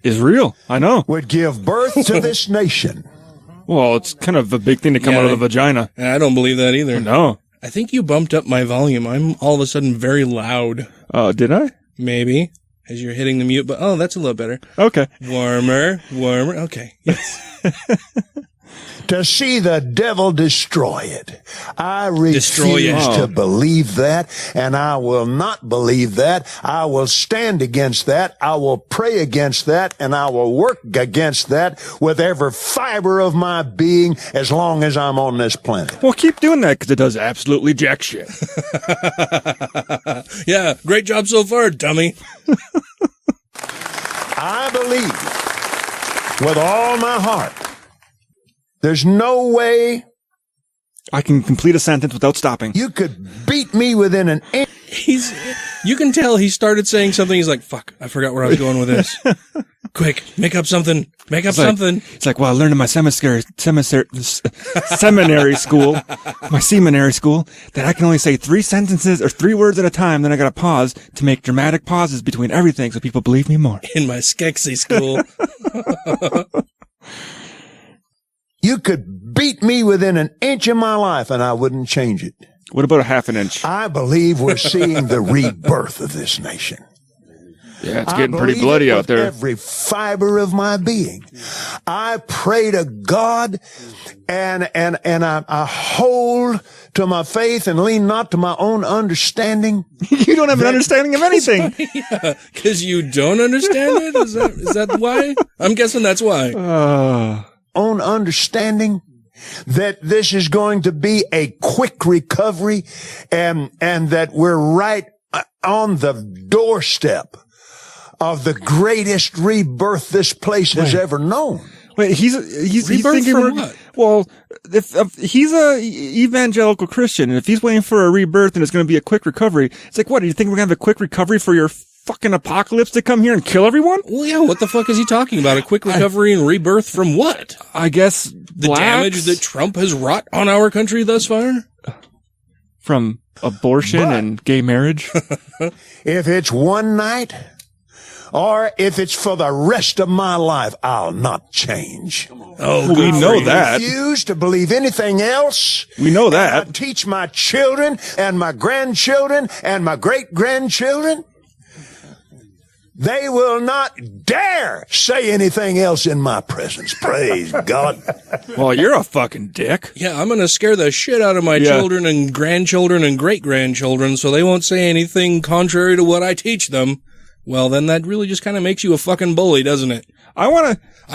is real. I know. Would give birth to this nation. Well, it's kind of a big thing to come out of the vagina. I don't believe that either. No. I think you bumped up my volume. I'm all of a sudden very loud. Oh, did I? Maybe. As you're hitting the mute button. Oh, that's a little better. Okay. Warmer. Okay. Yes. To see the devil destroy it. I refuse to believe that, and I will not believe that. I will stand against that. I will pray against that, and I will work against that with every fiber of my being as long as I'm on this planet. Well, keep doing that because it does absolutely jack shit. Yeah, great job so far, dummy. I believe with all my heart. There's no way I can complete a sentence without stopping. You could beat me within an inch. You can tell he started saying something. He's like, fuck, I forgot where I was going with this. Quick, make up something. Make up something. It's like, well, I learned in my seminary school, my seminary school, that I can only say 3 sentences or 3 words at a time. Then I got to pause to make dramatic pauses between everything so people believe me more. In my Skexy school. You could beat me within an inch of my life and I wouldn't change it. What about a half an inch? I believe we're seeing the rebirth of this nation. Yeah, it's getting pretty bloody out there. Every fiber of my being. I pray to God and I hold to my faith and lean not to my own understanding. You don't have an understanding of anything. Yeah, because you don't understand it? Is that why? I'm guessing that's why. Own understanding that this is going to be a quick recovery and that we're right on the doorstep of the greatest rebirth this place has ever known. Wait, he's thinking from what? Well, if he's a evangelical Christian, and if he's waiting for a rebirth and it's going to be a quick recovery, it's like, what, do you think we're going to have a quick recovery for your fucking apocalypse to come here and kill everyone? Well, yeah, what the fuck is he talking about? A quick recovery and rebirth from what? I guess the damage that Trump has wrought on our country thus far? From abortion and gay marriage? If it's one night, or if it's for the rest of my life, I'll not change. Oh, we know that. I refuse to believe anything else. We know that. I teach my children and my grandchildren and my great-grandchildren. They will not dare say anything else in my presence. Praise God. Well, you're a fucking dick. Yeah, I'm going to scare the shit out of my children and grandchildren and great-grandchildren so they won't say anything contrary to what I teach them. Well, then that really just kind of makes you a fucking bully, doesn't it? I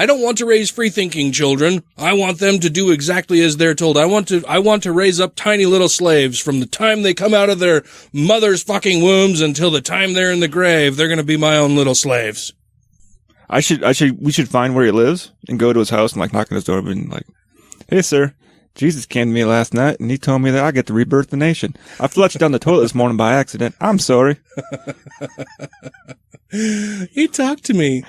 don't want to raise free-thinking children. I want them to do exactly as they're told. I want to raise up tiny little slaves from the time they come out of their mother's fucking wombs until the time they're in the grave. They're going to be my own little slaves. We should find where he lives and go to his house and like knock on his door and like, hey, sir, Jesus came to me last night and he told me that I get to rebirth the nation. I flushed down the toilet this morning by accident. I'm sorry. He talked to me.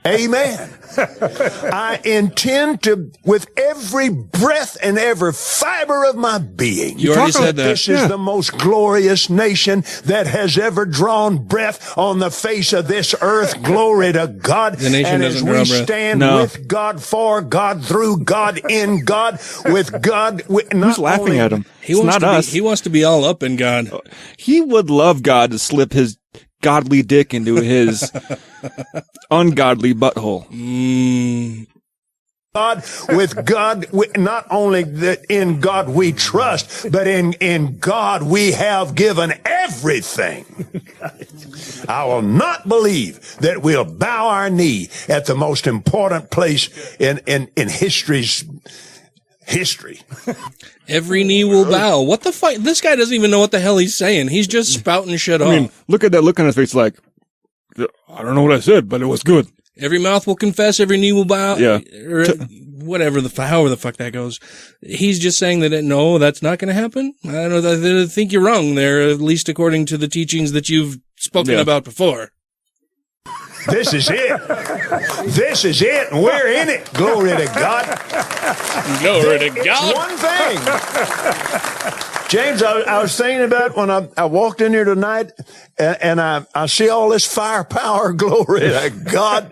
Amen. I intend to, with every breath and every fiber of my being. You already said that. This is the most glorious nation that has ever drawn breath on the face of this earth. Glory to God. The nation and doesn't as draw we breath. stand with God, for God, through God, in God, with God. Who's laughing at him? It's not us. He wants to be all up in God. He would love God to slip his godly dick into his ungodly butthole. God, with God, not only that in God we trust, but in God we have given everything. I will not believe that we'll bow our knee at the most important place in history's history. Every knee will bow. What the fuck? This guy doesn't even know what the hell he's saying. He's just spouting shit off. I mean, look at that look on his face like, I don't know what I said, but it was good. Every mouth will confess, every knee will bow. Yeah. Or whatever however the fuck that goes. He's just saying that, no, that's not going to happen. I don't know. I think you're wrong there, at least according to the teachings that you've spoken about before. This is it. This is it, and we're in it. Glory to God. Glory to God. One thing. James, I was thinking about when I walked in here tonight, and I see all this firepower. Glory to God.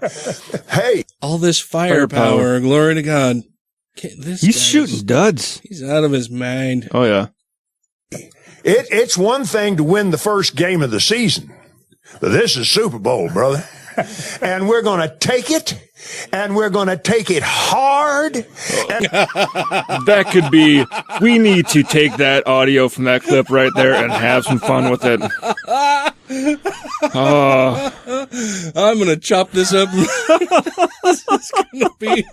Hey. All this firepower. Glory to God. He's shooting duds. He's out of his mind. Oh, yeah. It's one thing to win the first game of the season, but this is Super Bowl, brother. And we're going to take it, and we're going to take it hard. That could be, we need to take that audio from that clip right there and have some fun with it. I'm going to chop this up. This is going to be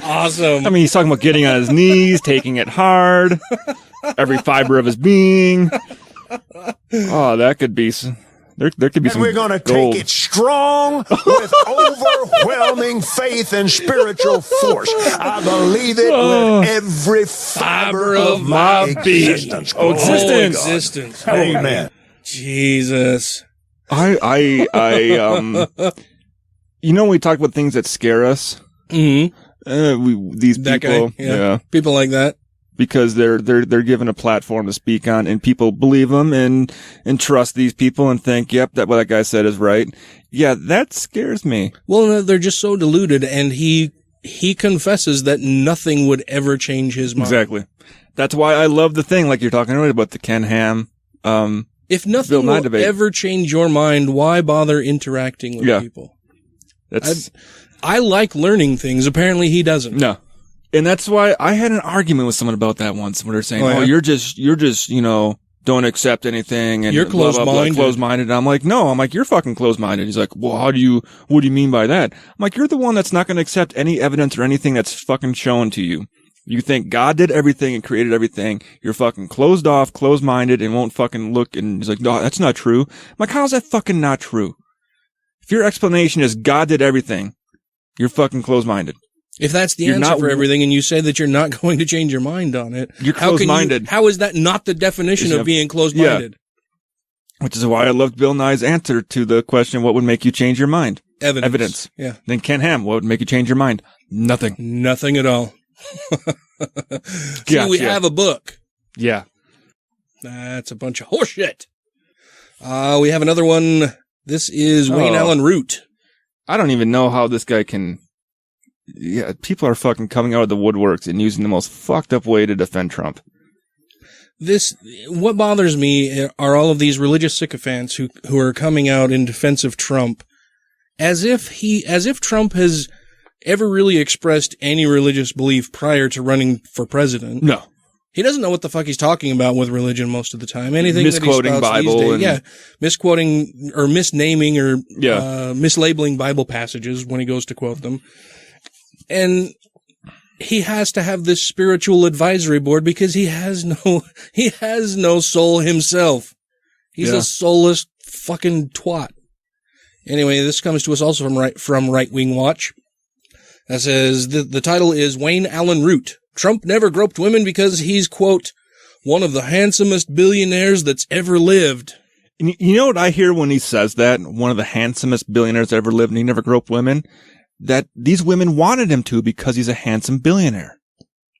awesome. I mean, he's talking about getting on his knees, taking it hard, every fiber of his being. Oh, that could be... There could be some. And we're going to gold. take it strong with overwhelming faith and spiritual force. I believe it with every fiber of my existence. Existence. Amen. Jesus. You know, when we talk about things that scare us, these that people, guy, yeah. People like that, because they're given a platform to speak on, and people believe them and trust these people and think, yep, that what that guy said is right. Yeah, that scares me. Well, no, they're just so deluded, and he confesses that nothing would ever change his mind. Exactly. That's why I love the thing, like you're talking earlier about the Ken Ham. If nothing will ever change your mind, why bother interacting with people? I like learning things. Apparently he doesn't. No. And that's why I had an argument with someone about that once, where they're saying, you're just, you know, don't accept anything, and you're closed-minded. Closed-minded. And I'm like, no, you're fucking closed-minded. He's like, well, what do you mean by that? I'm like, you're the one that's not going to accept any evidence or anything that's fucking shown to you. You think God did everything and created everything. You're fucking closed off, closed-minded, and won't fucking look. And he's like, no, that's not true. I'm like, how's that fucking not true? If your explanation is God did everything, you're fucking closed-minded. If that's the answer for everything, and you say that you're not going to change your mind on it, you're closed-minded. How is that not the definition of being closed-minded? Yeah. Which is why I loved Bill Nye's answer to the question, what would make you change your mind? Evidence. Yeah. Then Ken Ham, what would make you change your mind? Nothing. Nothing at all. See, we have a book. Yeah. That's a bunch of horseshit. We have another one. This is Wayne Allyn Root. I don't even know how this guy can... Yeah, people are fucking coming out of the woodworks and using the most fucked up way to defend Trump. What bothers me are all of these religious sycophants who are coming out in defense of Trump as if Trump has ever really expressed any religious belief prior to running for president. No. He doesn't know what the fuck he's talking about with religion most of the time. Anything misquoting that he Bible these days, misquoting or misnaming or mislabeling Bible passages when he goes to quote them. And he has to have this spiritual advisory board because he has no soul himself. He's a soulless fucking twat. Anyway, this comes to us also from Right Wing Watch. That says the title is Wayne Allyn Root. Trump never groped women because he's, quote, one of the handsomest billionaires that's ever lived. You know what I hear when he says that? One of the handsomest billionaires that ever lived and he never groped women? That these women wanted him to because he's a handsome billionaire.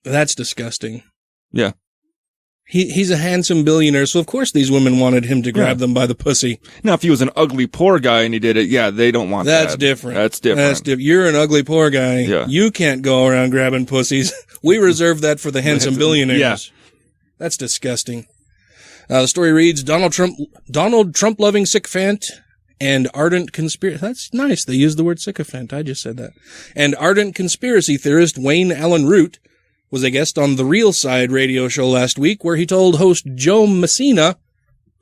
That's disgusting. Yeah. He's a handsome billionaire, so of course these women wanted him to grab them by the pussy. Now, if he was an ugly poor guy and he did it, they don't want that. That's different. That's different. You're an ugly poor guy. Yeah. You can't go around grabbing pussies. We reserve that for the handsome billionaires. Yeah. That's disgusting. The story reads, Donald Trump-loving sycophant and ardent conspiracy... That's nice. They used the word sycophant. I just said that. And ardent conspiracy theorist Wayne Allyn Root was a guest on The Real Side radio show last week, where he told host Joe Messina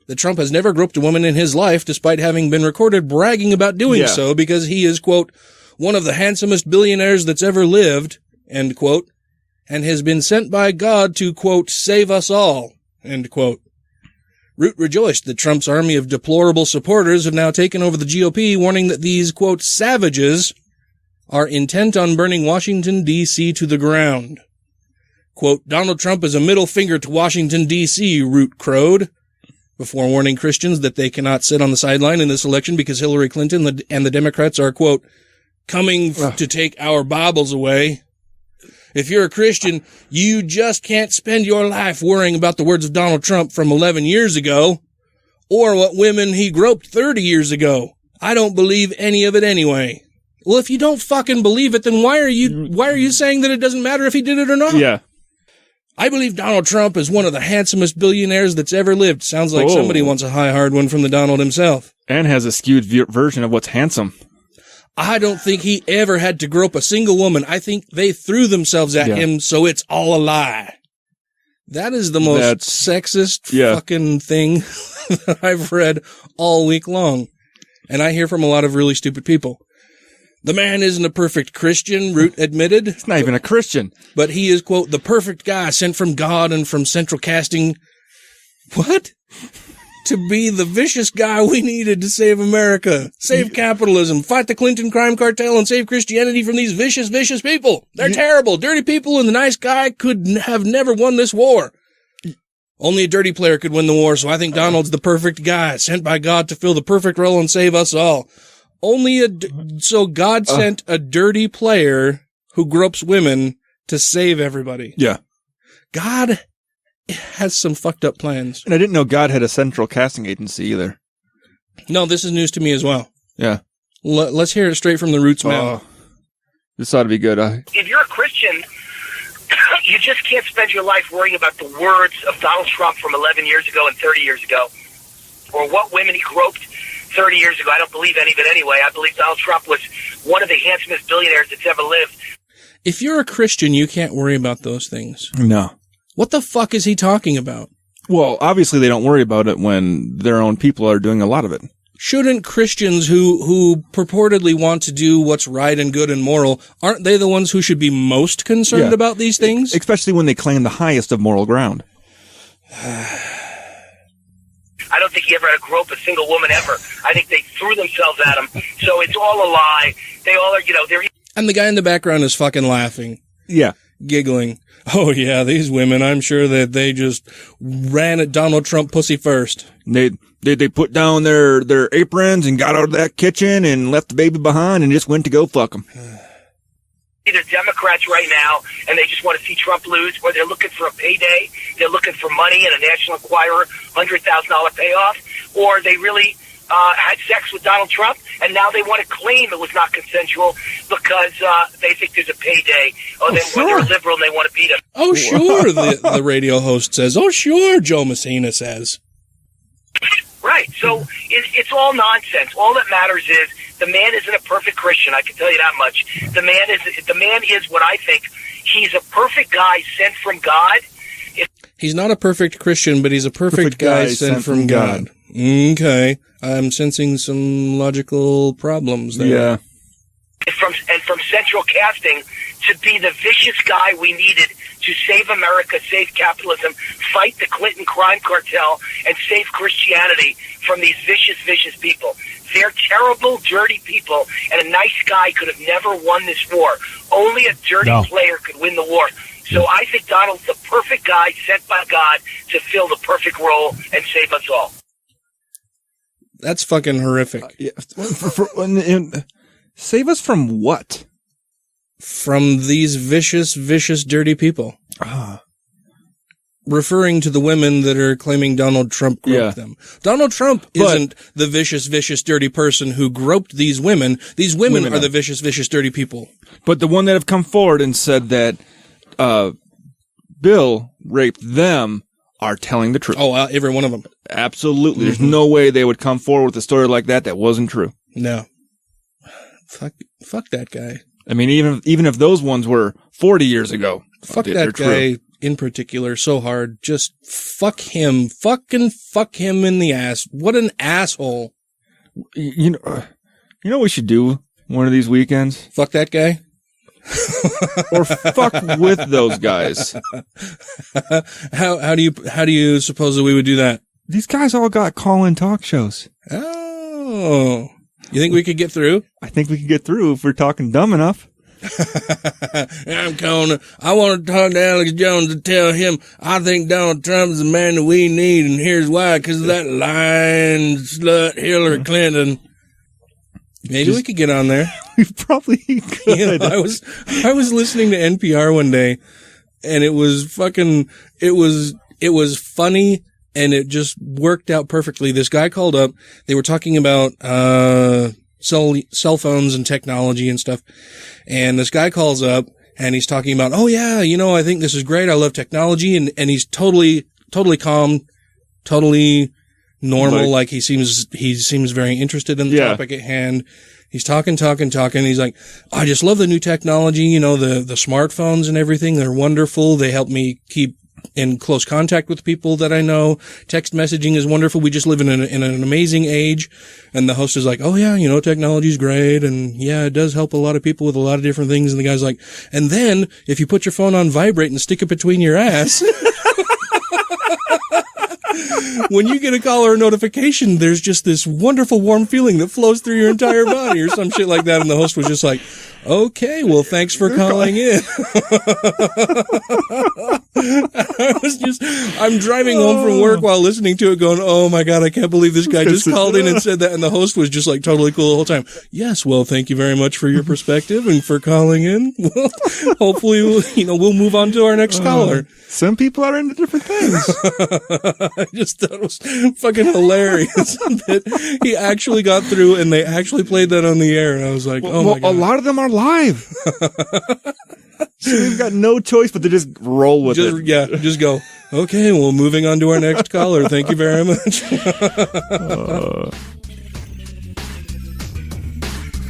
that Trump has never groped a woman in his life, despite having been recorded bragging about doing so, because he is, quote, one of the handsomest billionaires that's ever lived, end quote, and has been sent by God to, quote, save us all, end quote. Root rejoiced that Trump's army of deplorable supporters have now taken over the GOP, warning that these, quote, savages are intent on burning Washington, D.C. to the ground. Quote, Donald Trump is a middle finger to Washington, D.C., Root crowed, before warning Christians that they cannot sit on the sideline in this election because Hillary Clinton and the Democrats are, quote, coming to take our Bibles away. If you're a Christian, you just can't spend your life worrying about the words of Donald Trump from 11 years ago, or what women he groped 30 years ago. I don't believe any of it anyway. Well, if you don't fucking believe it, then why are you saying that it doesn't matter if he did it or not? Yeah. I believe Donald Trump is one of the handsomest billionaires that's ever lived. Sounds like somebody wants a high hard one from the Donald himself. And has a skewed version of what's handsome. I don't think he ever had to grope a single woman. I think they threw themselves at him, so it's all a lie. That is the most sexist fucking thing that I've read all week long. And I hear from a lot of really stupid people. The man isn't a perfect Christian, Root admitted. He's not even a Christian. But he is, quote, the perfect guy sent from God and from Central Casting. What? To be the vicious guy we needed to save America, save capitalism, fight the Clinton crime cartel, and save Christianity from these vicious, vicious people. They're terrible, dirty people, and the nice guy could have never won this war. Only a dirty player could win the war, so I think Donald's the perfect guy, sent by God to fill the perfect role and save us all. So God sent a dirty player who gropes women to save everybody. Yeah. God has some fucked up plans. And I didn't know God had a central casting agency either. No, this is news to me as well. Yeah. Let's hear it straight from the Roots mouth. This ought to be good. If you're a Christian, you just can't spend your life worrying about the words of Donald Trump from 11 years ago and 30 years ago, or what women he groped 30 years ago. I don't believe any of it anyway. I believe Donald Trump was one of the handsomest billionaires that's ever lived. If you're a Christian, you can't worry about those things. No. What the fuck is he talking about? Well, obviously they don't worry about it when their own people are doing a lot of it. Shouldn't Christians who purportedly want to do what's right and good and moral, aren't they the ones who should be most concerned about these things? Especially when they claim the highest of moral ground. I don't think he ever had to grope a single woman ever. I think they threw themselves at him. So it's all a lie. They all are, they're... And the guy in the background is fucking laughing. Yeah. Giggling. Oh, yeah, these women, I'm sure that they just ran at Donald Trump pussy first. They put down their aprons and got out of that kitchen and left the baby behind and just went to go fuck them. Either Democrats right now, and they just want to see Trump lose, or they're looking for a payday, they're looking for money and a National Enquirer $100,000 payoff, or they really had sex with Donald Trump, and now they want to claim it was not consensual because they think there's a payday, or they're liberal and they want to beat him. Oh, sure, the radio host says. Oh, sure, Joe Messina says. Right, so it's all nonsense. All that matters is the man isn't a perfect Christian, I can tell you that much. The man is what I think. He's a perfect guy sent from God. He's not a perfect Christian, but he's a perfect guy sent from God. Okay. I'm sensing some logical problems there. Yeah. From central casting to be the vicious guy we needed to save America, save capitalism, fight the Clinton crime cartel, and save Christianity from these vicious, vicious people. They're terrible, dirty people, and a nice guy could have never won this war. Only a dirty player could win the war. So I think Donald's the perfect guy sent by God to fill the perfect role and save us all. That's fucking horrific. Save us from what? From these vicious, vicious, dirty people. Referring to the women that are claiming Donald Trump groped them. Donald Trump isn't the vicious, vicious, dirty person who groped these women. These women are the vicious, vicious, dirty people. But the one that have come forward and said that Bill raped them are telling the truth. Oh, every one of them. Absolutely. There's no way they would come forward with a story like that wasn't true. No. Fuck that guy. I mean, even if those ones were 40 years ago. Fuck that guy in particular so hard. Just fuck him. Fucking fuck him in the ass. What an asshole. You know what we should do one of these weekends? Fuck that guy? Or fuck with those guys. How do you suppose that we would do that? These guys all got call-in talk shows. Oh. You think we could get through? I think we could get through if we're talking dumb enough. I want to talk to Alex Jones to tell him I think Donald Trump is the man that we need, and here's why, because of that lying slut Hillary Clinton. Maybe we could get on there. We probably could. You know, I was listening to NPR one day, and it was funny, and it just worked out perfectly. This guy called up. They were talking about cell phones and technology and stuff. And this guy calls up, and he's talking about, oh yeah, I think this is great. I love technology, and he's totally calm, totally normal. Like he seems very interested in the topic at hand. He's talking. He's like, I just love the new technology, the smartphones and everything. They're wonderful. They help me keep in close contact with people that I know. Text messaging is wonderful. We just live in an amazing age. And the host is like, oh yeah, technology's great. And yeah, it does help a lot of people with a lot of different things. And the guy's like, and then if you put your phone on vibrate and stick it between your ass, when you get a call or a notification, there's just this wonderful warm feeling that flows through your entire body or some shit like that. And the host was just like, Okay, well, thanks for calling in. I'm driving home from work while listening to it going, oh my God, I can't believe this guy just called in and said that. And the host was just like totally cool the whole time. Yes, well, thank you very much for your perspective and for calling in. Hopefully, we'll move on to our next caller. Some people are into different things. I just thought it was fucking hilarious that he actually got through and they actually played that on the air. And I was like, oh my God. A lot of them are live. So we've got no choice but to just roll with it. Yeah, just go. Okay, well, moving on to our next caller. Thank you very much.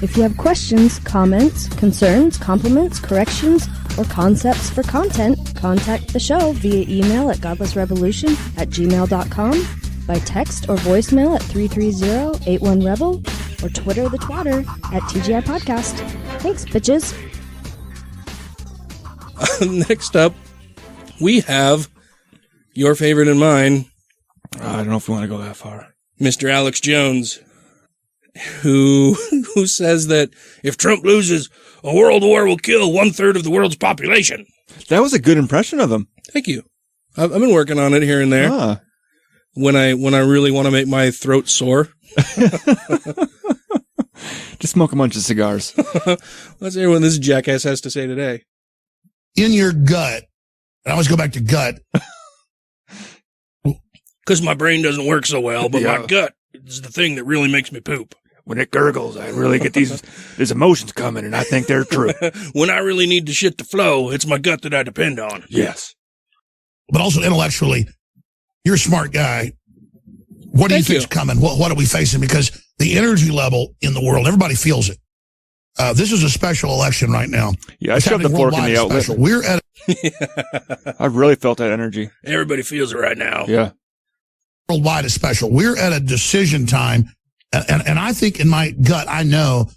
If you have questions, comments, concerns, compliments, corrections, or concepts for content, contact the show via email at godlessrebelution@gmail.com, by text or voicemail at 330-81-REBEL, or Twitter the Twatter at TGI Podcast. Thanks, bitches. Next up, we have your favorite and mine. I don't know if we want to go that far. Mr. Alex Jones, who says that if Trump loses, a world war will kill 1/3 of the world's population. That was a good impression of him. Thank you. I've been working on it here and there. When I really want to make my throat sore. Just smoke a bunch of cigars. Let's hear what this jackass has to say today. In your gut, I always go back to gut. Because my brain doesn't work so well, but my gut is the thing that really makes me poop. When it gurgles, I really get these emotions coming, and I think they're true. When I really need the shit to flow, it's my gut that I depend on. Yes. But also intellectually, you're a smart guy. What do you think's coming? What are we facing? Because the energy level in the world, everybody feels it. This is a special election right now. Yeah, I shoved the fork in the outlet. Special. We're at I really felt that energy. Everybody feels it right now. Yeah. Worldwide is special. We're at a decision time. And I think in my gut, I know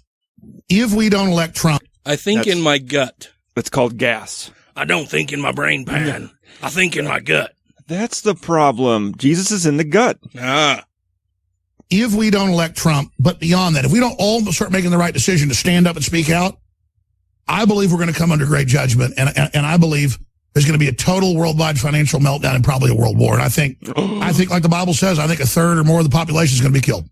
if we don't elect Trump. I think in my gut. It's called gas. I don't think in my brain pan. I think in my gut. That's the problem. Jesus is in the gut. If we don't elect Trump, but beyond that, if we don't all start making the right decision to stand up and speak out, I believe we're going to come under great judgment. And I believe there's going to be a total worldwide financial meltdown and probably a world war. And I think like the Bible says, I think 1/3 or more of the population is going to be killed.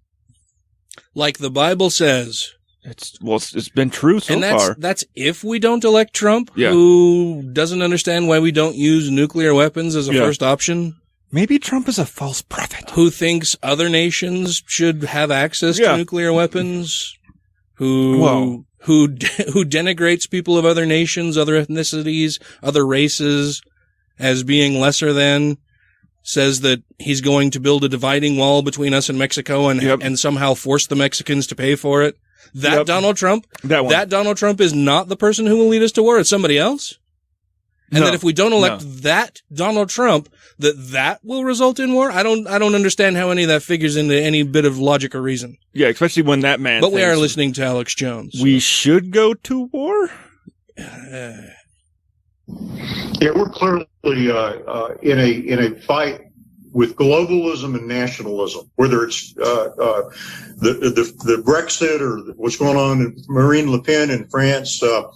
Like the Bible says. It's been true so far. That's if we don't elect Trump, Yeah. who doesn't understand why we don't use nuclear weapons as a first option. Maybe Trump is a false prophet. Who thinks other nations should have access to nuclear weapons. Who denigrates people of other nations, other ethnicities, other races as being lesser than. Says that he's going to build a dividing wall between us and Mexico and somehow force the Mexicans to pay for it. Donald Trump, that Donald Trump is not the person who will lead us to war. It's somebody else. And that if we don't elect that Donald Trump, that will result in war. I don't understand how any of that figures into any bit of logic or reason. Yeah, especially when that man. But we are listening to Alex Jones. We should go to war? Yeah, we're clearly in a fight with globalism and nationalism, whether it's the Brexit or what's going on in Marine Le Pen in France. The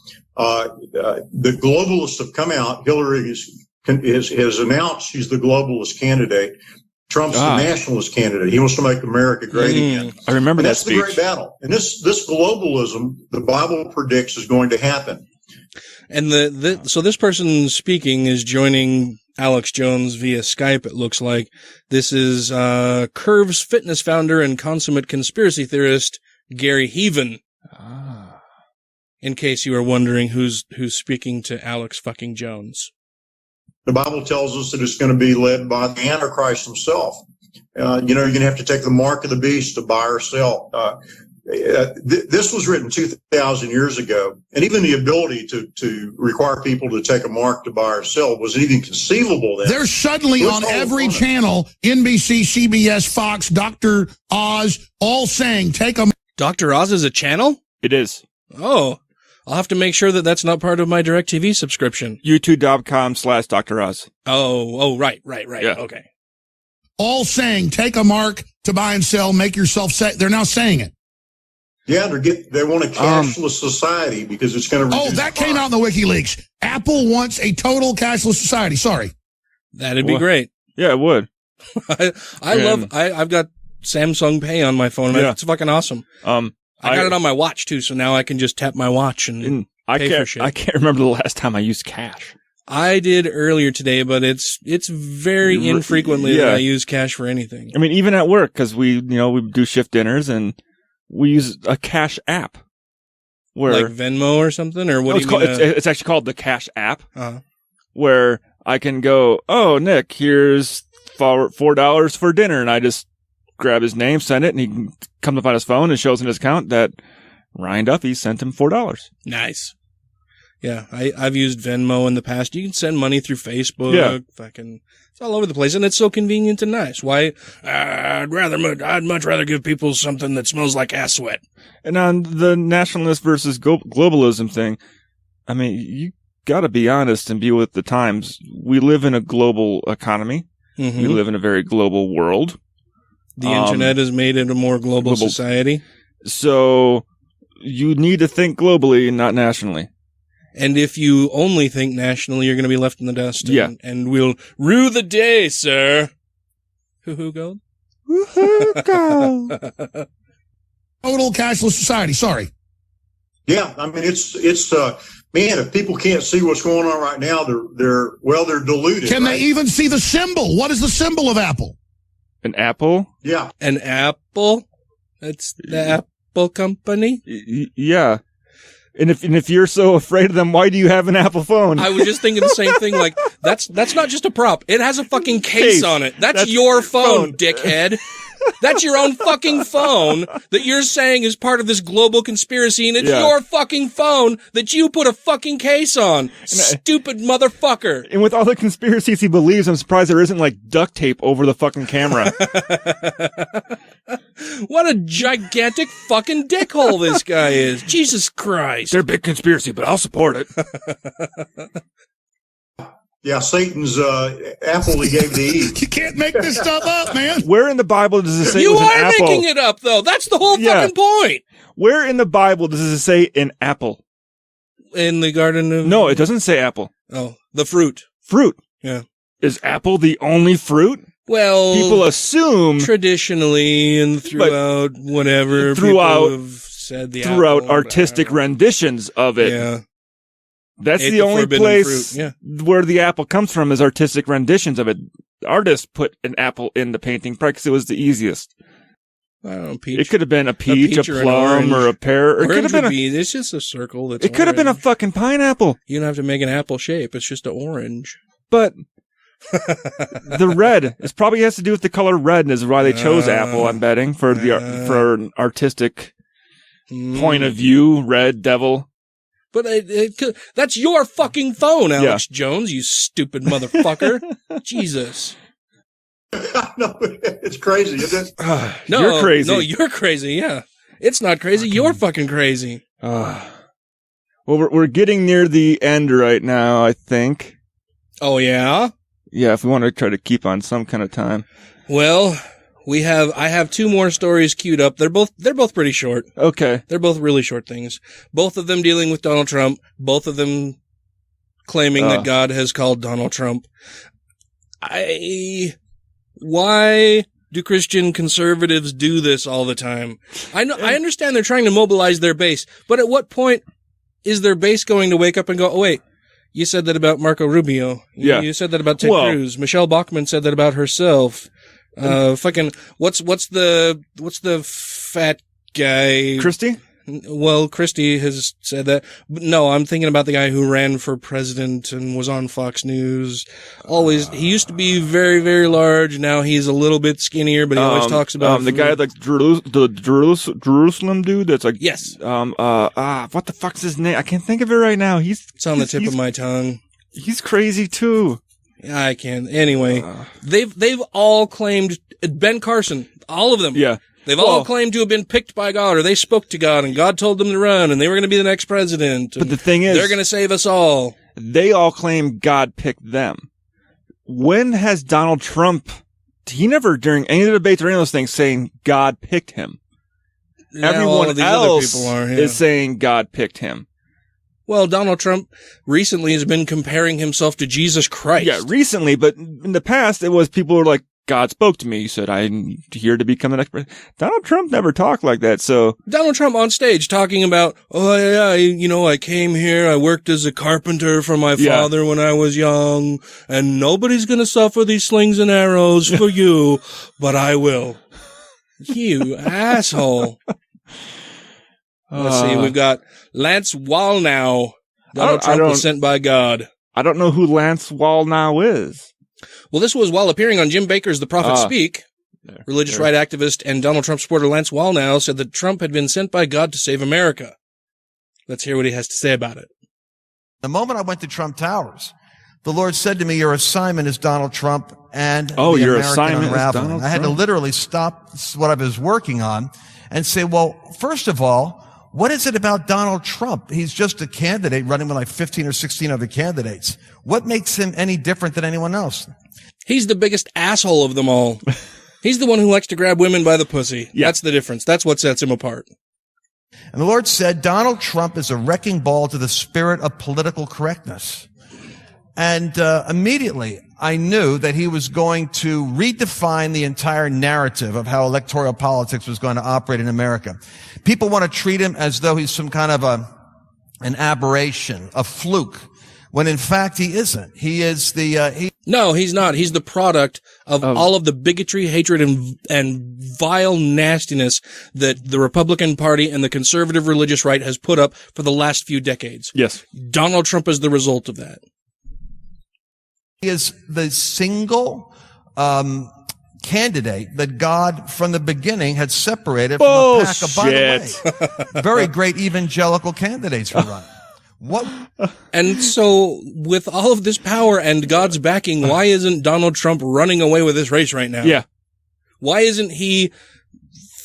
globalists have come out. Hillary has announced she's the globalist candidate. Trump's the nationalist candidate. He wants to make America great again. I remember that that's speech. The great battle. And this globalism, the Bible predicts, is going to happen. And so this person speaking is joining Alex Jones via Skype, it looks like. This is Curves Fitness founder and consummate conspiracy theorist Gary Heaven. In case you were wondering who's speaking to Alex fucking Jones. The Bible tells us that it's going to be led by the Antichrist himself. You're going to have to take the mark of the beast to buy or sell. This was written 2,000 years ago, and even the ability to require people to take a mark to buy or sell wasn't even conceivable then. They're suddenly on every channel, NBC, CBS, Fox, Dr. Oz, all saying, take a... Dr. Oz is a channel? It is. Oh, I'll have to make sure that that's not part of my DirecTV subscription. YouTube.com/Dr. Oz. Oh, right. Yeah. Okay. All saying, take a mark to buy and sell, make yourself say. They're now saying it. Yeah, they want a cashless society because it's going to. Oh, that came out in the WikiLeaks. Apple wants a total cashless society. Sorry, that'd be great. Yeah, it would. I've got Samsung Pay on my phone. Yeah. It's fucking awesome. I got it on my watch too, so now I can just tap my watch and pay for shit. I can't remember the last time I used cash. I did earlier today, but it's very infrequently that I use cash for anything. I mean, even at work, because we do shift dinners and we use a cash app. Where like Venmo or something, or what? It's actually called the Cash app, where I can go, oh, Nick, here's $4 for dinner, and I just grab his name, send it, and he comes up on his phone and shows in his account that Ryan Duffy sent him $4. Nice. Yeah, I've used Venmo in the past. You can send money through Facebook. Yeah. It's all over the place, and it's so convenient and nice. Why? I'd much rather give people something that smells like ass sweat. And on the nationalist versus globalism thing, I mean, you got to be honest and be with the times. We live in a global economy. Mm-hmm. We live in a very global world. The internet has made it a more global society. So you need to think globally and not nationally. And if you only think nationally, you're going to be left in the dust. And we'll rue the day, sir. Hoo-hoo gold? Woo-hoo gold. Total cashless society. Sorry. Yeah, I mean, it's man, if people can't see what's going on right now, they're deluded. Can they even see the symbol? What is the symbol of Apple? An apple? Yeah. An apple? It's the Apple company? Yeah. And if you're so afraid of them, why do you have an Apple phone? I was just thinking the same thing. Like, that's not just a prop. It has a fucking case on it. That's your phone, dickhead. That's your own fucking phone that you're saying is part of this global conspiracy, and it's your fucking phone that you put a fucking case on. Stupid motherfucker. And with all the conspiracies he believes, I'm surprised there isn't like duct tape over the fucking camera. What a gigantic fucking dickhole this guy is. Jesus Christ. They're a big conspiracy, but I'll support it. Yeah, Satan's apple he gave to Eve. You can't make this stuff up, man. Where in the Bible does it say it was an apple? You are making it up, though. That's the whole fucking point. Where in the Bible does it say an apple? In the Garden of... No, it doesn't say apple. Oh, the fruit. Fruit. Yeah. Is apple the only fruit? Well... People assume... Traditionally and throughout whatever, people have said the apple. Throughout artistic renditions of it. Yeah. That's the only place where the apple comes from is artistic renditions of it. Artists put an apple in the painting probably because it was the easiest. I don't know, peach. It could have been a peach, a plum, or a pear. It could have been it's just a circle. It could have been a fucking pineapple. You don't have to make an apple shape. It's just an orange. But the red, it probably has to do with the color red, and is why they chose apple, I'm betting, for an artistic point of view, red devil. But that's your fucking phone, Alex Jones, you stupid motherfucker. Jesus. No, it's crazy, isn't it? No, you're crazy. No, you're crazy, yeah. It's not crazy, you're fucking crazy. Well, we're getting near the end right now, I think. Oh, yeah? Yeah, if we want to try to keep on some kind of time. Well... I have two more stories queued up. They're both pretty short. Okay. They're both really short things. Both of them dealing with Donald Trump. Both of them claiming that God has called Donald Trump. Why do Christian conservatives do this all the time? I understand they're trying to mobilize their base, but at what point is their base going to wake up and go, oh wait, you said that about Marco Rubio. Yeah. You said that about Ted Cruz. Michelle Bachmann said that about herself. Fucking, what's the fat guy? Christie? Well, Christie has said that. But no, I'm thinking about the guy who ran for president and was on Fox News. Always, he used to be very, very large. Now he's a little bit skinnier, but he always talks about the guy like Jerusalem dude. That's like yes. What the fuck's his name? I can't think of it right now. It's on the tip of my tongue. He's crazy too. I can't. Anyway, they've all claimed Ben Carson. All of them. Yeah. They've all claimed to have been picked by God, or they spoke to God, and God told them to run, and they were going to be the next president. But the thing is, they're going to save us all. They all claim God picked them. When has Donald Trump, he never, during any of the debates or any of those things, saying God picked him? everyone else is saying God picked him. Well, Donald Trump recently has been comparing himself to Jesus Christ. Yeah, recently, but in the past, it was people were like, God spoke to me. He said, I'm here to become the next president. Donald Trump never talked like that, so. Donald Trump on stage talking about, I came here, I worked as a carpenter for my father when I was young, and nobody's gonna suffer these slings and arrows for you, but I will. You asshole. Let's see, we've got Lance Wallnau. Donald Trump was sent by God. I don't know who Lance Wallnau is. Well, this was while appearing on Jim Bakker's The Prophet Speak. Religious right activist and Donald Trump supporter Lance Wallnau said that Trump had been sent by God to save America. Let's hear what he has to say about it. The moment I went to Trump Towers, the Lord said to me, your assignment is Donald Trump and the American unraveling. I had to literally stop what I was working on and say, well, first of all, what is it about Donald Trump? He's just a candidate running with like 15 or 16 other candidates. What makes him any different than anyone else? He's the biggest asshole of them all. He's the one who likes to grab women by the pussy. Yeah. That's the difference. That's what sets him apart. And the Lord said, Donald Trump is a wrecking ball to the spirit of political correctness. And immediately I knew that he was going to redefine the entire narrative of how electoral politics was going to operate in America. People want to treat him as though he's some kind of an aberration, a fluke, when in fact he isn't. He is No, he's not. He's the product of all of the bigotry, hatred, and vile nastiness that the Republican Party and the conservative religious right has put up for the last few decades. Yes. Donald Trump is the result of that. He is the single candidate that God from the beginning had separated from a pack of, by the way, very great evangelical candidates for running. What? And so, with all of this power and God's backing, why isn't Donald Trump running away with this race right now? Yeah. Why isn't he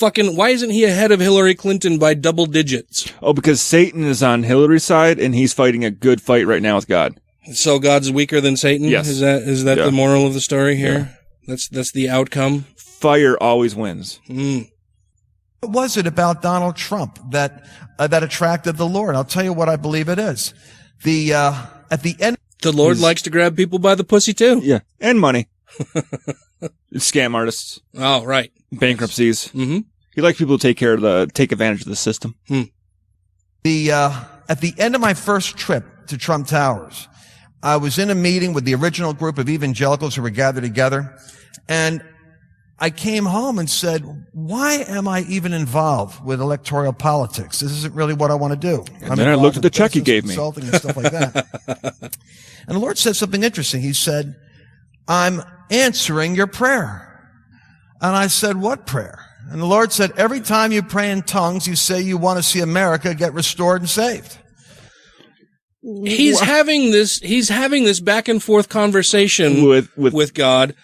ahead of Hillary Clinton by double digits? Oh, because Satan is on Hillary's side and he's fighting a good fight right now with God. So God's weaker than Satan? Yes. Is that the moral of the story here? Yeah. That's the outcome? Fire always wins. What was it about Donald Trump that attracted the Lord? I'll tell you what I believe it is. At the end, the Lord likes to grab people by the pussy too. Yeah, and money. Scam artists. Oh, right. Bankruptcies. Mm-hmm. He likes people to take advantage of the system. At the end of my first trip to Trump Towers, I was in a meeting with the original group of evangelicals who were gathered together, and I came home and said, why am I even involved with electoral politics? This isn't really what I want to do. And then I looked at the check he gave me. Consulting and stuff like that. And the Lord said something interesting. He said, I'm answering your prayer. And I said, what prayer? And the Lord said, every time you pray in tongues, you say you want to see America get restored and saved. He's having this back and forth conversation with God.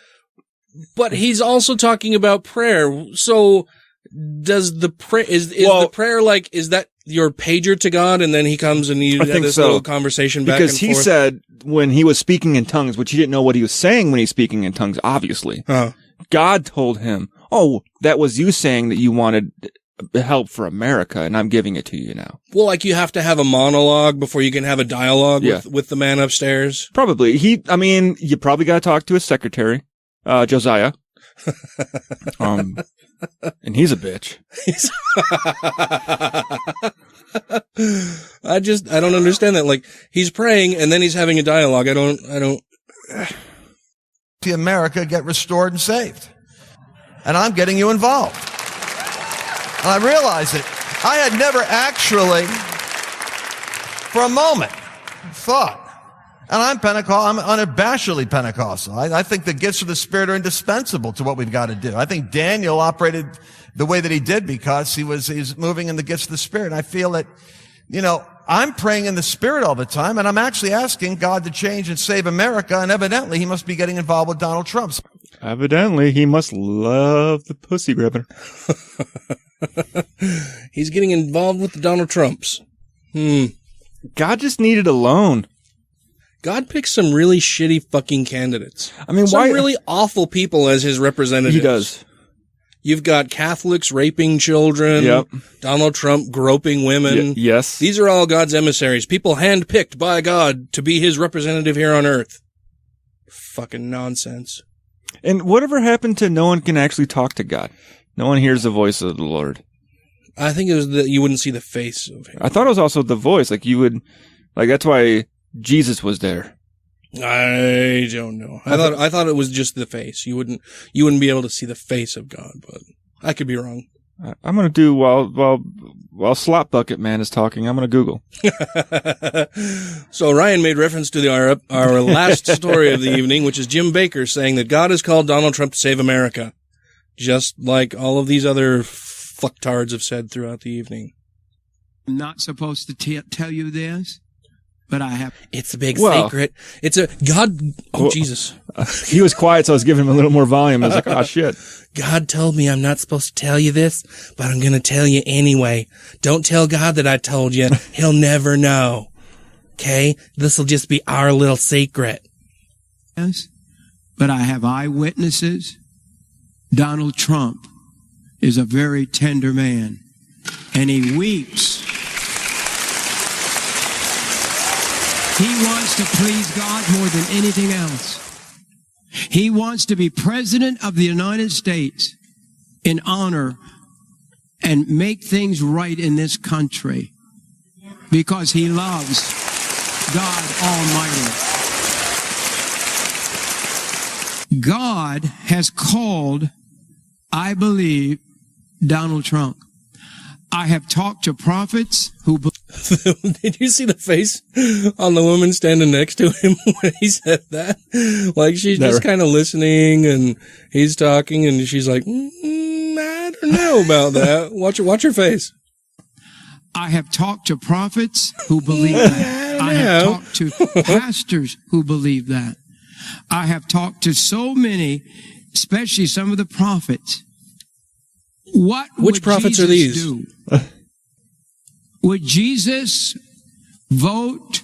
But he's also talking about prayer. So does the prayer, is the prayer like, is that your pager to God? And then he comes and you have this little conversation back and forth? Because he said when he was speaking in tongues, which he didn't know what he was saying when he's speaking in tongues, obviously. God told him, oh, that was you saying that you wanted help for America and I'm giving it to you now. Well, like you have to have a monologue before you can have a dialogue with the man upstairs? Probably. You probably got to talk to his secretary. Josiah. And he's a bitch. I don't understand that. Like, he's praying and then he's having a dialogue. I don't. See America get restored and saved. And I'm getting you involved. And I realized that I had never actually, for a moment, thought. And I'm unabashedly Pentecostal. I think the gifts of the Spirit are indispensable to what we've got to do. I think Daniel operated the way that he did because he's moving in the gifts of the Spirit. And I feel that, I'm praying in the Spirit all the time, and I'm actually asking God to change and save America, and evidently he must be getting involved with Donald Trump. Evidently, he must love the pussy grabber. He's getting involved with the Donald Trumps. God just needed a loan. God picks some really shitty fucking candidates. I mean, some really awful people as his representatives. He does. You've got Catholics raping children. Yep. Donald Trump groping women. Yes. These are all God's emissaries. People handpicked by God to be his representative here on earth. Fucking nonsense. And whatever happened to no one can actually talk to God? No one hears the voice of the Lord. I think it was that you wouldn't see the face of him. I thought it was also the voice. Like you would, like that's why Jesus was there. I don't know. I thought it was just the face. You wouldn't be able to see the face of God, but I could be wrong. I'm gonna do while Slop Bucket Man is talking. I'm gonna Google. So Ryan made reference to our last story of the evening, which is Jim Bakker saying that God has called Donald Trump to save America, just like all of these other fucktards have said throughout the evening. I'm not supposed to tell you this, but I have. It's a big secret. It's a God. Oh, Jesus. He was quiet, so I was giving him a little more volume. I was like, oh, shit. God told me I'm not supposed to tell you this, but I'm going to tell you anyway. Don't tell God that I told you. He'll never know. Okay? This will just be our little secret. Yes, but I have eyewitnesses. Donald Trump is a very tender man, and he weeps. He wants to please God more than anything else. He wants to be president of the United States in honor and make things right in this country because he loves God Almighty. God has called, I believe, Donald Trump. I have talked to prophets who... Did you see the face on the woman standing next to him when he said that? Like, she's just kind of listening, and he's talking, and she's like, I don't know about that. Watch her face. I have talked to prophets who believe that. I have talked to pastors who believe that. I have talked to so many, especially some of the prophets. Which prophets are these? Do? Would Jesus vote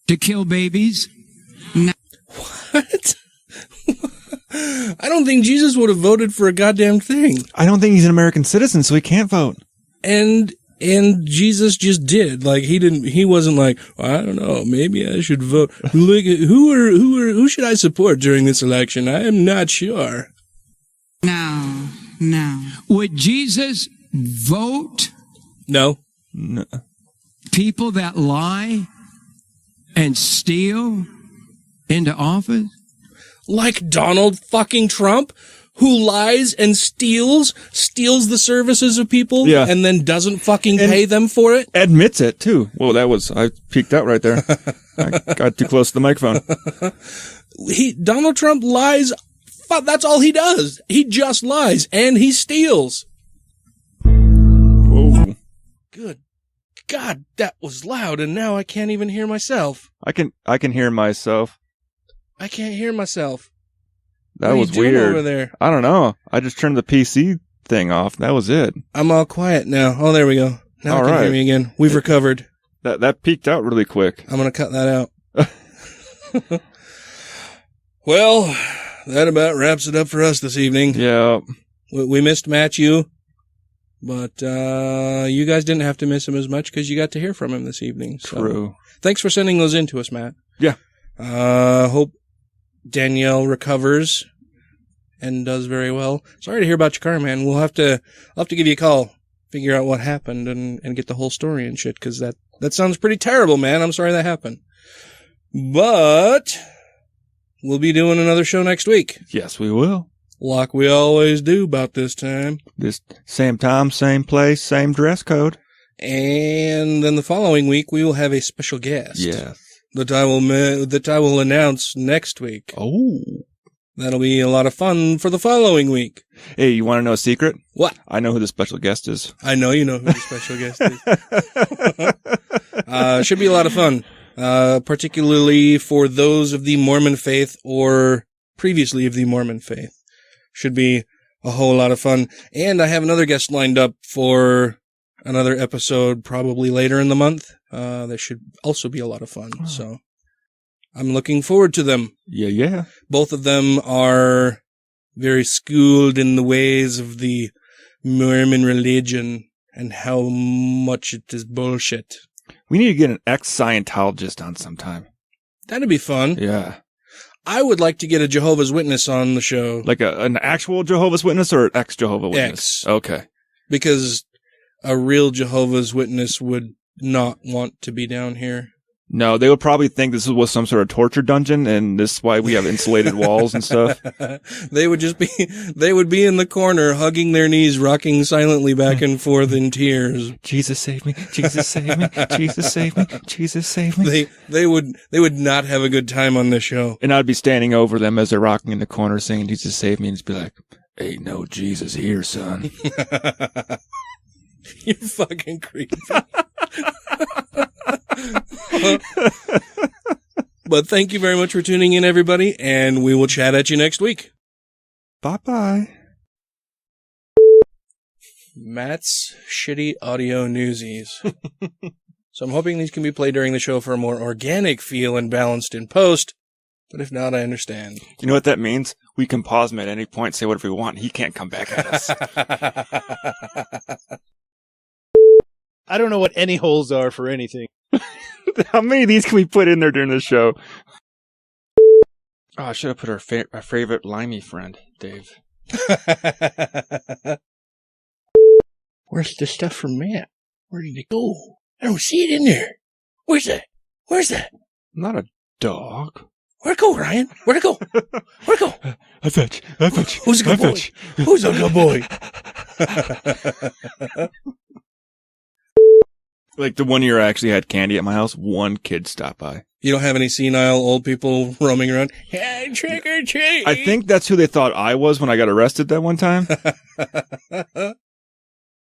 to kill babies? No. What? I don't think Jesus would have voted for a goddamn thing. I don't think he's an American citizen, so he can't vote. And Jesus just did. Like, he wasn't like, I don't know, maybe I should vote. Like, who should I support during this election? I am not sure. No. Would Jesus vote? No. People that lie and steal into office? Like Donald fucking Trump, who lies and steals the services of people, and then doesn't fucking pay them for it? Admits it, too. Well, I peeked out right there. I got too close to the microphone. Donald Trump lies. That's all he does. He just lies, and he steals. Whoa. Good God, that was loud, and now I can't even hear myself. I can hear myself. I can't hear myself. That was weird. Over there? I don't know. I just turned the PC thing off. That was it. I'm all quiet now. Oh, there we go. Now I can hear me again. We've recovered. That peaked out really quick. I'm going to cut that out. Well, that about wraps it up for us this evening. Yeah. We missed Matthew, but you guys didn't have to miss him as much because you got to hear from him this evening. So. True. Thanks for sending those in to us, Matt. Yeah. Hope Danielle recovers and does very well. Sorry to hear about your car, man. I'll have to give you a call, figure out what happened, and get the whole story and shit, because that sounds pretty terrible, man. I'm sorry that happened. But we'll be doing another show next week. Yes, we will. Like we always do about this time. This same time, same place, same dress code. And then the following week, we will have a special guest. Yes. That I will announce next week. Oh. That'll be a lot of fun for the following week. Hey, you want to know a secret? What? I know who the special guest is. I know you know who the special guest is. Should be a lot of fun. Particularly for those of the Mormon faith or previously of the Mormon faith. Should be a whole lot of fun. And I have another guest lined up for another episode probably later in the month. That should also be a lot of fun. Oh. So I'm looking forward to them. Yeah. Both of them are very schooled in the ways of the Mormon religion and how much it is bullshit. We need to get an ex-Scientologist on sometime. That'd be fun. Yeah. I would like to get a Jehovah's Witness on the show. Like an actual Jehovah's Witness or an ex-Jehovah's Witness? Ex. Okay. Because a real Jehovah's Witness would not want to be down here. No, they would probably think this was some sort of torture dungeon, and this is why we have insulated walls and stuff. They would be in the corner, hugging their knees, rocking silently back and forth in tears. Jesus save me, Jesus save me, Jesus save me, Jesus save me. They would not have a good time on this show. And I'd be standing over them as they're rocking in the corner saying, Jesus save me, and just be like, ain't no Jesus here, son. You're fucking creepy. But thank you very much for tuning in, everybody, and we will chat at you next week. Bye-bye. Matt's shitty audio newsies. So I'm hoping these can be played during the show for a more organic feel and balanced in post, but if not, I understand. You know what that means? We can pause him at any point, say whatever we want, and he can't come back at us. I don't know what any holes are for anything. How many of these can we put in there during the show? Oh, I should have put our favorite limey friend, Dave. Where's the stuff from Matt? Where did it go? I don't see it in there. Where's that? Where's that? Not a dog. Where'd it go, Ryan? Where'd it go? Where'd it go? I fetch. Who's a good boy? Who's a good boy? Like the one year I actually had candy at my house, one kid stopped by. You don't have any senile old people roaming around? Hey, trick or treat! I think that's who they thought I was when I got arrested that one time.